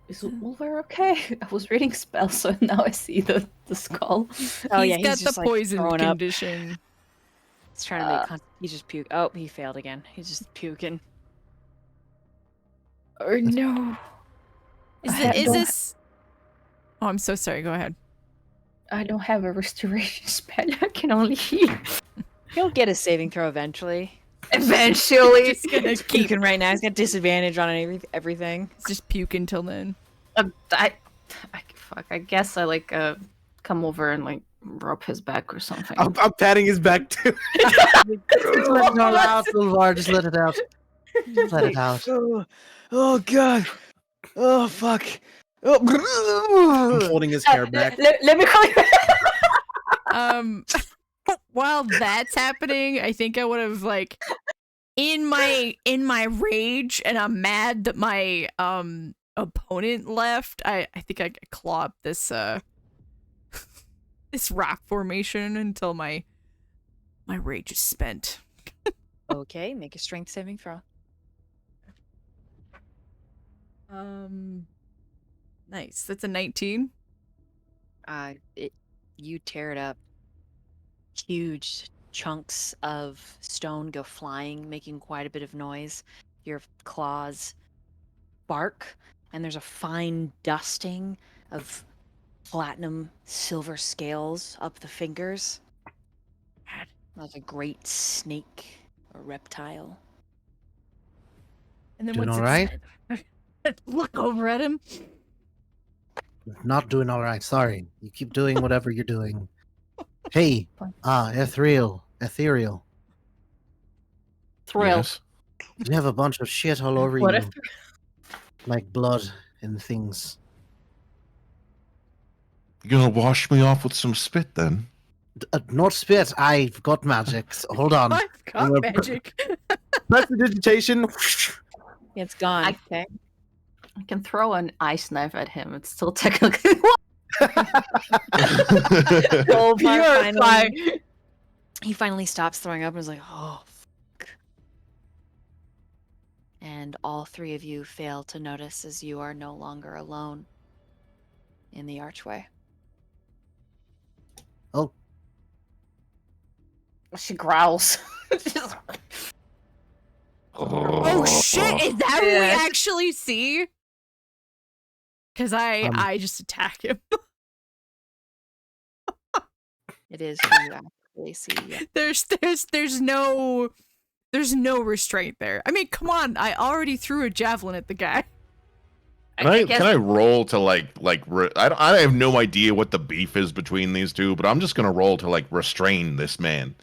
Is Ulver okay? I was reading spells, so now I see the skull. Oh, He's yeah, got he's the just, like, poison throwing up. condition. He's trying to make. He just puked. Oh, he failed again. He's just puking. Oh no. Is this... Oh, I'm so sorry. Go ahead. I don't have a restoration spell. I can only heal. He'll get a saving throw eventually. Eventually. Just gonna He's keep... puking right now. He's got disadvantage on everything. Just puke until then. Fuck. I guess I come over and rub his back or something. I'm patting his back too. Just let it all out, Ulvar. Just let it out. Just let it out. Oh god. Oh fuck. I'm Oh. holding his hair back. Let me call you. While that's happening, I think I would have in my rage, and I'm mad that my opponent left. I think I could claw up this this rock formation until my rage is spent. Okay, make a strength saving throw. Nice. That's a 19. You tear it up. Huge chunks of stone go flying, making quite a bit of noise. Your claws bark, and there's a fine dusting of platinum silver scales up the fingers. Like a great snake or reptile. And then Doing once all it's right? look over at him. Not doing all right. Sorry. You keep doing whatever you're doing. Hey, ethereal. Thrill. Yes. You have a bunch of shit all over What you, if like blood and things. You gonna wash me off with some spit then? Not spit. I've got magic. So hold on. I've got I'm gonna magic. Prestidigitation. It's gone. I can throw an ice knife at him? It's still technically Oh, purify. He finally stops throwing up and is like, oh, fuck. And all three of you fail to notice as you are no longer alone in the archway. Oh, She growls. Oh shit! Is that what we Yes. actually see? Because I just attack him. It is who you actually see. Yeah. There's no restraint there. I mean, come on! I already threw a javelin at the guy. Can I roll to I have no idea what the beef is between these two, but I'm just gonna roll to restrain this man.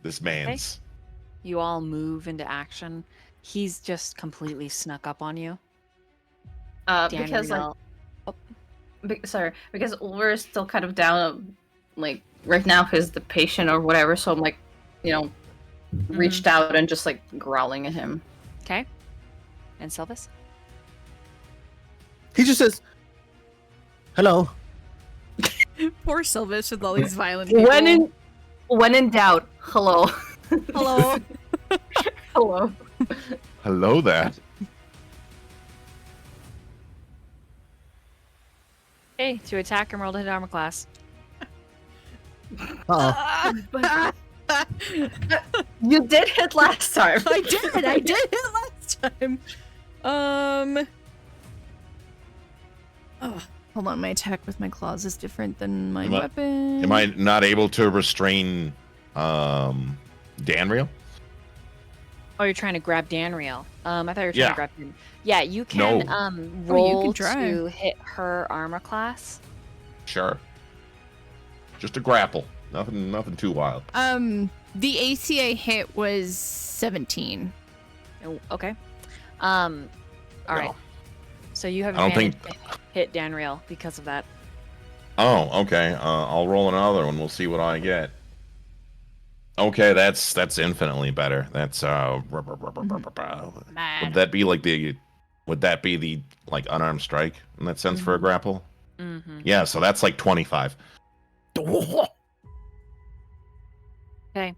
This man's. You all move into action. He's just completely snuck up on you. Because Danriel- because Ulver is still kind of down, right now he's the patient or whatever, so I'm like, reached out and just like growling at him. Okay. And Sylvis? He just says, "Hello." Poor Sylvis with all these violent people. When in doubt, hello. Hello. Hello. Hello there. Okay, to attack and roll to hit armor class. Uh-oh. You did hit last time. I did hit last time. Oh, hold on, my attack with my claws is different than my weapon. Am I not able to restrain Danriel? Oh, you're trying to grab Danriel. I thought you were trying Yeah. to grab him. Yeah, you can No. roll try. to hit her armor class. Sure. Just a grapple. Nothing too wild. The ACA hit was 17. Oh, okay. All right. No. So you have I don't advantage to hit Danriel because of that. Oh, okay. I'll roll another one. We'll see what I get. Okay, that's infinitely better. That's would that be like the like unarmed strike in that sense for a grapple? Mm-hmm. Yeah, so that's like 25. Okay.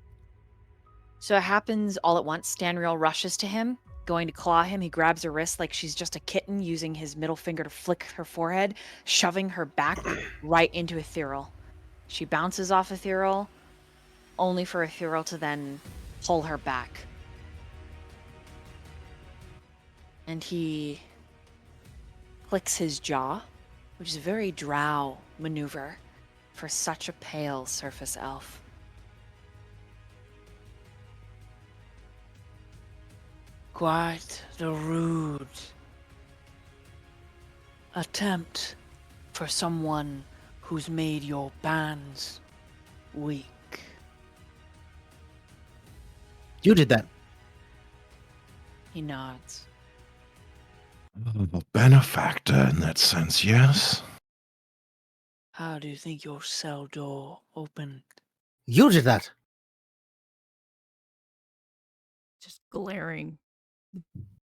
So it happens all at once. Danriel rushes to him, going to claw him. He grabs her wrist like she's just a kitten, using his middle finger to flick her forehead, shoving her back right into Ethereal. She bounces off Ethereal, only for Ethereal to then pull her back. And he clicks his jaw, which is a very drow maneuver for such a pale surface elf. Quite the rude attempt for someone who's made your bands weak. You did that. He nods. A benefactor in that sense, yes. How do you think your cell door opened? You did that. Just glaring,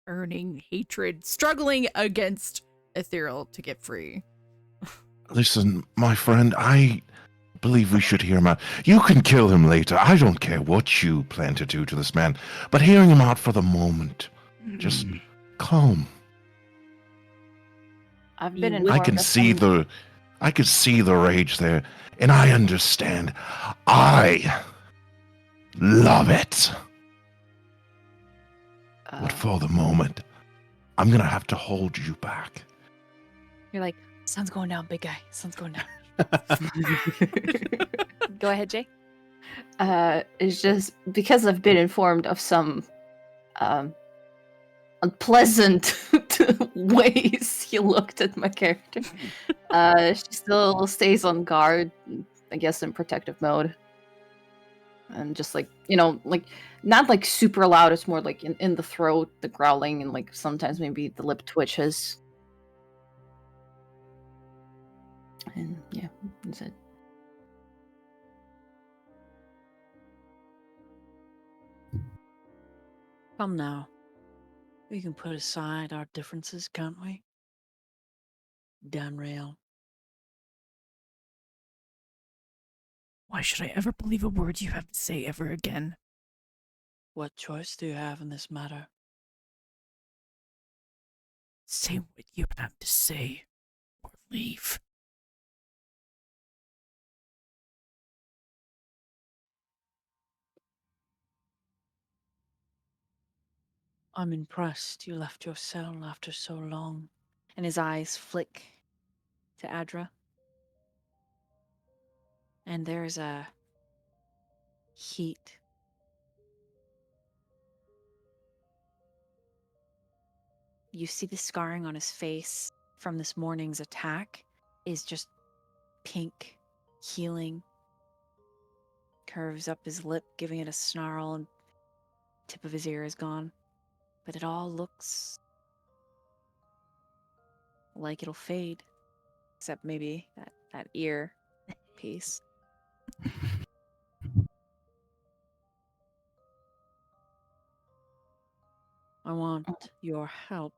burning hatred, struggling against Ethereal to get free. Listen, my friend, I believe we should hear him out. You can kill him later. I don't care what you plan to do to this man, but hearing him out for the moment, just calm. I've been You informed. I can of see some- the rage there, and I understand. I love it. But for the moment, I'm gonna have to hold you back. You're like, sun's going down, big guy. Sun's going down. Go ahead, Jay. It's just because I've been informed of some unpleasant ways he looked at my character. She still stays on guard, I guess, in protective mode. And just like, like not like super loud, it's more like in the throat, the growling, and like sometimes maybe the lip twitches. And yeah, that's it. Come now. We can put aside our differences, can't we? Danriel. Why should I ever believe a word you have to say ever again? What choice do you have in this matter? Say what you have to say, or leave. I'm impressed you left your cell after so long. And his eyes flick to Adra. And there's a heat. You see the scarring on his face from this morning's attack is just pink, healing. Curves up his lip, giving it a snarl, and tip of his ear is gone. But it all looks like it'll fade. Except maybe that ear piece. I want your help.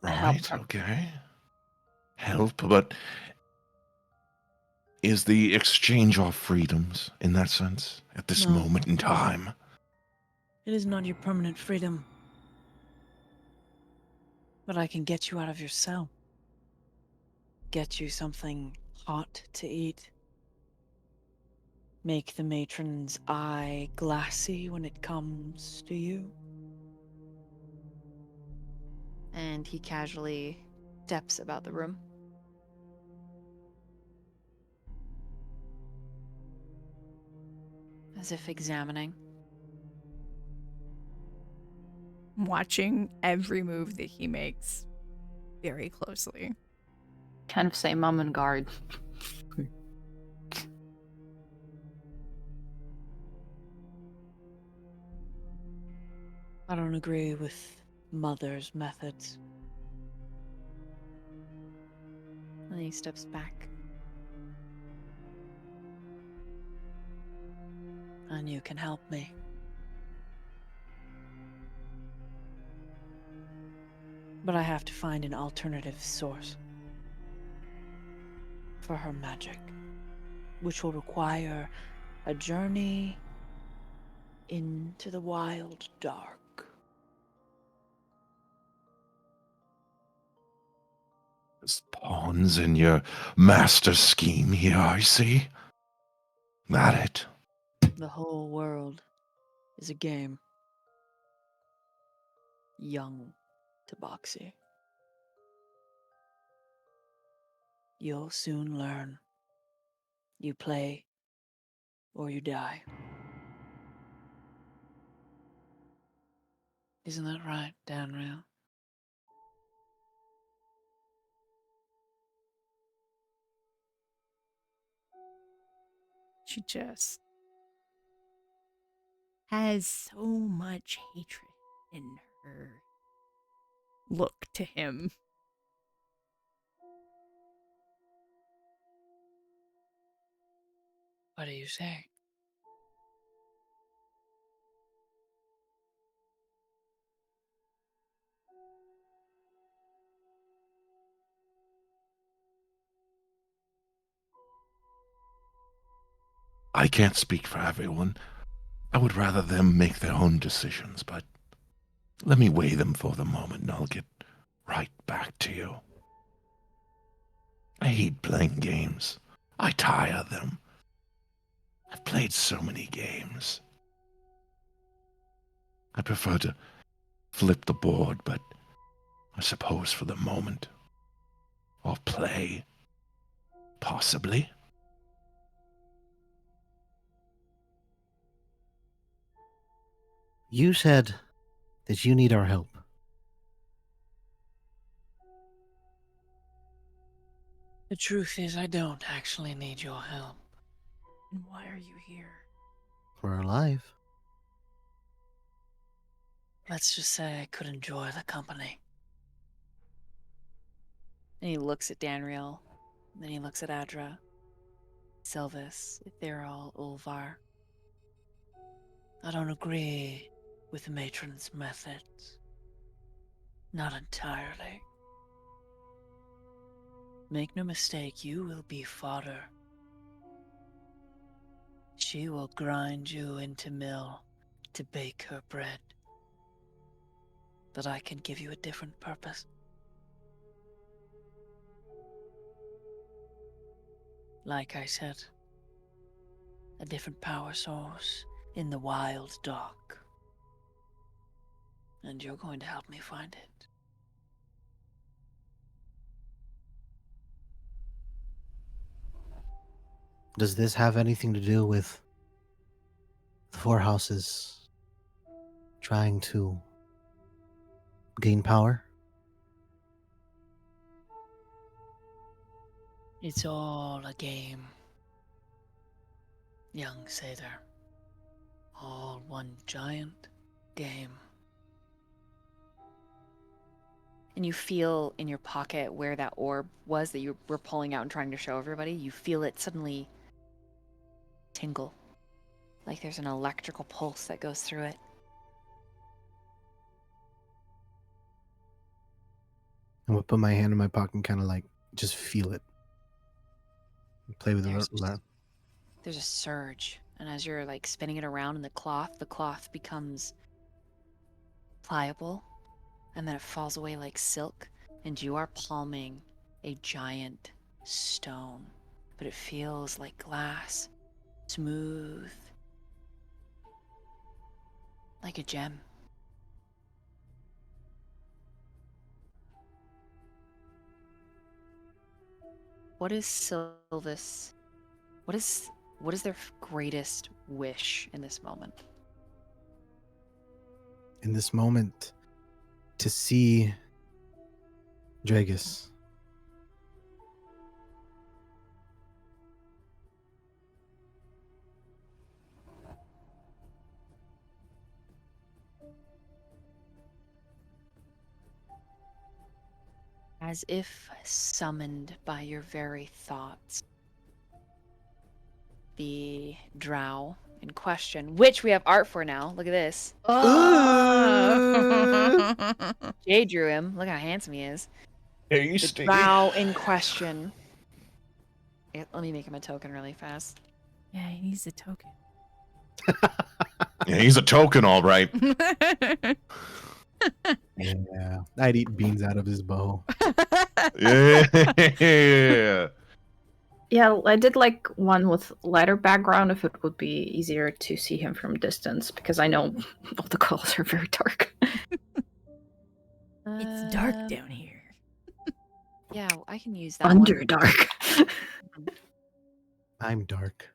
Right, okay. Help, but is the exchange of freedoms in that sense at this No. moment in time? It is not your permanent freedom. But I can get you out of your cell. Get you something hot to eat. Make the matron's eye glassy when it comes to you. And he casually steps about the room. As if examining. Watching every move that he makes very closely. Kind of say mom and guard. I don't agree with Mother's methods. And he steps back. And you can help me. But I have to find an alternative source for her magic, which will require a journey into the wild dark. There's pawns in your master scheme here, I see. That it. The whole world is a game. Young Tabaxi. You'll soon learn. You play or you die. Isn't that right, Danriel? She just has so much hatred in her look to him. What do you say? I can't speak for everyone. I would rather them make their own decisions, but let me weigh them for the moment and I'll get right back to you. I hate playing games. I tire them. I've played so many games. I prefer to flip the board, but I suppose for the moment. Or play. Possibly. You said that you need our help. The truth is, I don't actually need your help. And why are you here? We're alive. Let's just say I could enjoy the company. And he looks at Danriel. Then he looks at Adra. Sylvis, Ethereal, Ulvar. I don't agree with the matron's methods. Not entirely. Make no mistake, you will be fodder. She will grind you into mill to bake her bread. But I can give you a different purpose. Like I said, a different power source in the wild dark. And you're going to help me find it. Does this have anything to do with the four houses trying to gain power? It's all a game, young Sather. All one giant game. and you feel in your pocket where that orb was that you were pulling out and trying to show everybody. You feel it suddenly tingle, like there's an electrical pulse that goes through it. I'm gonna put my hand in my pocket and kind of like just feel it. Play with There's it. There's a surge, and as you're like spinning it around in the cloth becomes pliable, and then it falls away like silk, and you are palming a giant stone, but it feels like glass, smooth, like a gem. What is Sylvis? What is their greatest wish in this moment? In this moment, to see Dragus. As if summoned by your very thoughts, the drow in question, which we have art for now. Look at this. Jay drew him. Look how handsome he is. The drow in question. Let me make him a token really fast. Yeah, he needs a token. Yeah, he's a token, all right. Yeah, I'd eat beans out of his bow. Yeah. Yeah, I did like one with lighter background if it would be easier to see him from distance, because I know all the colors are very dark. It's dark down here. Yeah, I can use that one. Underdark. I'm dark.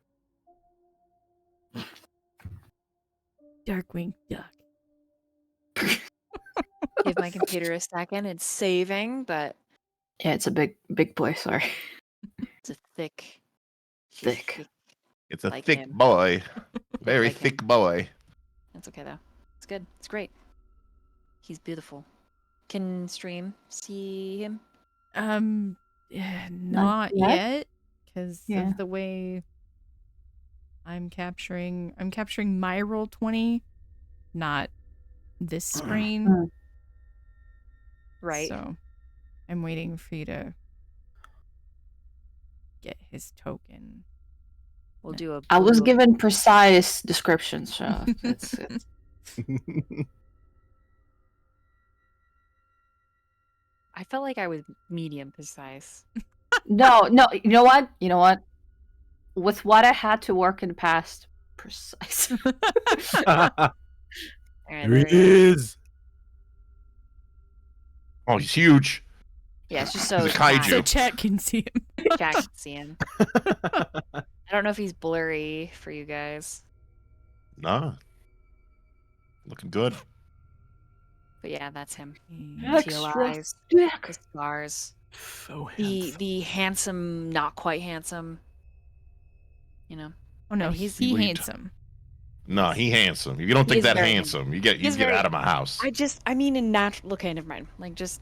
Darkwing Duck. Give my computer a second. It's saving, but Yeah, it's a big boy, sorry. it's a thick. It's a Like thick him. boy. Very Like thick him. boy. That's okay though. It's good. It's great. He's beautiful. Can stream see him? Not yet? yet, because Yeah. of the way I'm capturing my roll 20, not this screen. Right. So I'm waiting for you to get his token. We'll do a. I we'll was do a- given precise descriptions, so it's I felt like I was medium precise. No, you know what? With what I had to work in the past, precise. Alright, There there he he is. is. Oh, he's huge. Yeah, it's just so He's a kaiju. So chat can see him. Jack can see him. I don't know if he's blurry for you guys, Nah. Looking good. but yeah, that's him. Teal Extra eyes, thick. the scars, So the handsome, not quite handsome. You know, Oh no, And he's- he What are you handsome. Nah, he handsome. If you don't He think is that very handsome, you get He's get very- out of my house. I mean, in natural. Okay, never mind. Like, just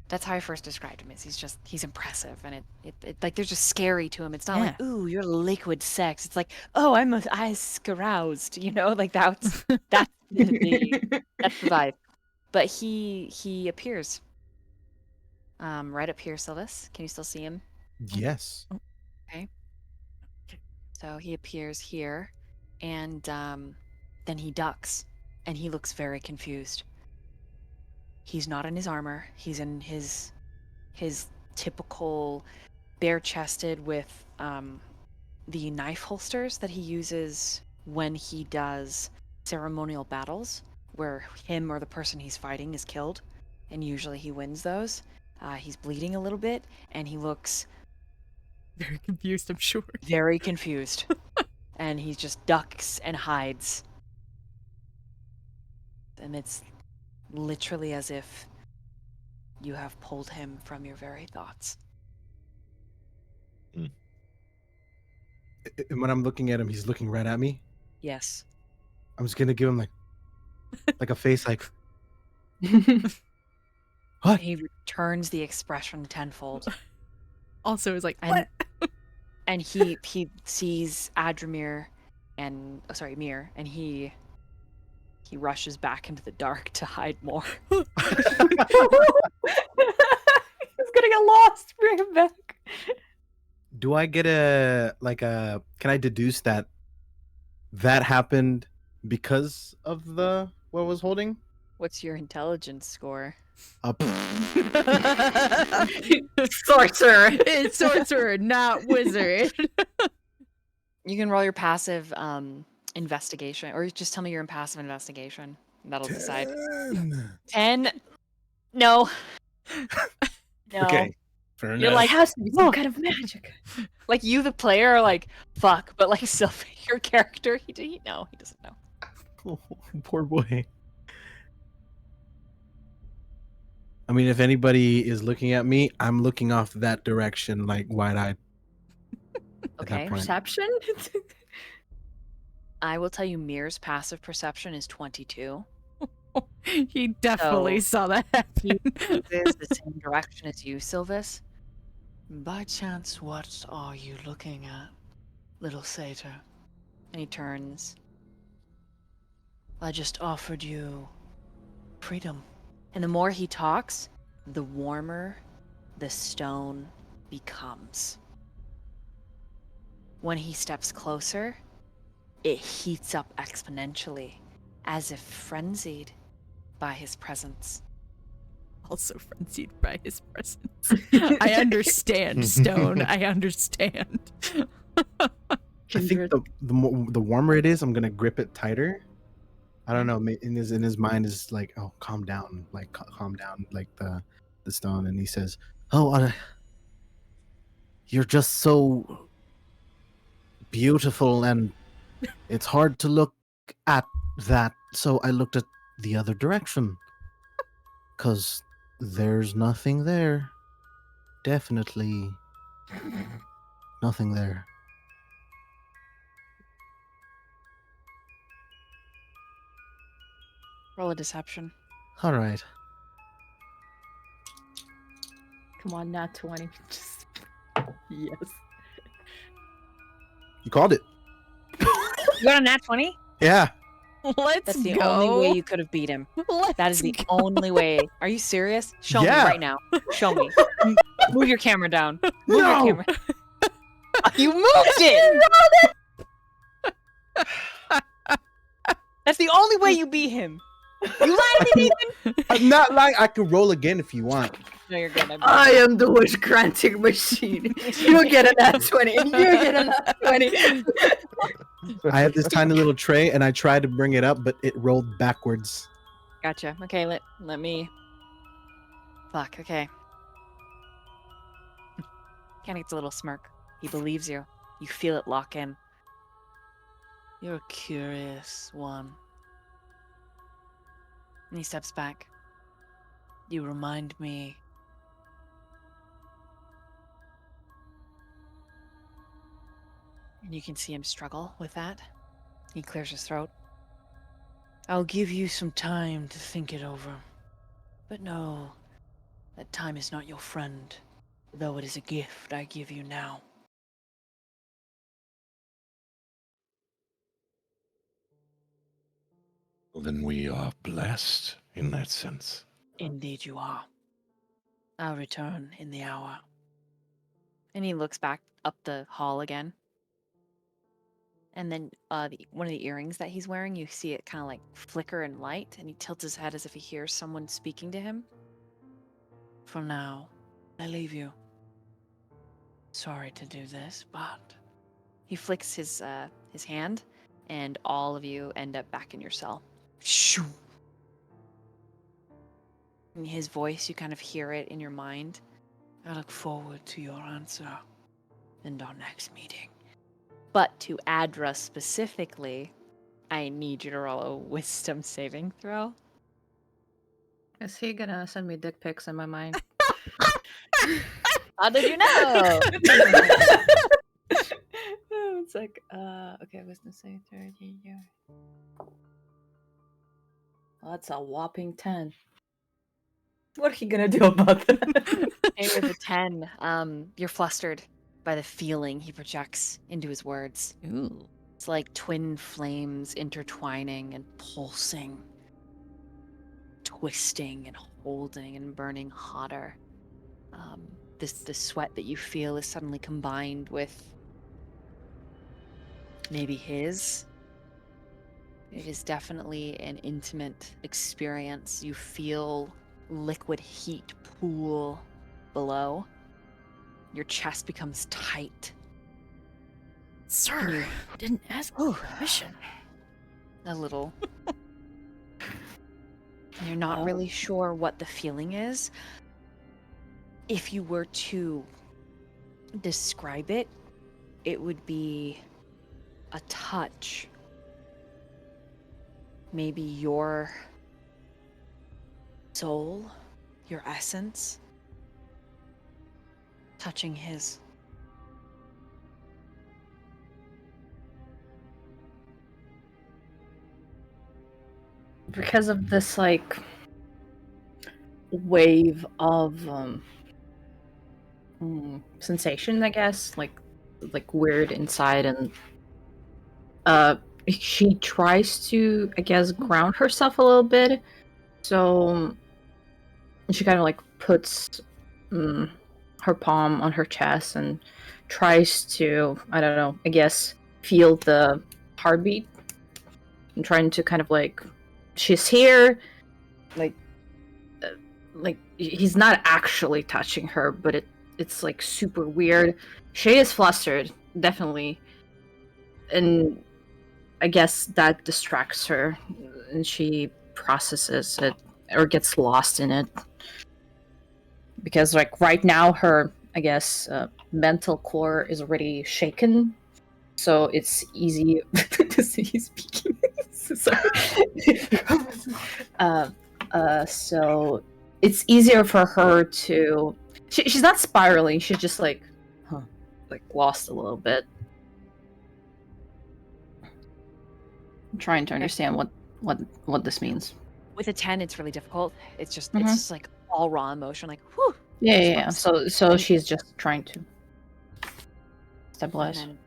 that's how I first described him. Is he's impressive, and it like there's just scary to him. It's not like, ooh, you're liquid sex. It's like, oh, I'm aroused. You know, like that's that's the vibe. But he appears. Right up here, Sylvis. Can you still see him? yes. So he appears here, and then he ducks, and he looks very confused. He's not in his armor. He's in his typical bare-chested with the knife holsters that he uses when he does ceremonial battles, where him or the person he's fighting is killed, and usually he wins those. He's bleeding a little bit, and he looks Very confused, I'm sure. very confused. And he just ducks and hides. And it's literally as if you have pulled him from your very thoughts. And when I'm looking at him, he's looking right at me. Yes. I'm just gonna give him like a face like What? He returns the expression tenfold. Also, is like, And what? and he sees Adramir and Mir, and he rushes back into the dark to hide more. He's gonna get lost. Bring him back. Do I get can I deduce that happened because of what was holding? What's your intelligence score? Sorcerer. It's sorcerer, not wizard. You can roll your passive investigation, or just tell me you're in passive investigation. That'll decide. 10. No. No. Okay. Fair You're enough. like, It has to be some kind of magic. like you, the player, are like, fuck. But like Sylvie, your character, he doesn't know. Oh, poor boy. I mean, if anybody is looking at me, I'm looking off that direction, like wide-eyed. Okay. Perception? I will tell you, Mir's passive perception is 22. He definitely saw that happen. Is the same direction as you, Sylvis. By chance, what are you looking at, little satyr? And he turns. I just offered you freedom. And the more he talks, the warmer the stone becomes. When he steps closer, it heats up exponentially, as if frenzied by his presence. Also frenzied by his presence. I understand, Stone. I understand. I think the warmer it is, I'm gonna grip it tighter. I don't know. In his mind is like, oh, calm down, like calm down, like the stone. And he says, oh, you're just so beautiful, and it's hard to look at that. So I looked at the other direction, cause there's nothing there. Definitely nothing there. Roll a deception. All right. Come on, nat 20. Just... Yes. You called it. You got a nat 20? Yeah. Let's That's the go. only way you could have beat him. That is the only way. Are you serious? Show Yeah. me right now. Show me. Move your camera down. Move your camera. You moved it! That's the only way you beat him. You lied to me, Nathan! I'm not lying. I can roll again if you want. No, you're good. I am the wish granting machine. You get a nat 20, and you get a nat 20. I have this tiny little tray, and I tried to bring it up, but it rolled backwards. Gotcha. Okay, let me... Fuck, okay. Kenny gets a little smirk. He believes you. You feel it lock in. You're a curious one. And he steps back. You remind me. And you can see him struggle with that. He clears his throat. I'll give you some time to think it over. But know that time is not your friend, though it is a gift I give you now. Well, then we are blessed in that sense. Indeed you are. I'll return in the hour. And he looks back up the hall again. And then one of the earrings that he's wearing, you see it kind of like flicker and light, and he tilts his head as if he hears someone speaking to him. For now, I leave you. Sorry to do this, but... He flicks his hand, and all of you end up back in your cell. Shoo! In his voice, you kind of hear it in your mind. I look forward to your answer in our next meeting. But to Adra specifically, I need you to roll a wisdom saving throw. Is he gonna send me dick pics in my mind? How did you know? It's like, okay, wisdom saving 30. Well, that's a whopping 10. What are you gonna do about that? Hey, with a 10, you're flustered by the feeling he projects into his words. Ooh. It's like twin flames intertwining and pulsing, twisting and holding and burning hotter. The sweat that you feel is suddenly combined with maybe his. It is definitely an intimate experience. You feel liquid heat pool below. Your chest becomes tight. Sir, didn't ask for permission. A little. You're not really sure what the feeling is. If you were to describe it, it would be a touch. Maybe your soul, your essence, touching his. Because of this like wave of sensation, I guess, like weird inside, and she tries to, I guess, ground herself a little bit. So she kind of like puts her palm on her chest and tries to, I don't know, I guess, feel the heartbeat and trying to kind of like, she's here, like he's not actually touching her, but it's like super weird. She is flustered, definitely, and I guess that distracts her, and she processes it or gets lost in it because, like, right now her, I guess, mental core is already shaken, so it's easy to see you speaking. Sorry. So it's easier for her to. She's not spiraling. She's just like lost a little bit. I'm trying to understand what this means. With a 10, it's really difficult. It's just Mhm. it's just like all raw emotion, like whew. Yeah. goosebumps. So And- she's just trying to And stabilize. then,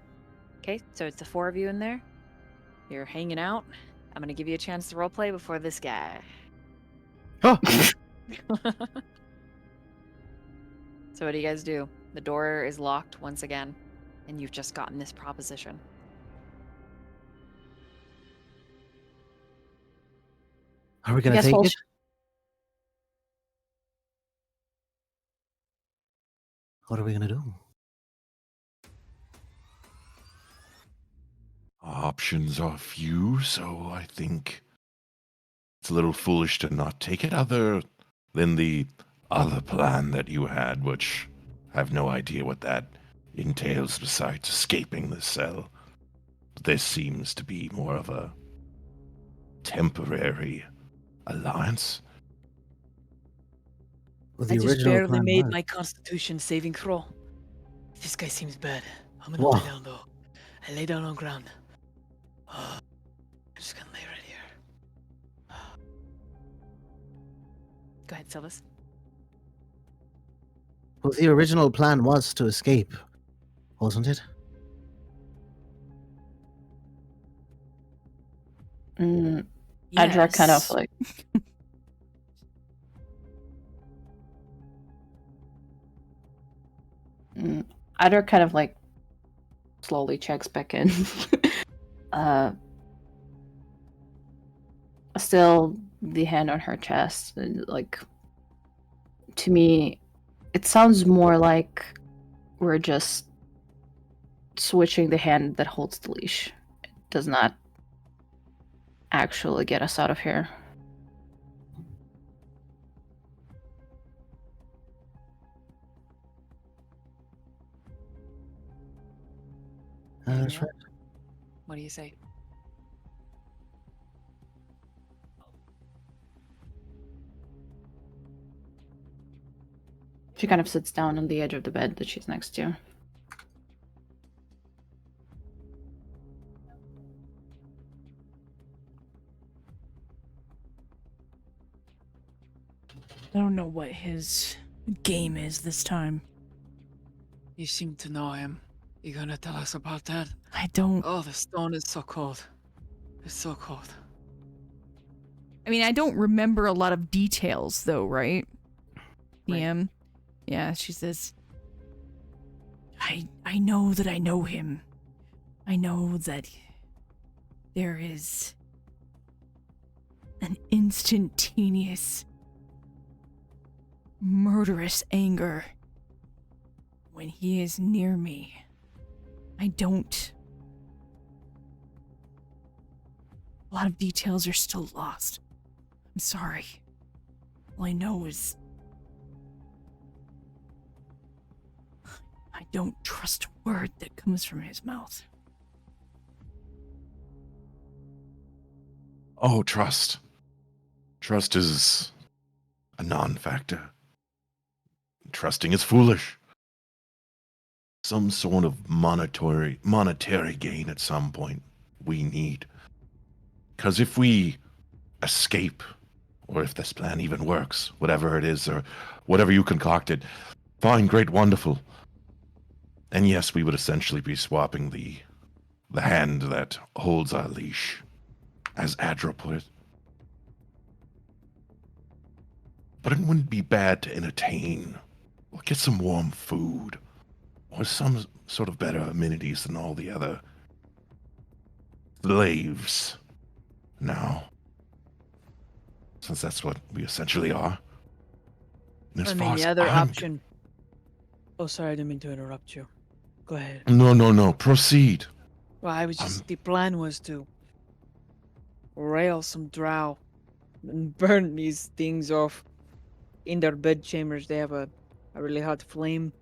okay, so it's the 4 of you in there. You're hanging out. I'm gonna give you a chance to roleplay before this guy. Oh, So what do you guys do? The door is locked once again, and you've just gotten this proposition. are we I gonna guess take we'll it? What are we gonna do? Options are few, so I think it's a little foolish to not take it, other than the other plan that you had, which I have no idea what that entails besides escaping the cell. This seems to be more of a temporary alliance. Well, I the just original barely plan made was. my constitution saving throw. This guy seems bad. I'm gonna Whoa. lay down though. I lay down on ground. I'm just gonna lay right here. Go ahead, Silvus. Well, the original plan was to escape, wasn't it? Adra kind of Yes. like Adra kind of like slowly checks back in. Still the hand on her chest, and like to me it sounds more like we're just switching the hand that holds the leash. It does not actually get us out of here. That's Danriel, right. what do you say? She kind of sits down on the edge of the bed that she's next to. I don't know what his game is this time. You seem to know him. You gonna tell us about that? I don't. Oh, the stone is so cold. It's so cold. I mean, I don't remember a lot of details, though, right? DM. Yeah, she says, I know that I know him. I know that there is an instantaneous, murderous anger when he is near me. I don't. A lot of details are still lost. I'm sorry. All I know is I don't trust a word that comes from his mouth. Oh, trust. Trust is a non-factor. Trusting is foolish. Some sort of monetary gain at some point we need. Because if we escape, or if this plan even works, whatever it is, or whatever you concocted, fine, great, wonderful. And yes, we would essentially be swapping the hand that holds our leash, as Adra put it. But it wouldn't be bad to entertain, or get some warm food, or some sort of better amenities than all the other slaves now. Since that's what we essentially are. And as I far mean, as the other I'm option. Oh, sorry, I didn't mean to interrupt you. Go ahead. No, proceed. Well, I was just. The plan was to rail some drow and burn these things off in their bed chambers. They have a really hot flame.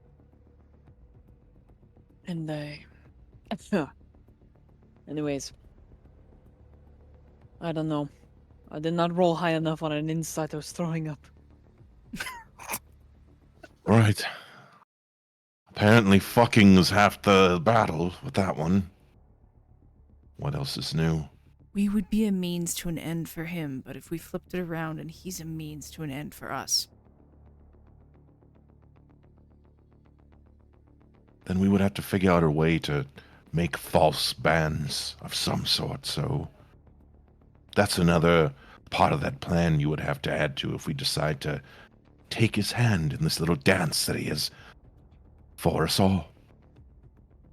And they. Anyways. I don't know. I did not roll high enough on an insight. I was throwing up. Right. Apparently fucking's half the battle with that one. What else is new? We would be a means to an end for him, but if we flipped it around and he's a means to an end for us. Then we would have to figure out a way to make false bands of some sort, so that's another part of that plan you would have to add to if we decide to take his hand in this little dance that he is for us all.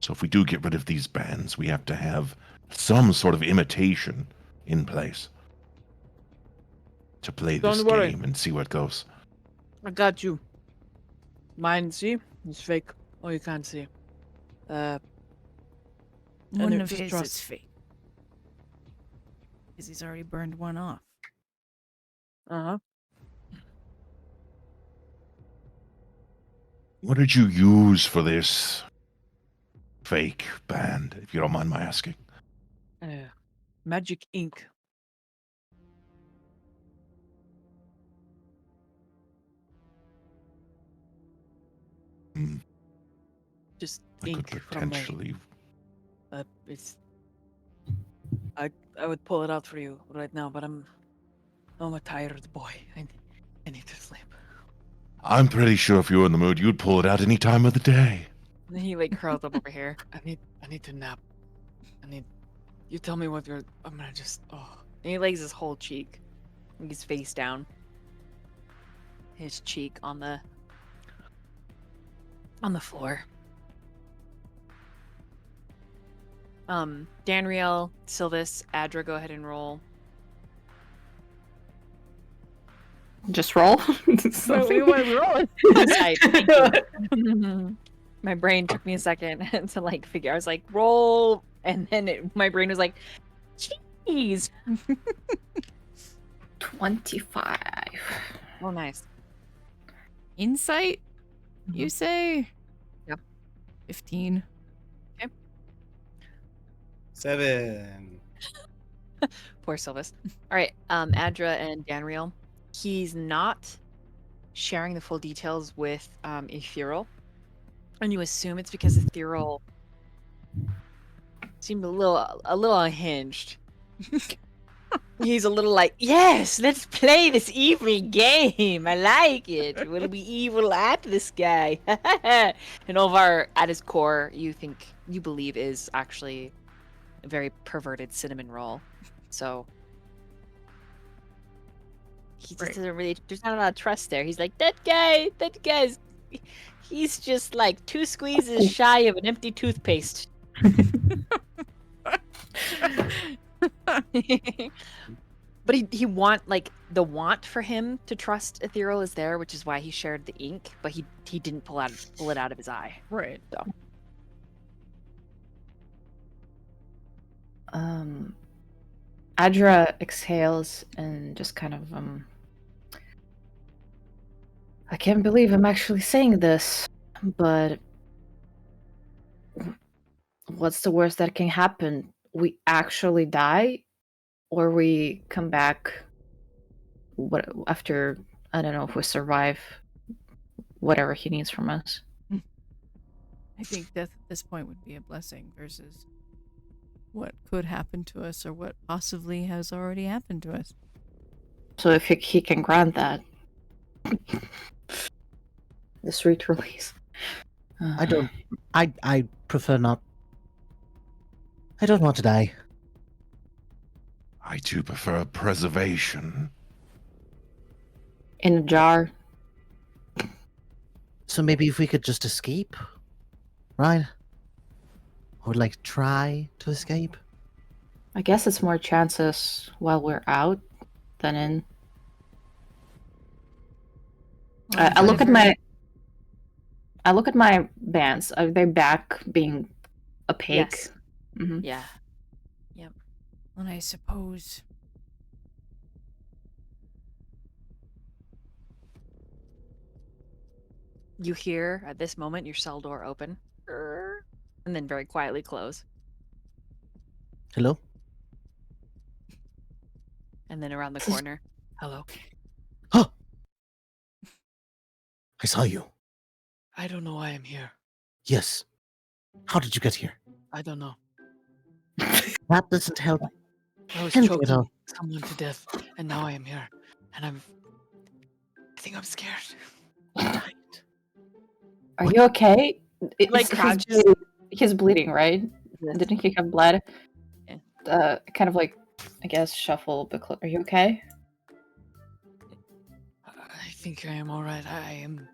So if we do get rid of these bands, we have to have some sort of imitation in place to play this Don't worry. game and see where it goes. I got you. Mine, see? It's fake. Oh, you can't see. One there, of just his trust. is fake. Because he's already burned one off. Uh-huh. What did you use for this fake band, if you don't mind my asking? Magic ink. Hmm, Just I ink could from my... potentially... it's... I would pull it out for you right now, but I'm a tired boy. I need to sleep. I'm pretty sure if you were in the mood, you'd pull it out any time of the day. And he like curls up over here. I need to nap. You tell me what you're... I'm gonna just... Oh. And he lays his whole cheek. He's face down. His cheek on the floor. Danriel, Sylvis, Adra, go ahead and roll. Just roll. We roll. Insight. Thank you. My brain took me a second to like figure. I was like, roll, and then my brain was like, jeez. 25. Oh, nice. Insight, you say? Yep. 15. 7. Poor Sylvis. All right, Adra and Danriel. He's not sharing the full details with Ethereal, and you assume it's because Ethereal seemed a little unhinged. He's a little like, yes, let's play this evil game. I like it. We'll be evil at this guy. And Olvar, at his core, you believe is actually a very perverted cinnamon roll. So he just Right. doesn't really. There's not a lot of trust there. He's like, that guy's. He's just like 2 squeezes shy of an empty toothpaste. But he the want for him to trust Ethereal is there, which is why he shared the ink, but he didn't pull it out of his eye. Right. So Adra exhales and just kind of I can't believe I'm actually saying this, but what's the worst that can happen? We actually die, or we come back after, I don't know, if we survive whatever he needs from us. I think death at this point would be a blessing versus what could happen to us or what possibly has already happened to us. So if he can grant that, the sweet release. I prefer not. I don't want to die. I too prefer preservation. In a jar. So maybe if we could just escape, right? Or like try to escape. I guess it's more chances while we're out than in. I look at my bands. Are they back being opaque? yes, Mhm. yeah. And I suppose You hear at this moment your cell door open, and then very quietly close, Hello? and then around the corner, hello. Oh! I saw you. I don't know why I'm here. Yes. How did you get here? I don't know. That doesn't help. I was Anything at choking all. someone to death, and now I am here. And I think I'm scared. Are you okay? Like crouches. He's bleeding, right? Yes. Didn't he have blood? Yeah. Kind of like, I guess, shuffle a bit closer. Are you okay? I think I am alright. I am.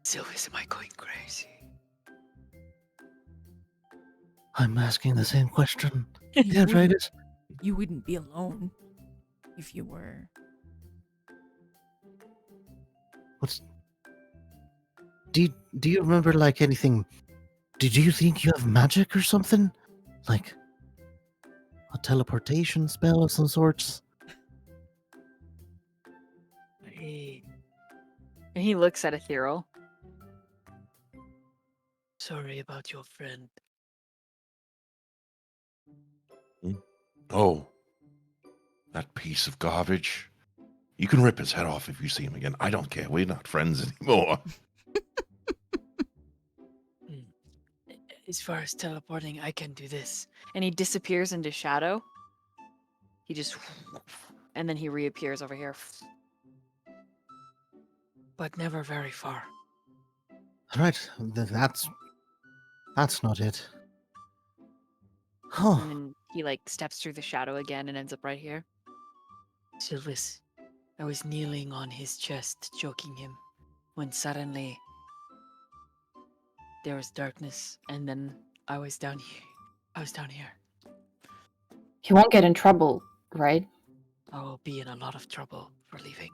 Sylvis, am I going crazy? I'm asking the same question. you Yeah, wouldn't- Dragus. you wouldn't be alone if you were. What's... Do you remember like anything? Did you think you have magic or something? Like a teleportation spell of some sorts? And he looks at Ethereal. Sorry about your friend. Oh, that piece of garbage. You can rip his head off if you see him again. I don't care. We're not friends anymore. As far as teleporting, I can do this. And he disappears into shadow. He just, and then he reappears over here. But never very far. Right, that's not it. And Oh, then he like steps through the shadow again and ends up right here. Sylvis, I was kneeling on his chest, choking him, when suddenly there was darkness, and then I was down here. He won't get in trouble, right? I will be in a lot of trouble for leaving.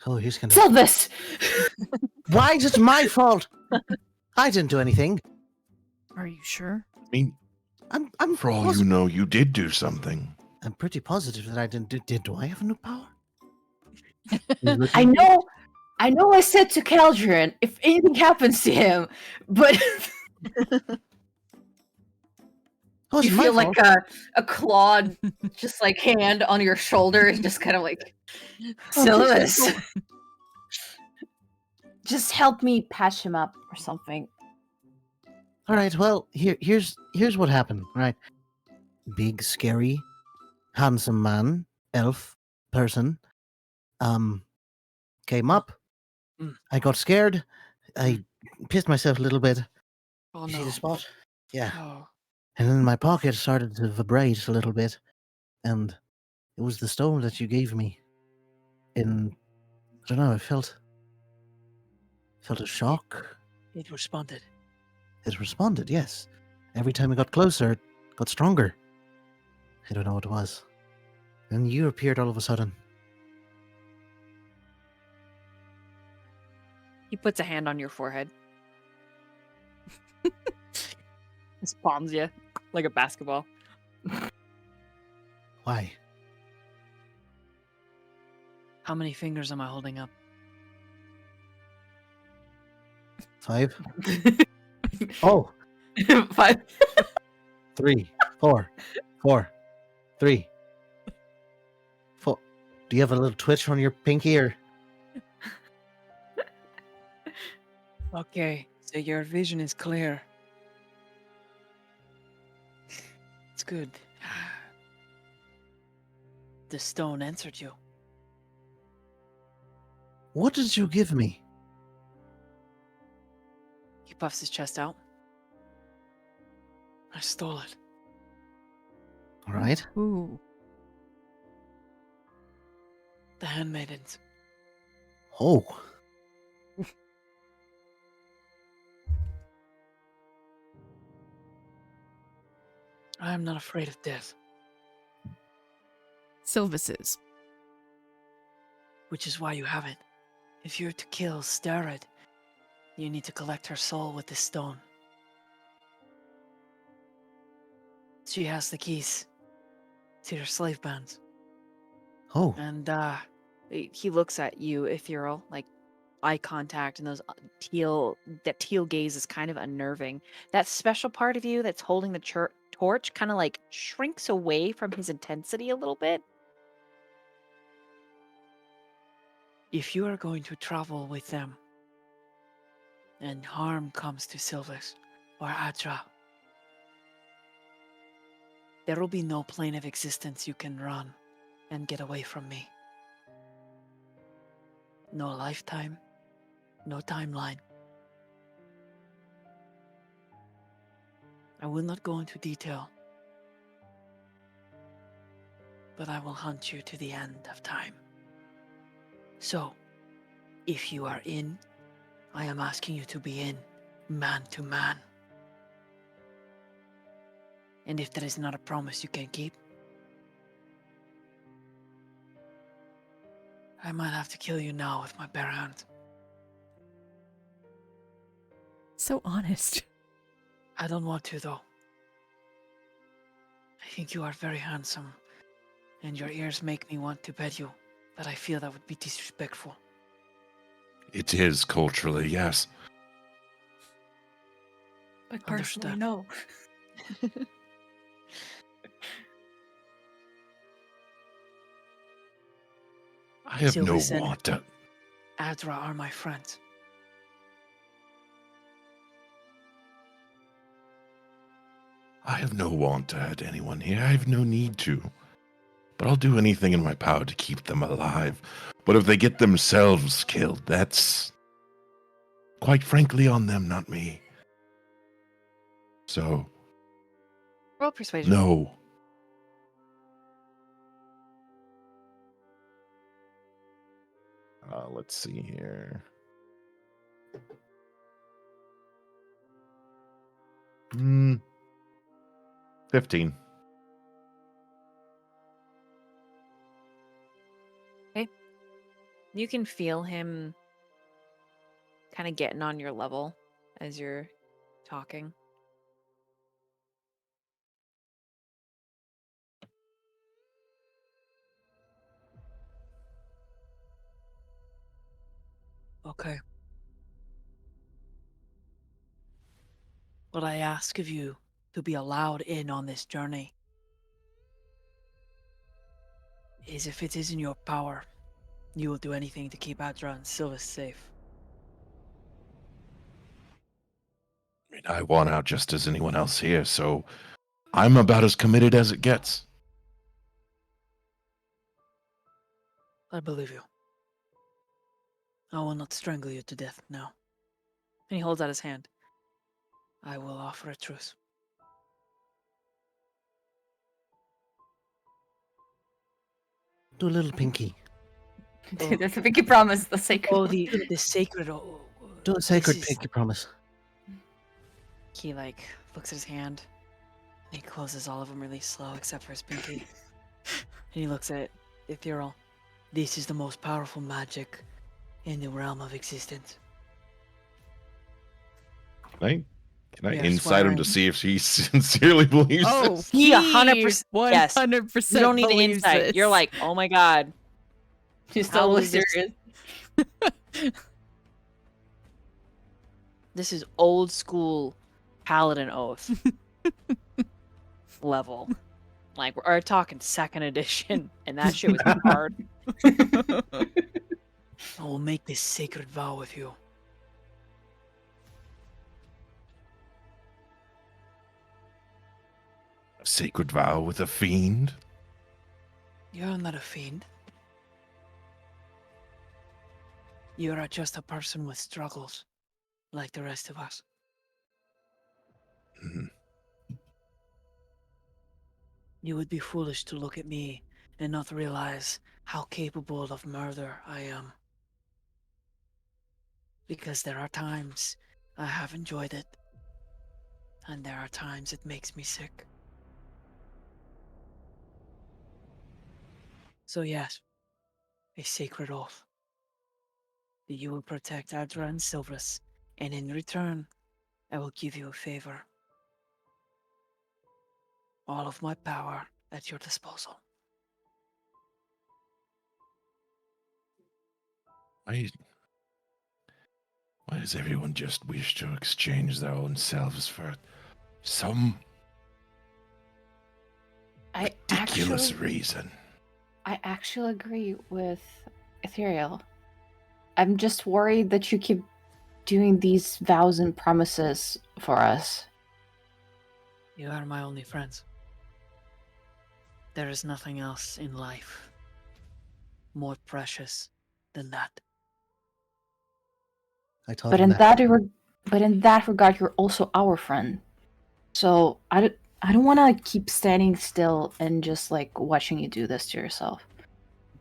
oh, he's gonna. Sylvis! Why is it my fault? I didn't do anything. Are you sure? I mean, I'm for all you positive. know, you did do something. I'm pretty positive that I didn't. Do I have a new power? I know I said to Caldron, if anything happens to him, but Oh, you it's my feel fault. like a clawed, just like hand on your shoulder, and just kind of like, Sylvis, just help me patch him up or something. All right. Well, here's what happened. Right. big, scary, handsome man, elf person, came up. Mm. I got scared. I pissed myself a little bit. Oh You see no. the spot? Yeah. Oh. And then my pocket started to vibrate a little bit, and it was the stone that you gave me. And I don't know, I felt a shock. It responded. It responded, yes. Every time it got closer, it got stronger. I don't know what it was. And you appeared all of a sudden. He puts a hand on your forehead. Just palms you like a basketball. Why? How many fingers am I holding up? 5? Oh, 5. 3, 4, 4, 3, 4. Do you have a little twitch on your pinky or? Okay, so your vision is clear. It's good. The stone answered you. What did you give me? He puffs his chest out. I stole it. All right. Ooh. The handmaidens. Oh, I am not afraid of death, Sylvis is. which is why you have it. If you're to kill Sterid, you need to collect her soul with this stone. She has the keys to your slave bands. oh, And, He looks at you, ethereal, like eye contact, and that teal gaze is kind of unnerving. That special part of you that's holding the torch kind of like shrinks away from his intensity a little bit. if you are going to travel with them, and harm comes to Sylvis or Adra, there will be no plane of existence you can run and get away from me. No lifetime, no timeline. I will not go into detail, but I will hunt you to the end of time. So, if you are in, I am asking you to be in, man to man. And if that is not a promise you can keep, I might have to kill you now with my bare hand. So honest. I don't want to, though. I think you are very handsome, and your ears make me want to pet you, but I feel that would be disrespectful. It is culturally, yes. But personally, no. I have no Sylvis and want to. Adra are my friends. I have no want to hurt anyone here. I have no need to. But I'll do anything in my power to keep them alive. But if they get themselves killed, that's quite frankly on them, not me. So, Roll persuasion. no. Let's see here. 15. You can feel him kind of getting on your level as you're talking. Okay. What I ask of you to be allowed in on this journey is if it is in your power, you will do anything to keep Adra and Sylvis safe. I mean, I want out just as anyone else here, so I'm about as committed as it gets. I believe you. I will not strangle you to death now. And he holds out his hand. I will offer a truce. Do a little pinky. Dude, that's a pinky promise. The sacred. Oh, one. the sacred. Oh, Do a this sacred is- pinky promise. He like looks at his hand. And he closes all of them really slow except for his pinky. And he looks at Ethereal. This is the most powerful magic in the realm of existence. Can I We are insight him to swearing. see if he sincerely believes Oh, this? He 100% yes. 100% You don't need the believes insight. this. You're like, oh my god. She's How totally is this- serious. This is old school paladin oath level. Like we're talking second edition, and that shit was hard. I will make this sacred vow with you. A sacred vow with a fiend? You're not a fiend. You are just a person with struggles, like the rest of us. Mhm. You would be foolish to look at me and not realize how capable of murder I am. Because there are times I have enjoyed it, and there are times it makes me sick. So yes, a sacred oath that you will protect Adra and Silvus, and in return, I will give you a favor. All of my power at your disposal. Why does everyone just wish to exchange their own selves for some I ridiculous reason? I actually agree with Ethereal. I'm just worried that you keep doing these vows and promises for us. You are my only friends. There is nothing else in life more precious than that. I told But him in that regard, you're also our friend. So I don't want to keep standing still and just like watching you do this to yourself.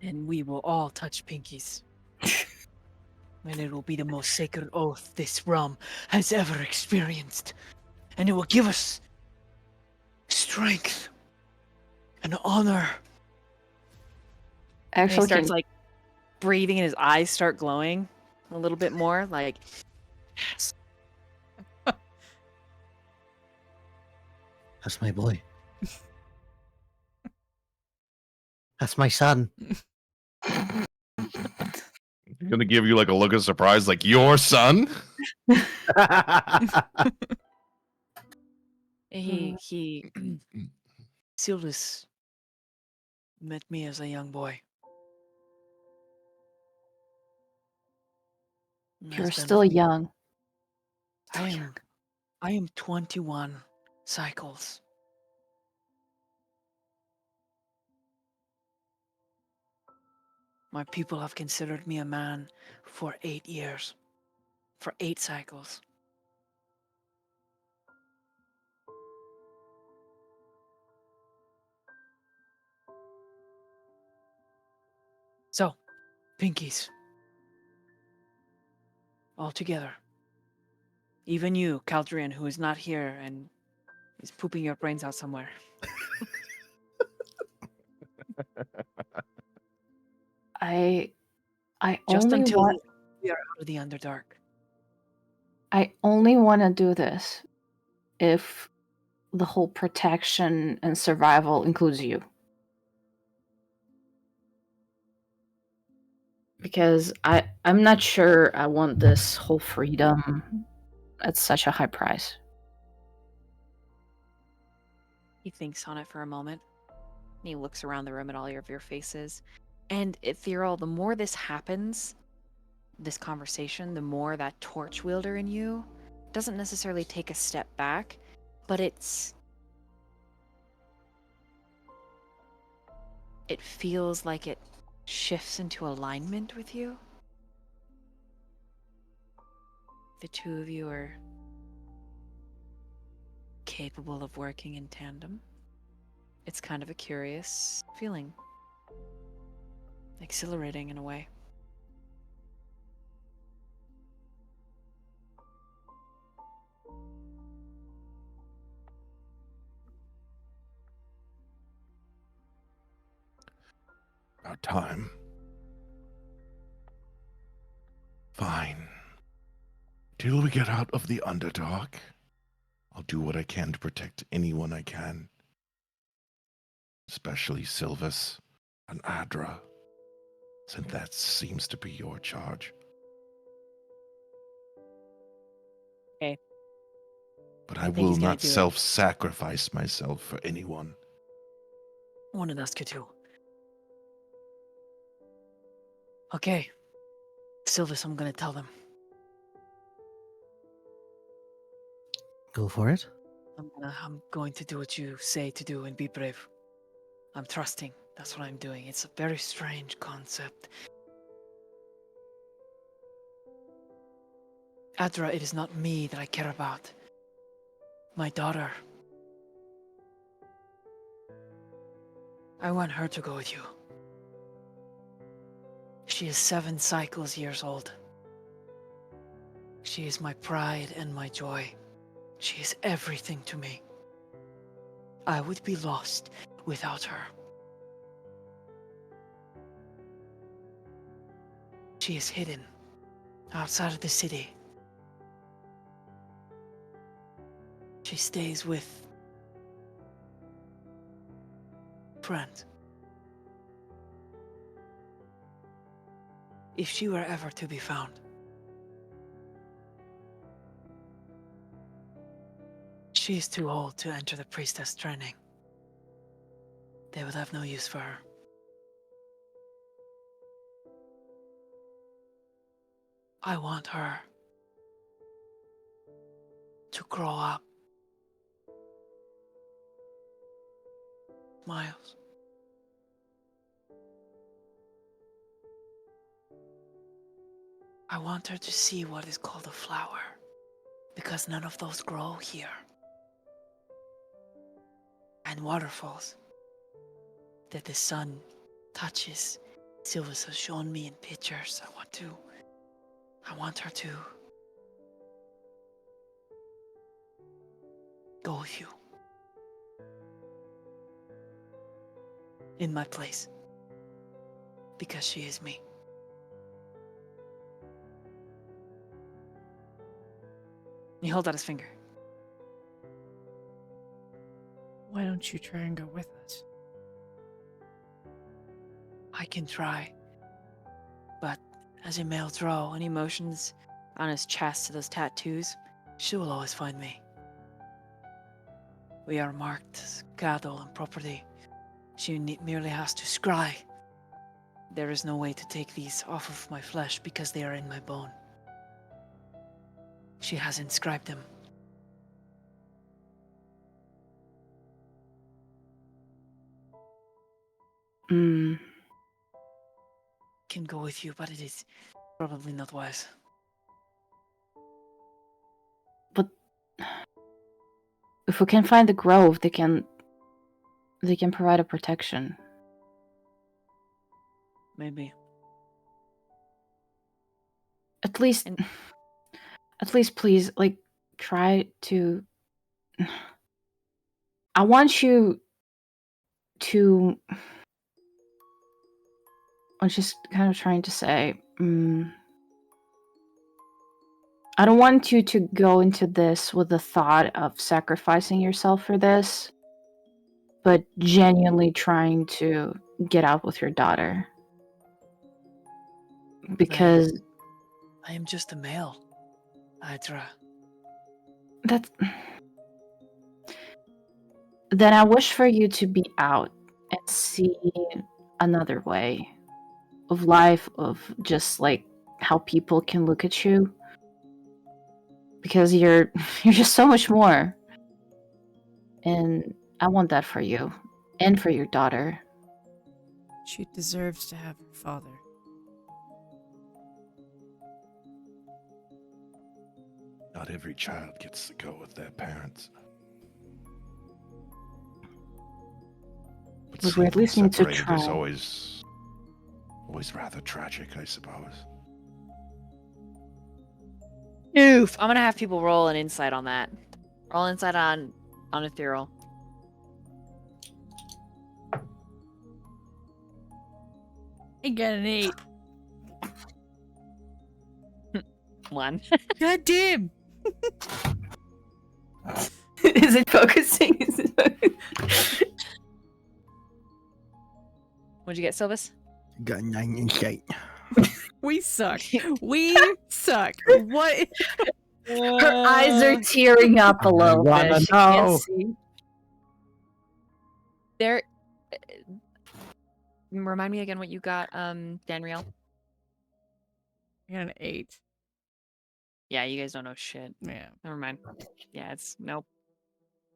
And we will all touch pinkies. And it will be the most sacred oath this realm has ever experienced. And it will give us strength and honor. And he Actually, starts like breathing, and his eyes start glowing a little bit more. Like, yes. that's my boy. That's my son. He's gonna give you like a look of surprise, like your son? He Silvus met me as a young boy. And you're has been still with me. young. I am 21 cycles. My people have considered me a man for 8 years. For 8 cycles. So, pinkies. All together. Even you, Caldrian, who is not here and is pooping your brains out somewhere. I Just only until want we are out of the Underdark. I only want to do this if the whole protection and survival includes you. Because I'm not sure I want this whole freedom at such a high price. He thinks on it for a moment. And he looks around the room at all of your faces. And Ethereal, the more this happens, this conversation, the more that torch wielder in you doesn't necessarily take a step back, but it's it feels like it shifts into alignment with you. The two of you are capable of working in tandem. It's kind of a curious feeling. Exhilarating in a way. About time. Fine. Till we get out of the Underdark, I'll do what I can to protect anyone I can. Especially Sylvis and Adra, since that seems to be your charge. Okay. But I think will he's gonna not do it. self-sacrifice myself for anyone. I wanted to ask you too. Okay. Sylvis, I'm gonna tell them. Go for it. I'm going to do what you say to do and be brave. I'm trusting. That's what I'm doing. It's a very strange concept. Adra, it is not me that I care about. My daughter. I want her to go with you. She is 7 cycles years old. She is my pride and my joy. She is everything to me. I would be lost without her. She is hidden outside of the city. She stays with friends. If she were ever to be found, she is too old to enter the priestess training. They would have no use for her. I want her to grow up. Miles. I want her to see what is called a flower, because none of those grow here. And waterfalls that the sun touches. Sylvis has shown me in pictures. I want her to go with you. In my place. Because she is me. He held out his finger. Why don't you try and go with us? I can try. But as a male drow, And he motions on his chest to those tattoos. she will always find me. We are marked as cattle and property. She merely has to scry. There is no way to take these off of my flesh because they are in my bone. She has inscribed them. Can go with you, but it is probably not wise. But if we can find the grove, they can provide a protection. Maybe. At least, please, like, try to. I want you to. I'm just kind of trying to say. I don't want you to go into this with the thought of sacrificing yourself for this, but genuinely trying to get out with your daughter. Because I am just a male, Adra. that's. Then I wish for you to be out and see another way of life, of just like how people can look at you. Because you're just so much more. And I want that for you and for your daughter. She deserves to have her father. Not every child gets to go with their parents. But But we seeing at least them need to separated try. is always rather tragic, I suppose. Oof. I'm gonna have people roll an insight on that. Roll insight on ethereal. I got an 8. 1. God damn! Is it focusing? Is it focusing? What'd you get, Silvis? Got 9 insight. We suck. We suck. What? Her eyes are tearing up a little wanna bit. She know. can't see. There. Remind me again what you got, Danriel. I got an 8. Yeah, you guys don't know shit. Yeah, Never mind. Yeah, it's nope.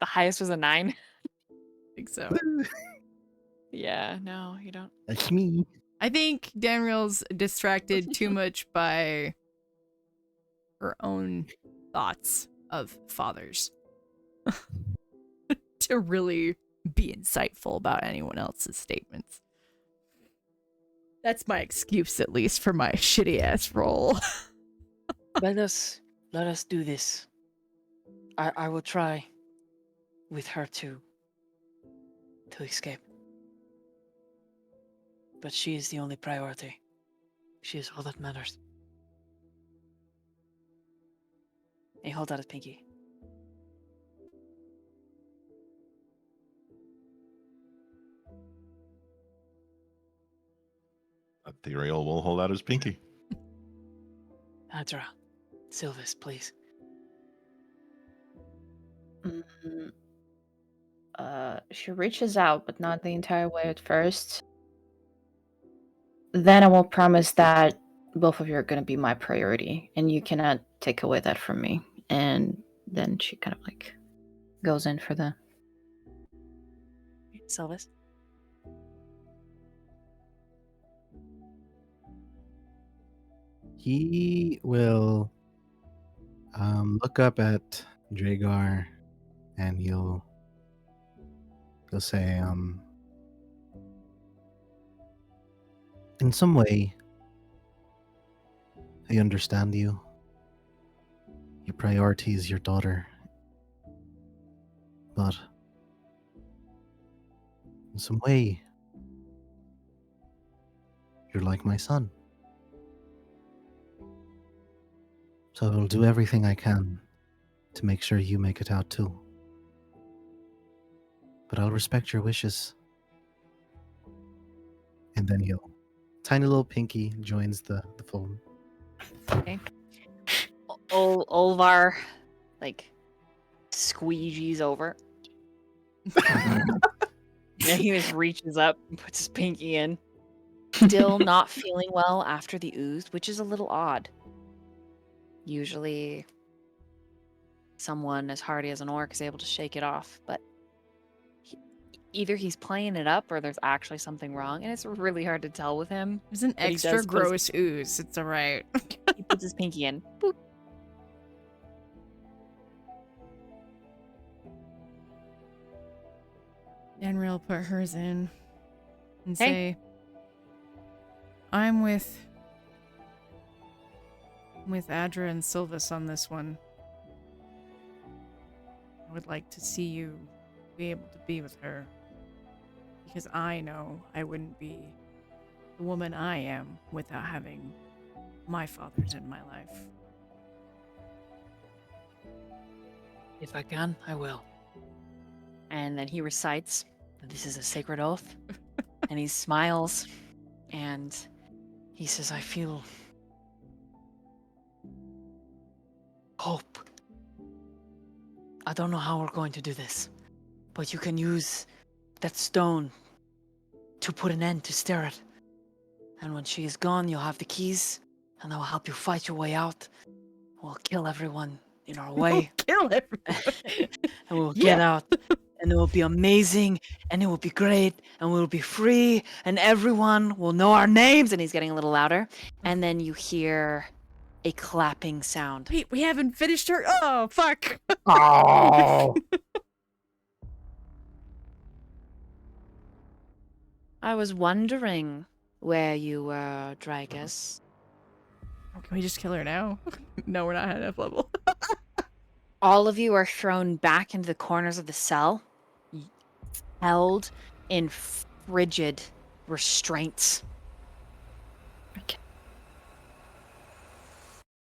The highest was a 9. I think so. Yeah, no, you don't. That's me. I think Danriel's distracted too much by her own thoughts of fathers to really be insightful about anyone else's statements. That's my excuse, at least, for my shitty ass roll. Let us do this. I will try with her to escape. But she is the only priority. She is all that matters. He holds out his pinky. Ethereal will hold out his pinky. Adra, Silvis, please. Mhm. She reaches out, but not the entire way at first. Then I will promise that both of you are going to be my priority, and you cannot take away that from me. And then she kind of like goes in for the. Silvis. He will look up at Dragar and he'll say, in some way, I understand you. Your priority is your daughter. But in some way, you're like my son. So I will do everything I can to make sure you make it out too. But I'll respect your wishes. And then he'll tiny little pinky joins the fold. Okay. Olvar, like, squeegees over. Yeah, he just reaches up and puts his pinky in. Still not feeling well after the ooze, which is a little odd. Usually, someone as hardy as an orc is able to shake it off, but either he's playing it up or there's actually something wrong, and it's really hard to tell with him. There's an But he extra does put his- gross ooze. It's alright. He puts his pinky in. Boop. Danriel put hers in and Hey. say, I'm with Adra and Silvis on this one. I would like to see you be able to be with her. Because I know I wouldn't be the woman I am without having my fathers in my life. If I can, I will. And then he recites, "This is a sacred oath." And he smiles and He says, I feel hope. I don't know how we're going to do this, but you can use that stone to put an end to Sterret. And when she is gone, you'll have the keys, and I will help you fight your way out. We'll kill everyone in our way, Kill everyone. and we'll Yeah. get out. and it will be amazing, and it will be great, and we'll be free, and everyone will know our names. And he's getting a little louder. And then you hear a clapping sound. Wait, we haven't finished her. Oh, fuck. Oh. I was wondering where you were, Dragus. Can we just kill her now? No, we're not at enough level. All of you are thrown back into the corners of the cell, held in frigid restraints.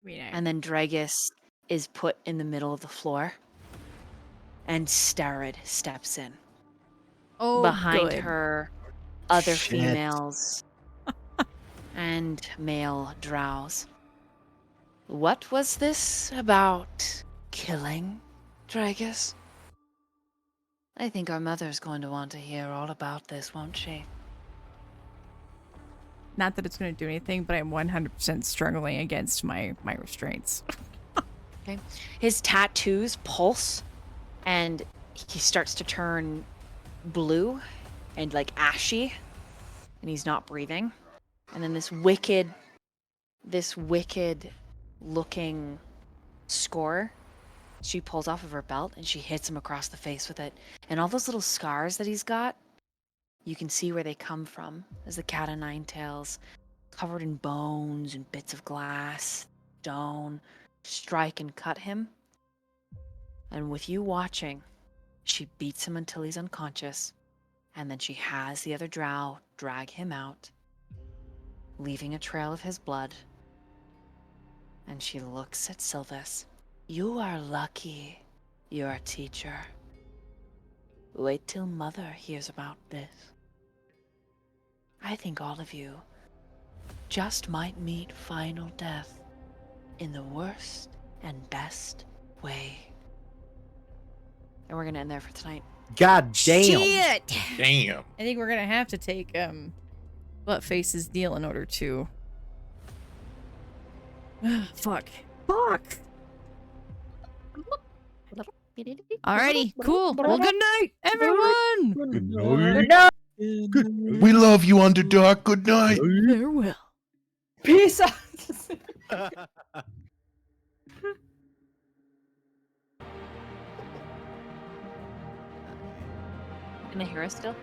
And then Dragus is put in the middle of the floor, and Starrid steps in. Oh, Behind good. her, other Shit. females and male drows. What was this about killing, Dragus? I think our mother's going to want to hear all about this, won't she? Not that it's going to do anything, but I'm 100% struggling against my restraints. Okay. His tattoos pulse, and he starts to turn blue and like ashy, and he's not breathing. And then this wicked looking score she pulls off of her belt, and she hits him across the face with it. And all those little scars that he's got, you can see where they come from, as the cat o' nine tails, covered in bones and bits of glass, stone, strike and cut him. And with you watching, she beats him until he's unconscious, and then she has the other drow drag him out, leaving a trail of his blood. And she looks at Sylvis. You are lucky you're a teacher. Wait till Mother hears about this. I think all of you just might meet final death in the worst and best way. And we're gonna end there for tonight. God damn. Shit! Damn. I think we're going to have to take Buttface's deal in order to... Fuck. Fuck! Alrighty, cool. Well, good night, everyone! We love you, Underdark. Good night. Farewell. Peace out! Can I hear us still?